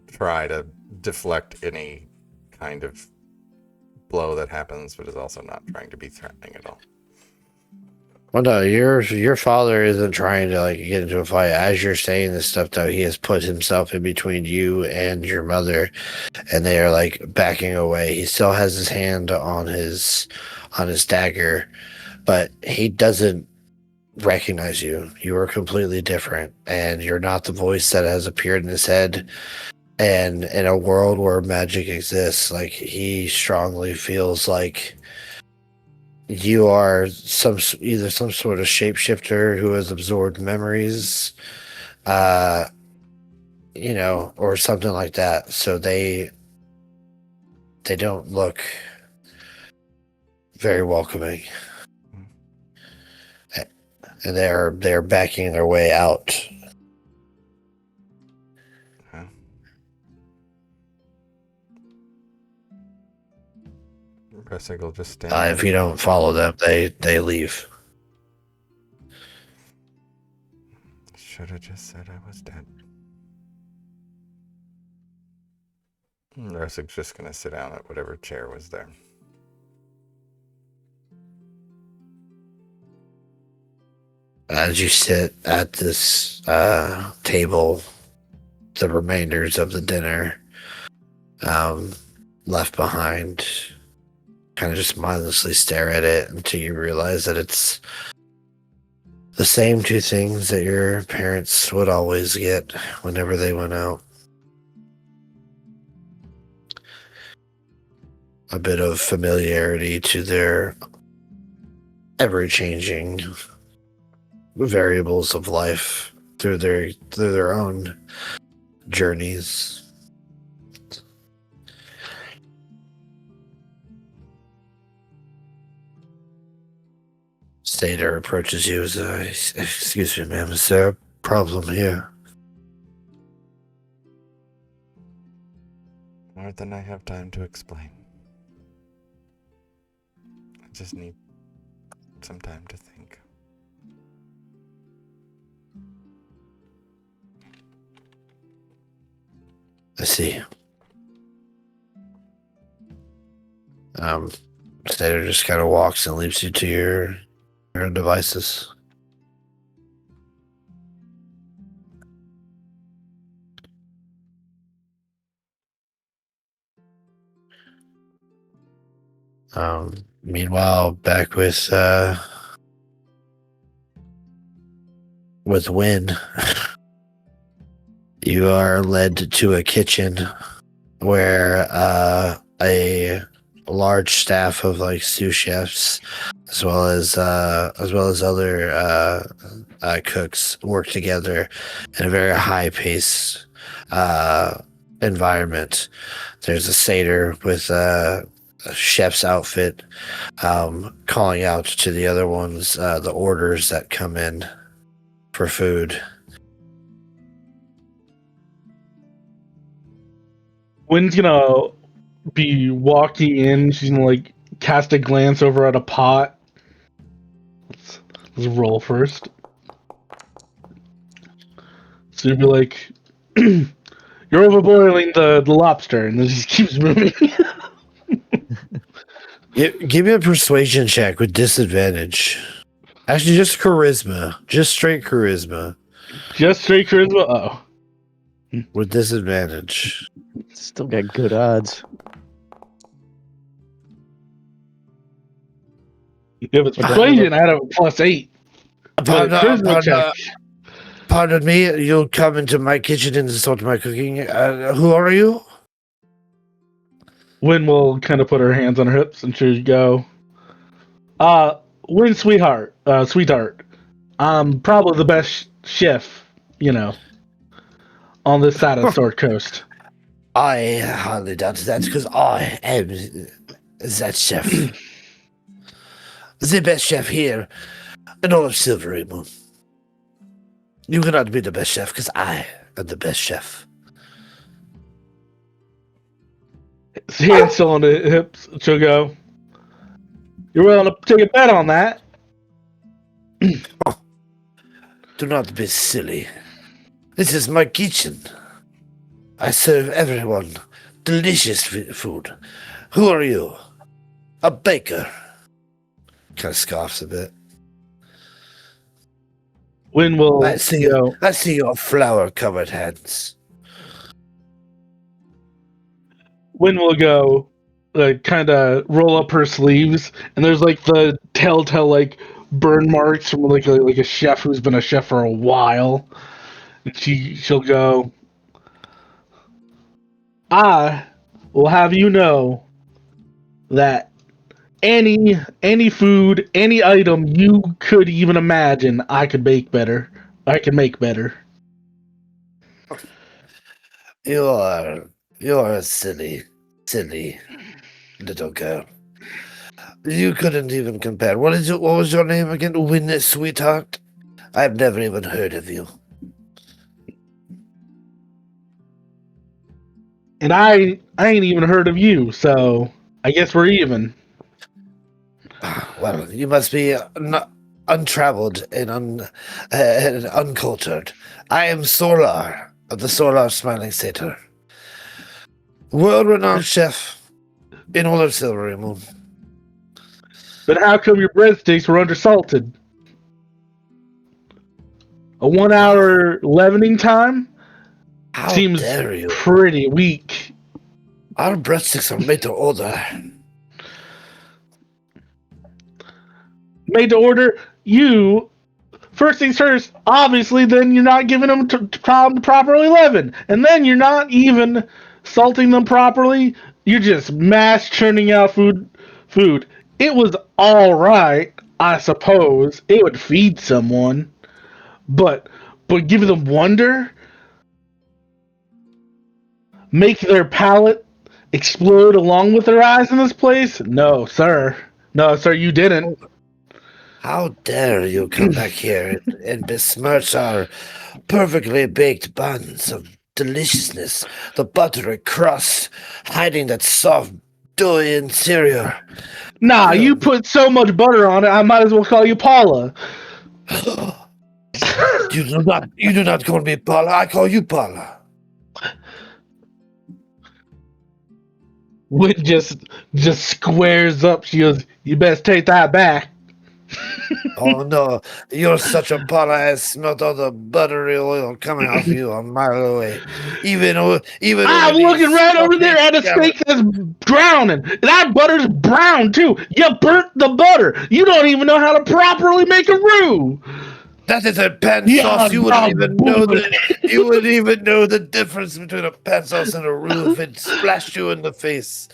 Speaker 2: try to deflect any kind of blow that happens, but is also not trying to be threatening at all.
Speaker 1: Well, no, your father isn't trying to like get into a fight. As you're saying this stuff, though, he has put himself in between you and your mother, and they are like backing away. He still has his hand on his dagger, but he doesn't recognize you. You are completely different, and you're not the voice that has appeared in his head. And in a world where magic exists, like he strongly feels like you are either some sort of shapeshifter who has absorbed memories, or something like that. So they don't look very welcoming, and they're backing their way out.
Speaker 2: Huh? Ressig will just stand there.
Speaker 1: If you don't follow them, they leave.
Speaker 2: Should have just said I was dead. Ressig's just gonna sit down at whatever chair was there.
Speaker 1: As you sit at this table, the remainders of the dinner left behind, kind of just mindlessly stare at it until you realize that it's the same two things that your parents would always get whenever they went out. A bit of familiarity to their ever-changing variables of life through their own journeys. Satyr approaches you as excuse me, ma'am, is there a problem here?
Speaker 2: More than I have time to explain. I just need some time to think.
Speaker 1: I see. Stater just kind of walks and leaves you to your devices. Meanwhile, back with Wynn, you are led to a kitchen where a large staff of like sous chefs, as well as other cooks, work together in a very high pace environment. There's a satyr with a chef's outfit, calling out to the other ones the orders that come in for food.
Speaker 3: Wynn's gonna be walking in. She's gonna like cast a glance over at a pot. Let's roll first. So you'll be like, "You're overboiling the lobster," and then she keeps moving.
Speaker 1: Give me a persuasion check with disadvantage. Actually, just charisma. Just straight charisma.
Speaker 3: Just straight charisma. Oh,
Speaker 1: With disadvantage.
Speaker 4: Still got good odds.
Speaker 3: if it's persuasion, add a +8.
Speaker 1: Pardon me, you'll come into my kitchen and insult my cooking. Who are you?
Speaker 3: Wynn will kind of put her hands on her hips and she'll go, Wynn, sweetheart, I'm probably the best chef, on this side of the Sword Coast.
Speaker 1: I hardly doubt that, because I am that chef. The best chef here in all of Silverymoon. You cannot be the best chef, because I am the best chef.
Speaker 3: Hands still on the hips, she'll go, you're willing to take a bet on that?
Speaker 1: Do not be silly. This is my kitchen. I serve everyone delicious food. Who are you? A baker. Kind of scoffs a bit.
Speaker 3: Wynn will
Speaker 1: I see your flour-covered hands.
Speaker 3: Wynn will go, kind of roll up her sleeves, and there's like the telltale like burn marks from like a chef who's been a chef for a while. And she'll go, I will have you know that any food, any item you could even imagine, I could make better. I can make better.
Speaker 1: You are a silly little girl. You couldn't even compare. What was your name again? Wynn, sweetheart? I've never even heard of you.
Speaker 3: And I ain't even heard of you, so I guess we're even.
Speaker 1: Well, you must be untraveled and uncultured. I am Solar of the Solar Smiling Satyr. World-renowned chef in all of Silverymoon.
Speaker 3: But how come your breadsticks were undersalted? A 1 hour leavening time?
Speaker 1: How
Speaker 3: Seems
Speaker 1: dare you?
Speaker 3: pretty weak.
Speaker 1: Our breadsticks are made to order.
Speaker 3: Made to order? You, first things first, obviously, then you're not giving them to properly leaven. And then you're not even salting them properly. You're just mass churning out food. It was alright, I suppose. It would feed someone. But give them wonder? Make their palate explode along with their eyes in this place? No, sir. No, sir, you didn't.
Speaker 1: How dare you come back here and besmirch our perfectly baked buns of deliciousness, the buttery crust, hiding that soft, doughy interior.
Speaker 3: Nah, you put so much butter on it, I might as well call you Paula.
Speaker 1: You do not call me Paula, I call you Paula.
Speaker 3: Win just squares up. She goes, "You best take that back."
Speaker 1: Oh no, you're such a pot. I smelled all the buttery oil coming off you a mile away. Even
Speaker 3: I'm
Speaker 1: over
Speaker 3: looking
Speaker 1: these
Speaker 3: right over there
Speaker 1: opaque
Speaker 3: at a
Speaker 1: scallops.
Speaker 3: steak that's drowning. That butter's brown too. You burnt the butter. You don't even know how to properly make a roux.
Speaker 1: That is a pan
Speaker 3: Yeah,
Speaker 1: sauce. You wouldn't even know the difference between a pan sauce and a roux if it splashed you in the face.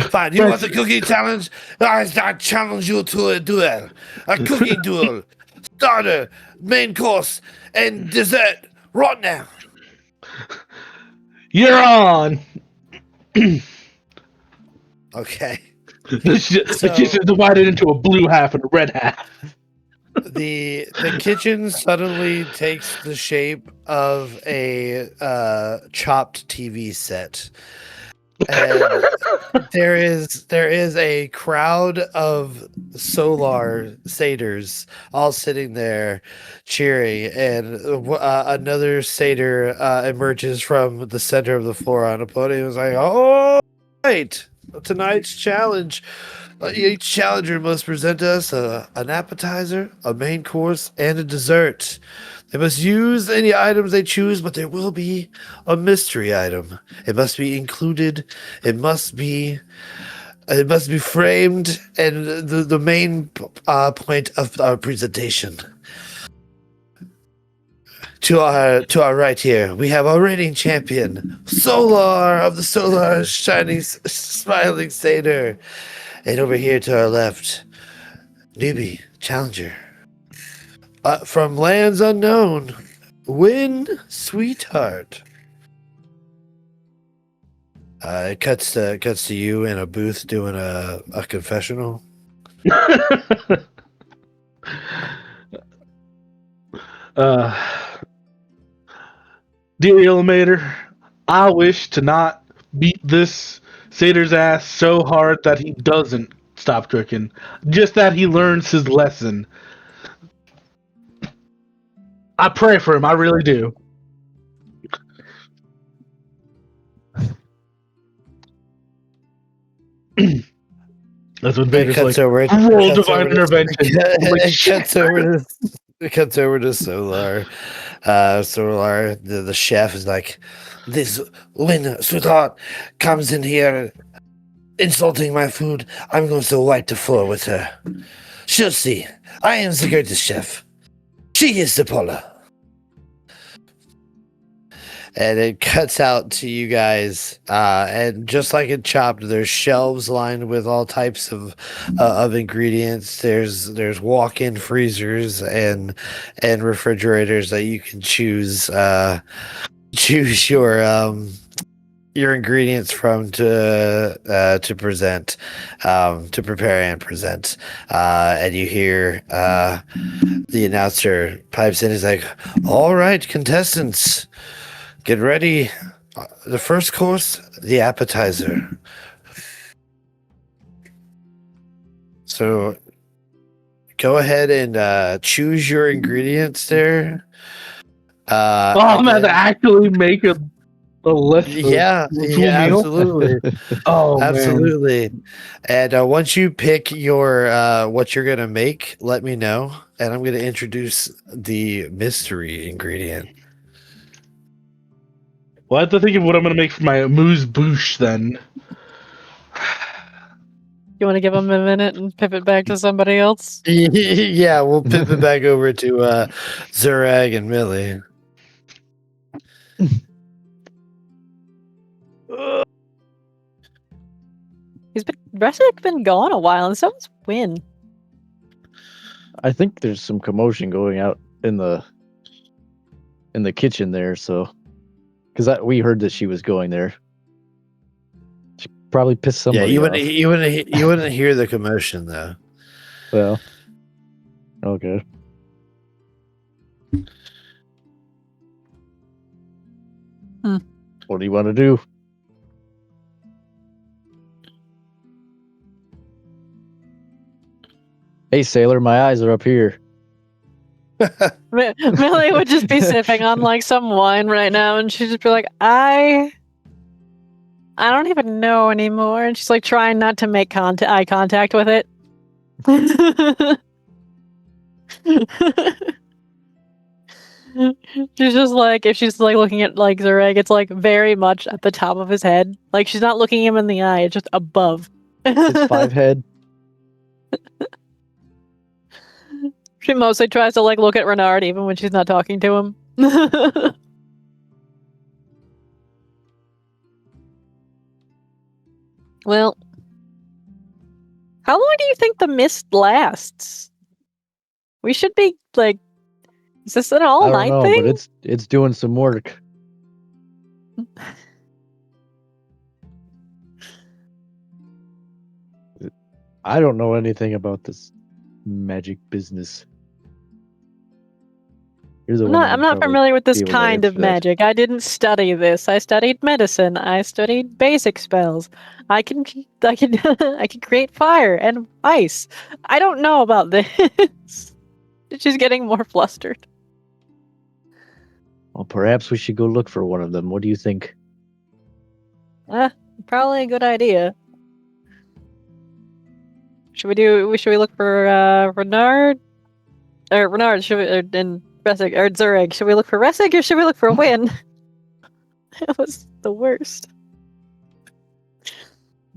Speaker 1: Fine, you want the cooking challenge? I challenge you to a duel. A cooking duel. Starter, main course, and dessert. Right now.
Speaker 3: You're on.
Speaker 1: Okay.
Speaker 3: The kitchen's divided into a blue half and a red half.
Speaker 1: The kitchen suddenly takes the shape of a chopped TV set. And there is a crowd of solar satyrs all sitting there cheering, and another satyr emerges from the center of the floor on a podium. Is like, "Oh, right, tonight's challenge. Each challenger must present us an appetizer, a main course, and a dessert. They must use any items they choose, but there will be a mystery item. It must be included. It must be framed, and the main point of our presentation. To our right here, we have our reigning champion, Solar of the Solar Shining Smiling Satyr. And over here to our left, newbie, challenger. From lands unknown, Win Sweetheart. It cuts to you in a booth doing a confessional.
Speaker 3: Dear Illuminator, I wish to not beat this satyr's ass so hard that he doesn't stop drinking. Just that he learns his lesson. I pray for him, I really do. That's when Vader's like, roll divine intervention.
Speaker 1: It cuts over to Solar. Solar, the chef is like, this Win Sweetheart comes in here insulting my food. I'm going to wipe the floor with her. She'll see. I am the greatest chef. She is the Paula. And it cuts out to you guys, and just like in Chopped, there's shelves lined with all types of ingredients. There's walk-in freezers and refrigerators that you can choose your ingredients from to present, to prepare and present. And you hear the announcer pipes in. He's like, "All right, contestants. Get ready. The first course, the appetizer." So go ahead and choose your ingredients there.
Speaker 3: I'm going to actually make a list.
Speaker 1: Yeah,
Speaker 3: meal?
Speaker 1: absolutely.
Speaker 3: Oh,
Speaker 1: absolutely. Man. And once you pick your what you're gonna make, let me know, and I'm gonna introduce the mystery ingredient.
Speaker 3: Well, I have to think of what I'm going to make for my amuse bouche then.
Speaker 5: You want to give him a minute and pivot back to somebody else?
Speaker 1: Yeah, we'll pivot back over to Zurag and Millie.
Speaker 5: Ressig been gone a while, and so's Win.
Speaker 4: I think there's some commotion going out in the kitchen there, so because we heard that she was going there. She probably pissed somebody off.
Speaker 1: You wouldn't hear the commotion though.
Speaker 4: Well, okay. What do you want to do? Hey, sailor, my eyes are up here.
Speaker 5: Millie would just be sipping on like some wine right now, and she'd just be like, I don't even know anymore. And she's like trying not to make eye contact with it. She's just like, if she's like looking at like Zureg, it's like very much at the top of his head. Like she's not looking him in the eye, it's just above.
Speaker 4: His 5 head.
Speaker 5: She mostly tries to like look at Renard even when she's not talking to him. Well, how long do you think the mist lasts? We should be like, is this an
Speaker 4: I don't
Speaker 5: all-night
Speaker 4: know,
Speaker 5: thing?
Speaker 4: but it's doing some work. I don't know anything about this magic business. You're the one that
Speaker 5: I'm
Speaker 4: would
Speaker 5: not
Speaker 4: probably
Speaker 5: familiar with this
Speaker 4: be able to
Speaker 5: kind of
Speaker 4: answer that.
Speaker 5: magic. I didn't study this. I studied medicine. I studied basic spells. I can I can create fire and ice. I don't know about this. She's getting more flustered.
Speaker 4: Well, perhaps we should go look for one of them. What do you think?
Speaker 5: Probably a good idea. Should we look for Renard? Or Renard, and Ressig, or Zureg. Should we look for Ressig or should we look for Win? That was the worst.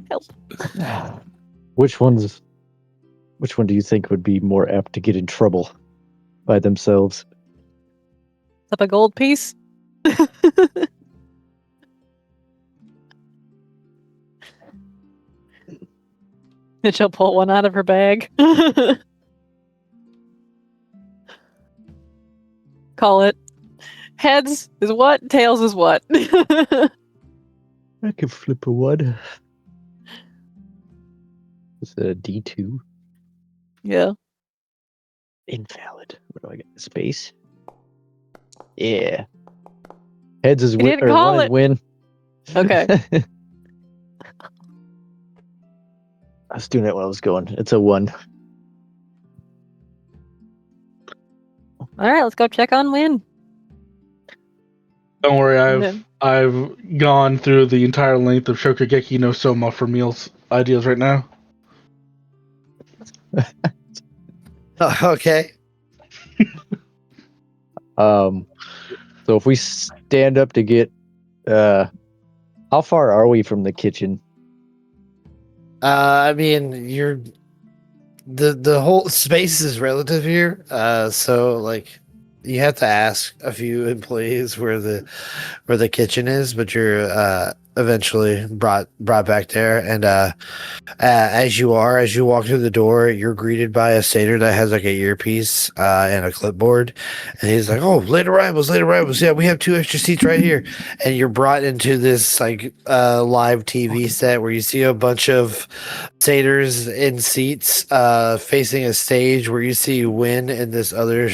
Speaker 5: Help.
Speaker 4: Which one do you think would be more apt to get in trouble by themselves?
Speaker 5: Up a gold piece? And she'll pull one out of her bag. Call it. Heads is what? Tails is what?
Speaker 4: I can flip a one. It's a D2.
Speaker 5: Yeah.
Speaker 4: Invalid. What do I get? Space? Yeah. Heads is
Speaker 5: You
Speaker 4: win,
Speaker 5: didn't
Speaker 4: or
Speaker 5: call
Speaker 4: one is
Speaker 5: it.
Speaker 4: win.
Speaker 5: Okay.
Speaker 4: I was doing it when I was going. It's a 1.
Speaker 5: Alright, let's go check on Win.
Speaker 3: Don't worry,
Speaker 5: Okay.
Speaker 3: I've gone through the entire length of Shokugeki no Soma for meals ideas right now.
Speaker 1: Okay.
Speaker 4: So if we stand up to get, how far are we from the kitchen?
Speaker 1: I mean, you're the whole space is relative here. So like you have to ask a few employees where the kitchen is, but you're eventually brought back there. And as you walk through the door, you're greeted by a satyr that has like a earpiece and a clipboard, and he's like, "Oh, late arrivals. Yeah, we have 2 extra seats right here." And you're brought into this like live TV set where you see a bunch of satyrs in seats facing a stage where you see Win and this other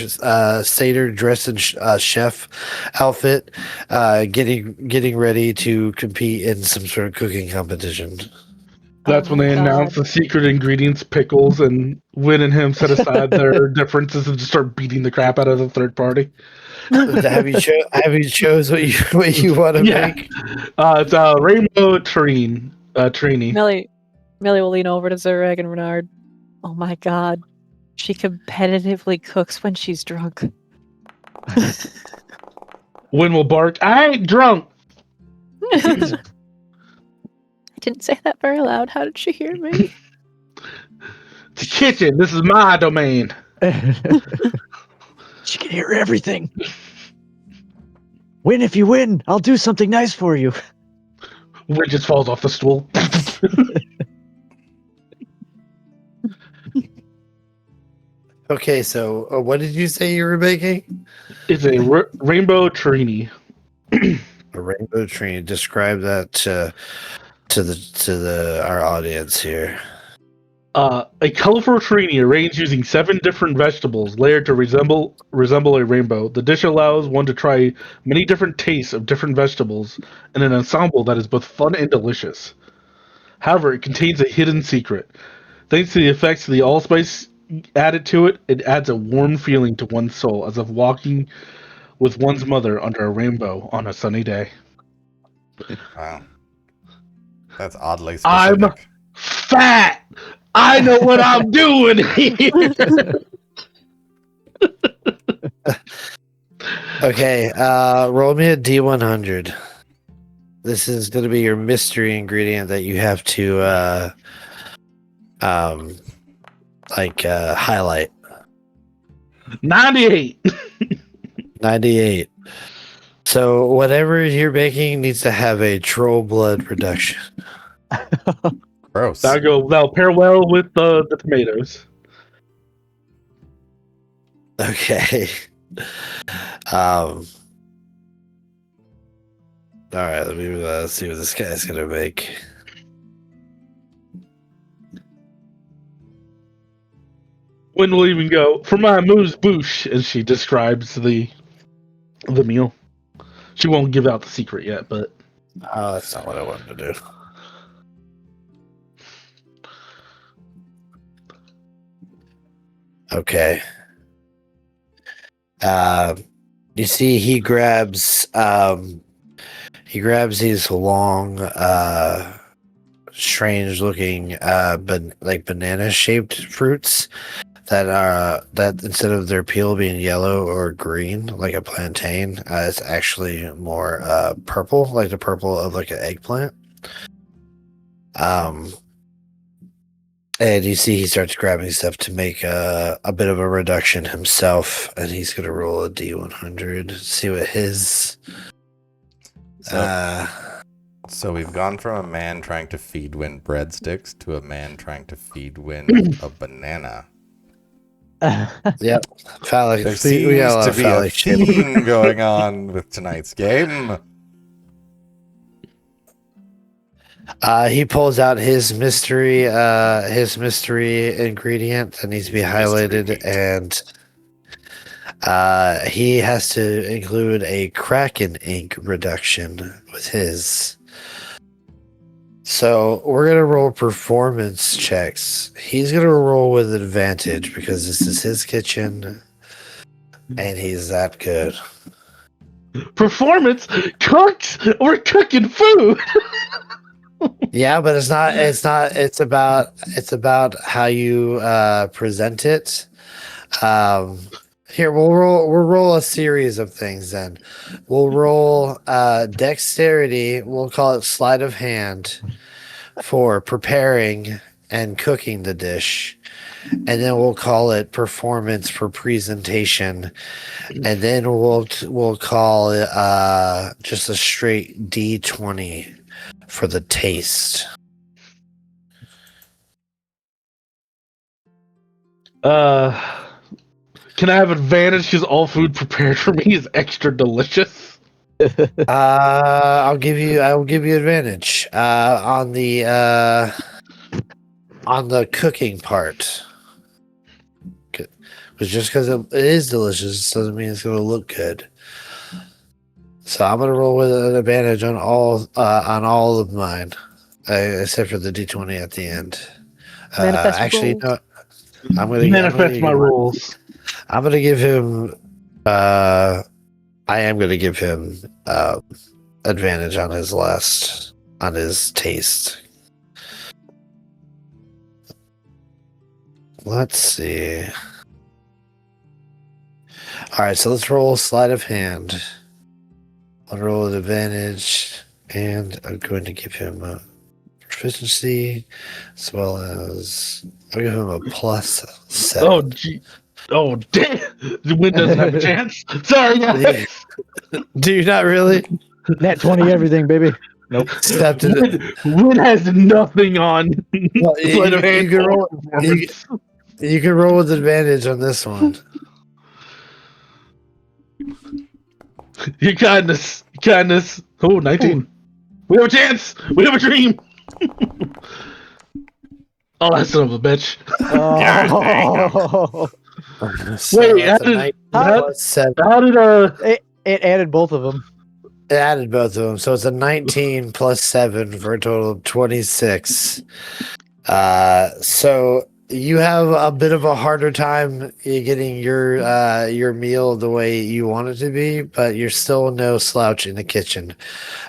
Speaker 1: satyr dressed in chef outfit getting ready to compete in some sort of cooking competition.
Speaker 3: That's
Speaker 5: Oh
Speaker 3: when
Speaker 5: my
Speaker 3: they
Speaker 5: God.
Speaker 3: announce the secret ingredients, pickles, and Win and him set aside their differences and just start beating the crap out of the third party.
Speaker 1: Have you chose what you want to
Speaker 3: Yeah.
Speaker 1: make?
Speaker 3: It's Rainbow Trini.
Speaker 5: Millie will lean over to Zureg and Renard. Oh my god. She competitively cooks when she's drunk.
Speaker 3: Win will bark, I ain't drunk!
Speaker 5: I didn't say that very loud. How did she hear me?
Speaker 3: The kitchen, this is my domain.
Speaker 4: She can hear everything. Win if you win. I'll do something nice for you.
Speaker 3: Win just falls off the stool.
Speaker 1: Okay, so what did you say you were making?
Speaker 3: It's a Rainbow Trini.
Speaker 1: A rainbow tree. Describe that to our audience here.
Speaker 3: A colorful trini arranged using 7 different vegetables layered to resemble a rainbow. The dish allows one to try many different tastes of different vegetables in an ensemble that is both fun and delicious. However, it contains a hidden secret. Thanks to the effects of the allspice added to it, it adds a warm feeling to one's soul, as if walking with one's mother under a rainbow on a sunny day.
Speaker 2: Wow. That's oddly
Speaker 3: I'm
Speaker 2: specific.
Speaker 3: fat. I know what I'm doing here.
Speaker 1: Okay, roll me a D100. This is going to be your mystery ingredient that you have to highlight.
Speaker 3: 98.
Speaker 1: 98. So whatever you're baking needs to have a troll blood reduction.
Speaker 2: Gross.
Speaker 3: That'll pair well with the tomatoes.
Speaker 1: Okay. All right, let me see what this guy's gonna make.
Speaker 3: When will even go for my moose bouche, as she describes the meal. She won't give out the secret yet, but
Speaker 1: Oh, that's not what I wanted to do. Okay. You see, he grabs these long, strange-looking, banana-shaped fruits that instead of their peel being yellow or green like a plantain, it's actually more purple, like the purple of like an eggplant. And you see he starts grabbing stuff to make a bit of a reduction himself, and he's going to roll a D100, see what his...
Speaker 2: So we've gone from a man trying to feed Win breadsticks to a man trying to feed Win a banana.
Speaker 1: Yep. Phallic.
Speaker 2: There
Speaker 1: We got a
Speaker 2: seems
Speaker 1: lot
Speaker 2: to
Speaker 1: of
Speaker 2: be a
Speaker 1: phallic shit.
Speaker 2: theme going on with tonight's game.
Speaker 1: He pulls out his mystery ingredient that needs to be highlighted, and he has to include a Kraken ink reduction with his. So we're gonna roll performance checks. He's gonna roll with advantage because this is his kitchen, and he's that good.
Speaker 3: performance cooks. We're cooking food.
Speaker 1: Yeah, but it's not. It's about how you present it. Here we'll roll a series of things. Then we'll roll dexterity. We'll call it sleight of hand for preparing and cooking the dish, and then we'll call it performance for presentation, and then we'll call it just a straight D20 for the taste.
Speaker 3: Can I have advantage because all food prepared for me is extra delicious?
Speaker 1: I will give you advantage on the cooking part. Because just because it is delicious doesn't mean it's going to look good. So I'm going to roll with an advantage on all of mine, except for the D20 at the end.
Speaker 5: Manifest
Speaker 1: Actually,
Speaker 5: rolls.
Speaker 1: no. I'm going to
Speaker 3: Manifest my rules.
Speaker 1: I'm going to give him. I am going to give him advantage on his taste. Let's see. All right, so let's roll sleight of hand. I'll roll with advantage, and I'm going to give him a proficiency as well as I'll give him a +7.
Speaker 3: Oh, gee. Oh, damn. The Win doesn't have a chance. Sorry, guys.
Speaker 1: Do you not really?
Speaker 4: Nat 20 everything, baby.
Speaker 3: Nope.
Speaker 1: Stepped in it.
Speaker 3: Win has nothing on.
Speaker 1: Well,
Speaker 3: sleight of hand
Speaker 1: can
Speaker 3: or
Speaker 1: roll,
Speaker 3: performance.
Speaker 1: you can roll with advantage on this one.
Speaker 3: Your kindness. Oh, 19. Ooh. We have a chance. We have a dream. Oh, that son of a bitch.
Speaker 4: Oh.
Speaker 1: So
Speaker 3: Wait,
Speaker 1: that's
Speaker 3: how
Speaker 1: a
Speaker 3: did-
Speaker 1: 19 +7.
Speaker 3: How did
Speaker 4: It added both of them.
Speaker 1: It added both of them, so it's a 19 +7 for a total of 26. So you have a bit of a harder time getting your meal the way you want it to be, but you're still no slouch in the kitchen.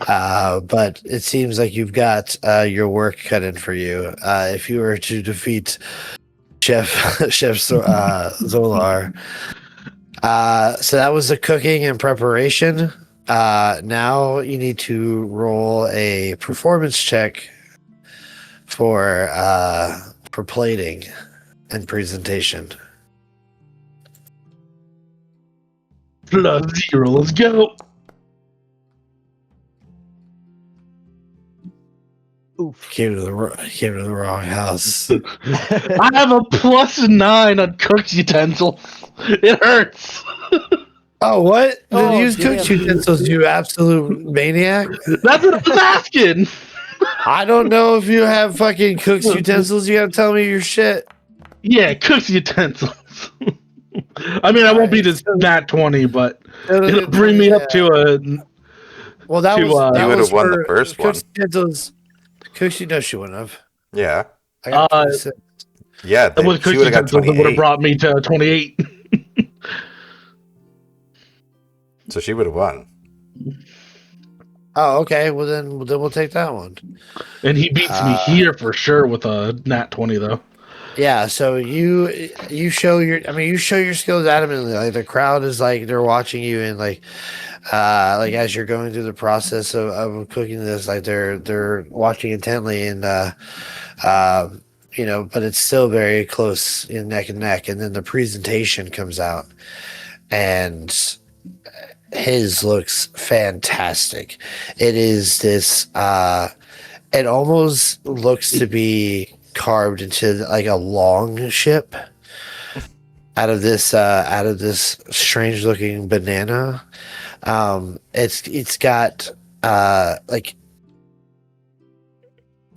Speaker 1: But it seems like you've got your work cut in for you. If you were to defeat Chef Zolar. So that was the cooking and preparation. Now you need to roll a performance check for plating and presentation.
Speaker 3: +0, let's go.
Speaker 4: Oof.
Speaker 1: Came to the wrong house.
Speaker 3: I have a +9 on cooked utensils. It hurts.
Speaker 1: Oh, what? Then
Speaker 4: Oh,
Speaker 1: use cooked
Speaker 4: damn.
Speaker 1: utensils, you absolute maniac.
Speaker 3: That's what I was asking.
Speaker 1: I don't know if you have fucking cooked utensils. You gotta tell me your shit.
Speaker 3: Yeah, cooked utensils. I mean, I won't be this nat 20, but it'll bring me up to a.
Speaker 1: Well, that
Speaker 3: to,
Speaker 1: was
Speaker 3: uh,
Speaker 1: that
Speaker 2: You
Speaker 1: was
Speaker 2: would've won the
Speaker 1: for
Speaker 2: first one.
Speaker 1: cooked utensils. Cooked, no, she wouldn't have.
Speaker 2: Yeah.
Speaker 1: I got
Speaker 3: Uh,
Speaker 1: 26.
Speaker 2: Yeah,
Speaker 3: That was
Speaker 2: she
Speaker 3: cooked
Speaker 2: would have got
Speaker 3: utensils that would have
Speaker 2: 28.
Speaker 3: brought me to 28.
Speaker 2: So she would have won.
Speaker 1: Oh, okay. Well, then we'll take that one.
Speaker 3: And he beats me here for sure with a nat 20, though.
Speaker 1: Yeah. So you show you show your skills adamantly. Like the crowd is like they're watching you, and like as you're going through the process of cooking this, like they're watching intently, and but it's still very close in neck and neck. And then the presentation comes out, and his looks fantastic. It is this it almost looks to be carved into like a long ship out of this strange looking banana. It's got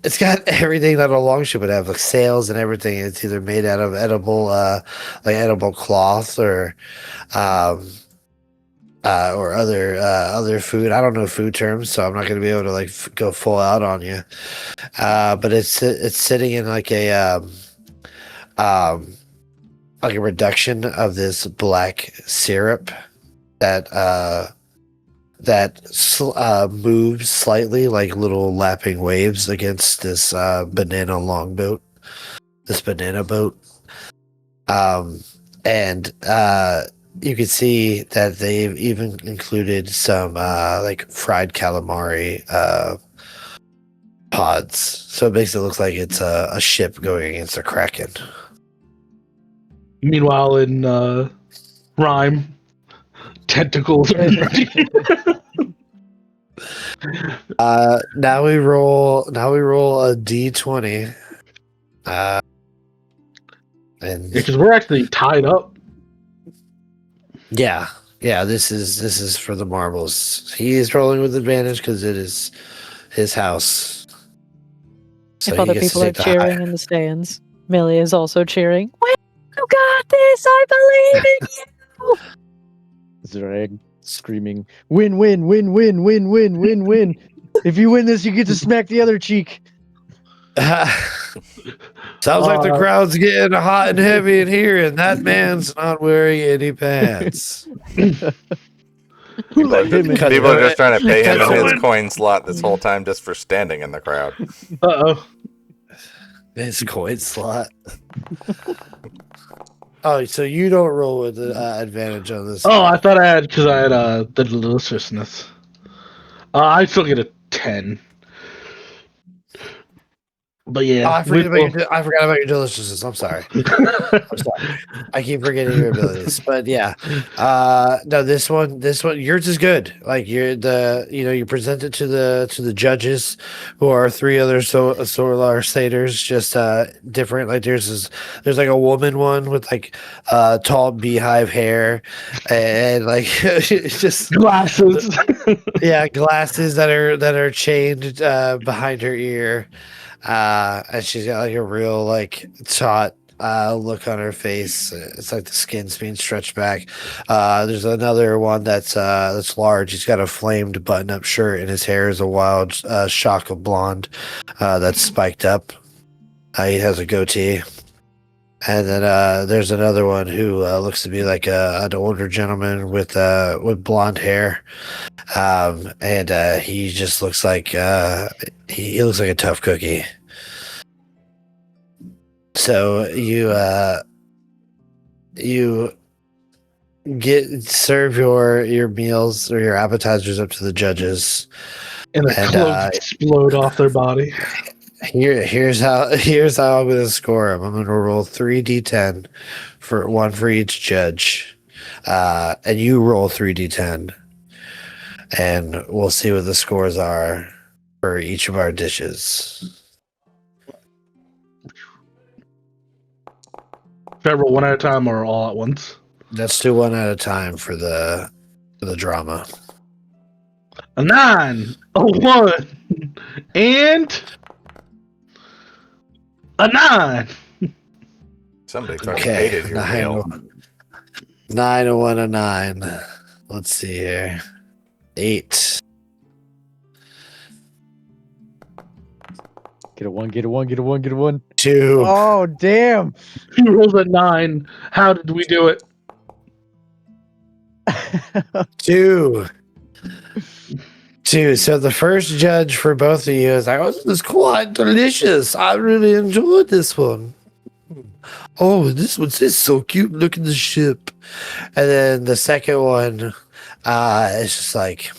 Speaker 1: it's got everything that a longship would have, like sails and everything. It's either made out of edible edible cloth or other food. I don't know food terms, so I'm not going to be able to go full out on you. But it's sitting in like a reduction of this black syrup that moves slightly like little lapping waves against this banana longboat, this banana boat. And you can see that they've even included some like fried calamari pods. So it makes it look like it's a ship going against a kraken.
Speaker 3: Meanwhile, in Rhyme, tentacles are ready.
Speaker 1: Now we roll a D20. And
Speaker 3: Because we're actually tied up.
Speaker 1: yeah, this is for the marbles. He is rolling with advantage because it is his house. So
Speaker 5: If
Speaker 1: he
Speaker 5: other
Speaker 1: gets to
Speaker 5: people are
Speaker 1: take the
Speaker 5: cheering
Speaker 1: high.
Speaker 5: in the stands, Millie is also cheering. You got this! I believe in you!
Speaker 4: Zereg screaming, win, win, win, win, win, win, win, win. If you win this, you get to smack the other cheek.
Speaker 1: Sounds like the crowd's getting hot and heavy in here, and that man's not wearing any pants.
Speaker 4: Who let him in?
Speaker 2: People are just trying to pay him in his
Speaker 1: Cut.
Speaker 2: coin slot this whole time just for standing in the crowd.
Speaker 3: Uh-oh.
Speaker 1: His coin slot. Oh, so you don't roll with the advantage on this?
Speaker 3: Oh, I thought I had, because I had the deliciousness. I still get a 10. But yeah.
Speaker 1: Oh, I forgot about your deliciousness. I'm sorry. I'm sorry. I keep forgetting your abilities. But yeah. No, this one, yours is good. Like you present it to the judges, who are three other solar satyrs, just different. Like there's like a woman one with like tall beehive hair and like just
Speaker 3: Glasses.
Speaker 1: yeah, glasses that are chained behind her ear. And she's got like a real like taut look on her face. It's like the skin's being stretched back. There's another one that's large. He's got a flamed button-up shirt, and his hair is a wild shock of blonde that's spiked up. He has a goatee. And then there's another one who looks to be like an older gentleman with blonde hair, and he just looks like he looks like a tough cookie. So you serve your meals or your appetizers up to the judges,
Speaker 3: And their clothes explode off their body.
Speaker 1: Here's how I'm gonna score them. I'm gonna roll 3d10 for one for each judge, and you roll 3d10, and we'll see what the scores are for each of our dishes.
Speaker 3: Should I roll one at a time or all at once?
Speaker 1: Let's do one at a time for the drama.
Speaker 3: A 9, a 1, and a 9.
Speaker 2: Somebody fucking
Speaker 1: Okay,
Speaker 2: hated your meal.
Speaker 1: 9, a 1, a 9. Let's see here. 8.
Speaker 4: Get a 1, get a 1, get a 1, get a 1.
Speaker 1: 2.
Speaker 4: Oh, damn.
Speaker 3: He rolled a 9. How did we do it?
Speaker 1: 2. So the first judge for both of you is like, oh, this is quite delicious. I really enjoyed this one. Oh, this is so cute. Look at the ship. And then the second one is just like,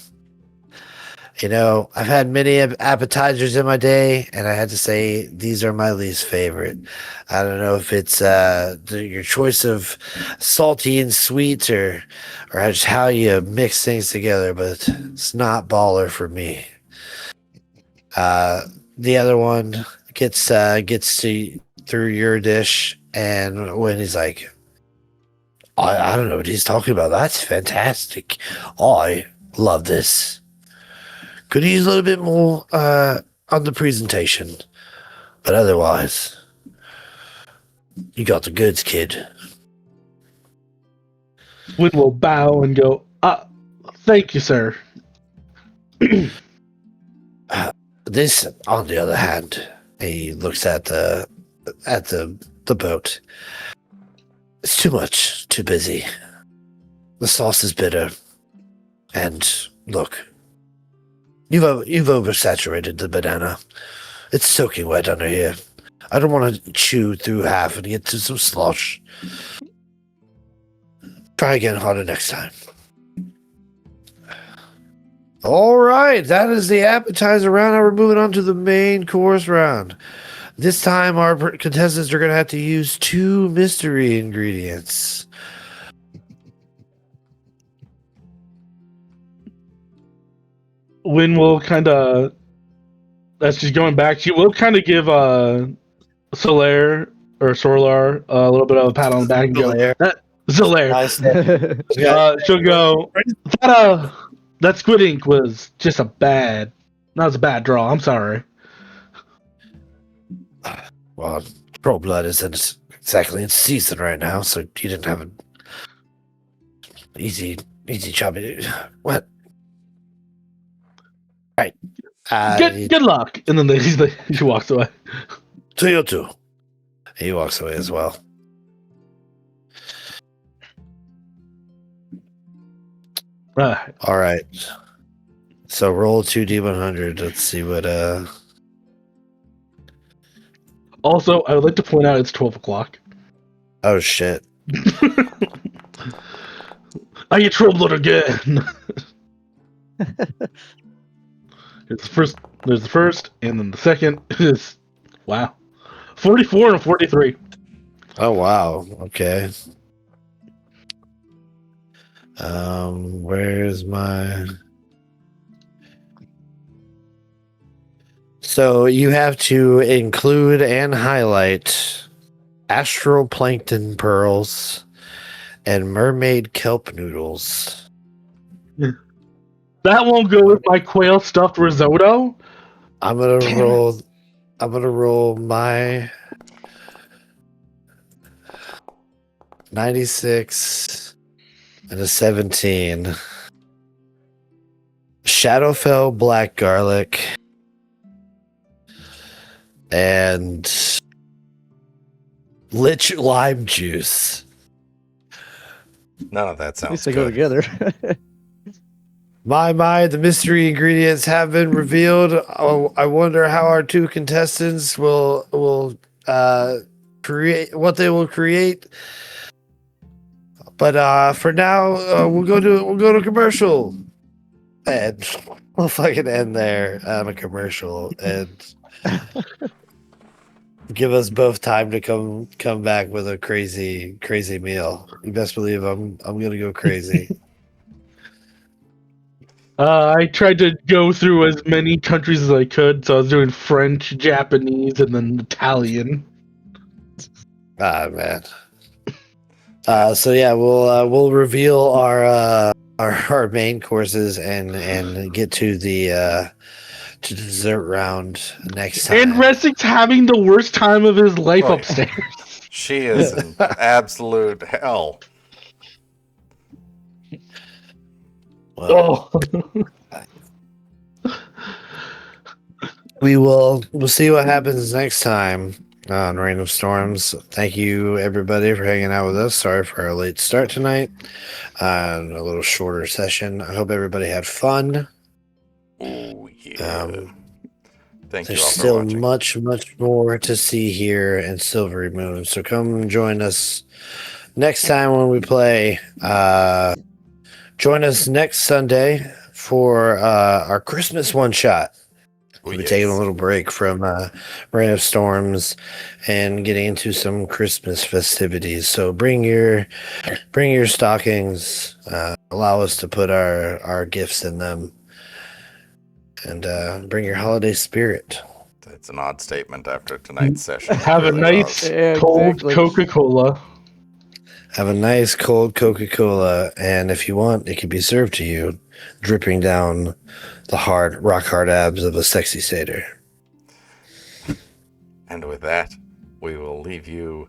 Speaker 1: I've had many appetizers in my day, and I had to say these are my least favorite. I don't know if it's your choice of salty and sweet or just how you mix things together, but it's not baller for me. The other one gets to through your dish, and when he's like, I don't know what he's talking about. That's fantastic. I love this. Could use a little bit more on the presentation, but otherwise, you got the goods, kid.
Speaker 3: Win will bow and go, thank you, sir.
Speaker 1: This, on the other hand, he looks at the boat. It's too much, too busy. The sauce is bitter, and look. You've oversaturated the banana. It's soaking wet under here. I don't want to chew through half and get to some slosh. Try again harder next time. All right, that is the appetizer round. Now we're moving on to the main course round. This time our contestants are going to have to use 2 mystery ingredients.
Speaker 3: Win will kind of, as she's going back, she will kind of give Solar a little bit of a pat on the back and go, Solaire.
Speaker 1: Nice.
Speaker 3: She'll go, that squid ink was just a bad draw. I'm sorry.
Speaker 1: Well, Troll Blood isn't exactly in season right now, so you didn't have an easy job. What? Right.
Speaker 3: Good luck. And then she walks away.
Speaker 1: To you too. He walks away as well. All right. So roll 2d100. Let's see what.
Speaker 3: Also, I would like to point out it's 12 o'clock.
Speaker 1: Oh shit!
Speaker 3: I get troubled again. There's the first, and then the second is 44 and 43.
Speaker 1: Oh wow. Okay. Where's my? So you have to include and highlight astral plankton pearls and mermaid kelp noodles.
Speaker 3: That won't go with my quail stuffed risotto.
Speaker 1: I'm gonna roll my 96 and a 17. Shadowfell black garlic and lich lime juice.
Speaker 2: None of that
Speaker 4: At
Speaker 2: sounds
Speaker 4: least they go
Speaker 2: good.
Speaker 4: together.
Speaker 1: My, the mystery ingredients have been revealed. Oh, I wonder how our two contestants will create what they will create. But for now, we'll go to commercial, and we'll fucking end there on a commercial and give us both time to come back with a crazy meal. You best believe I'm gonna go crazy.
Speaker 3: I tried to go through as many countries as I could, so I was doing French, Japanese, and then Italian.
Speaker 1: Ah man. So yeah, we'll reveal our main courses and get to the dessert round next time.
Speaker 3: And Ressig's having the worst time of his life
Speaker 2: Oh, yeah.
Speaker 3: upstairs.
Speaker 2: She is in absolute hell.
Speaker 1: Well, we'll see what happens next time on Random Storms. Thank you everybody for hanging out with us. Sorry for our late start tonight. A little shorter session. I hope everybody had fun.
Speaker 2: Oh yeah. Thank you
Speaker 1: There's
Speaker 2: all for
Speaker 1: still
Speaker 2: watching.
Speaker 1: much more to see here in Silverymoon. So come join us next time when we play. Join us next Sunday for our Christmas one shot.
Speaker 2: Oh,
Speaker 1: We'll be
Speaker 2: yes.
Speaker 1: taking a little break from Rain of Storms and getting into some Christmas festivities. So bring your stockings. Allow us to put our gifts in them, and bring your holiday spirit.
Speaker 2: That's an odd statement after tonight's session. It
Speaker 3: Have a
Speaker 2: really
Speaker 3: nice
Speaker 2: was.
Speaker 4: Yeah,
Speaker 3: cold
Speaker 4: exactly.
Speaker 3: Coca-Cola.
Speaker 1: Have a nice cold Coca-Cola, and if you want, it can be served to you, dripping down the rock hard abs of a sexy satyr.
Speaker 2: And with that, we will leave you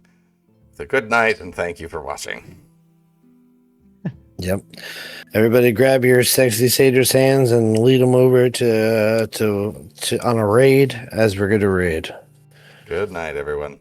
Speaker 2: with a good night and thank you for watching.
Speaker 1: Yep. Everybody, grab your sexy satyr's hands and lead them over to on a raid as we're going to raid.
Speaker 2: Good night, everyone.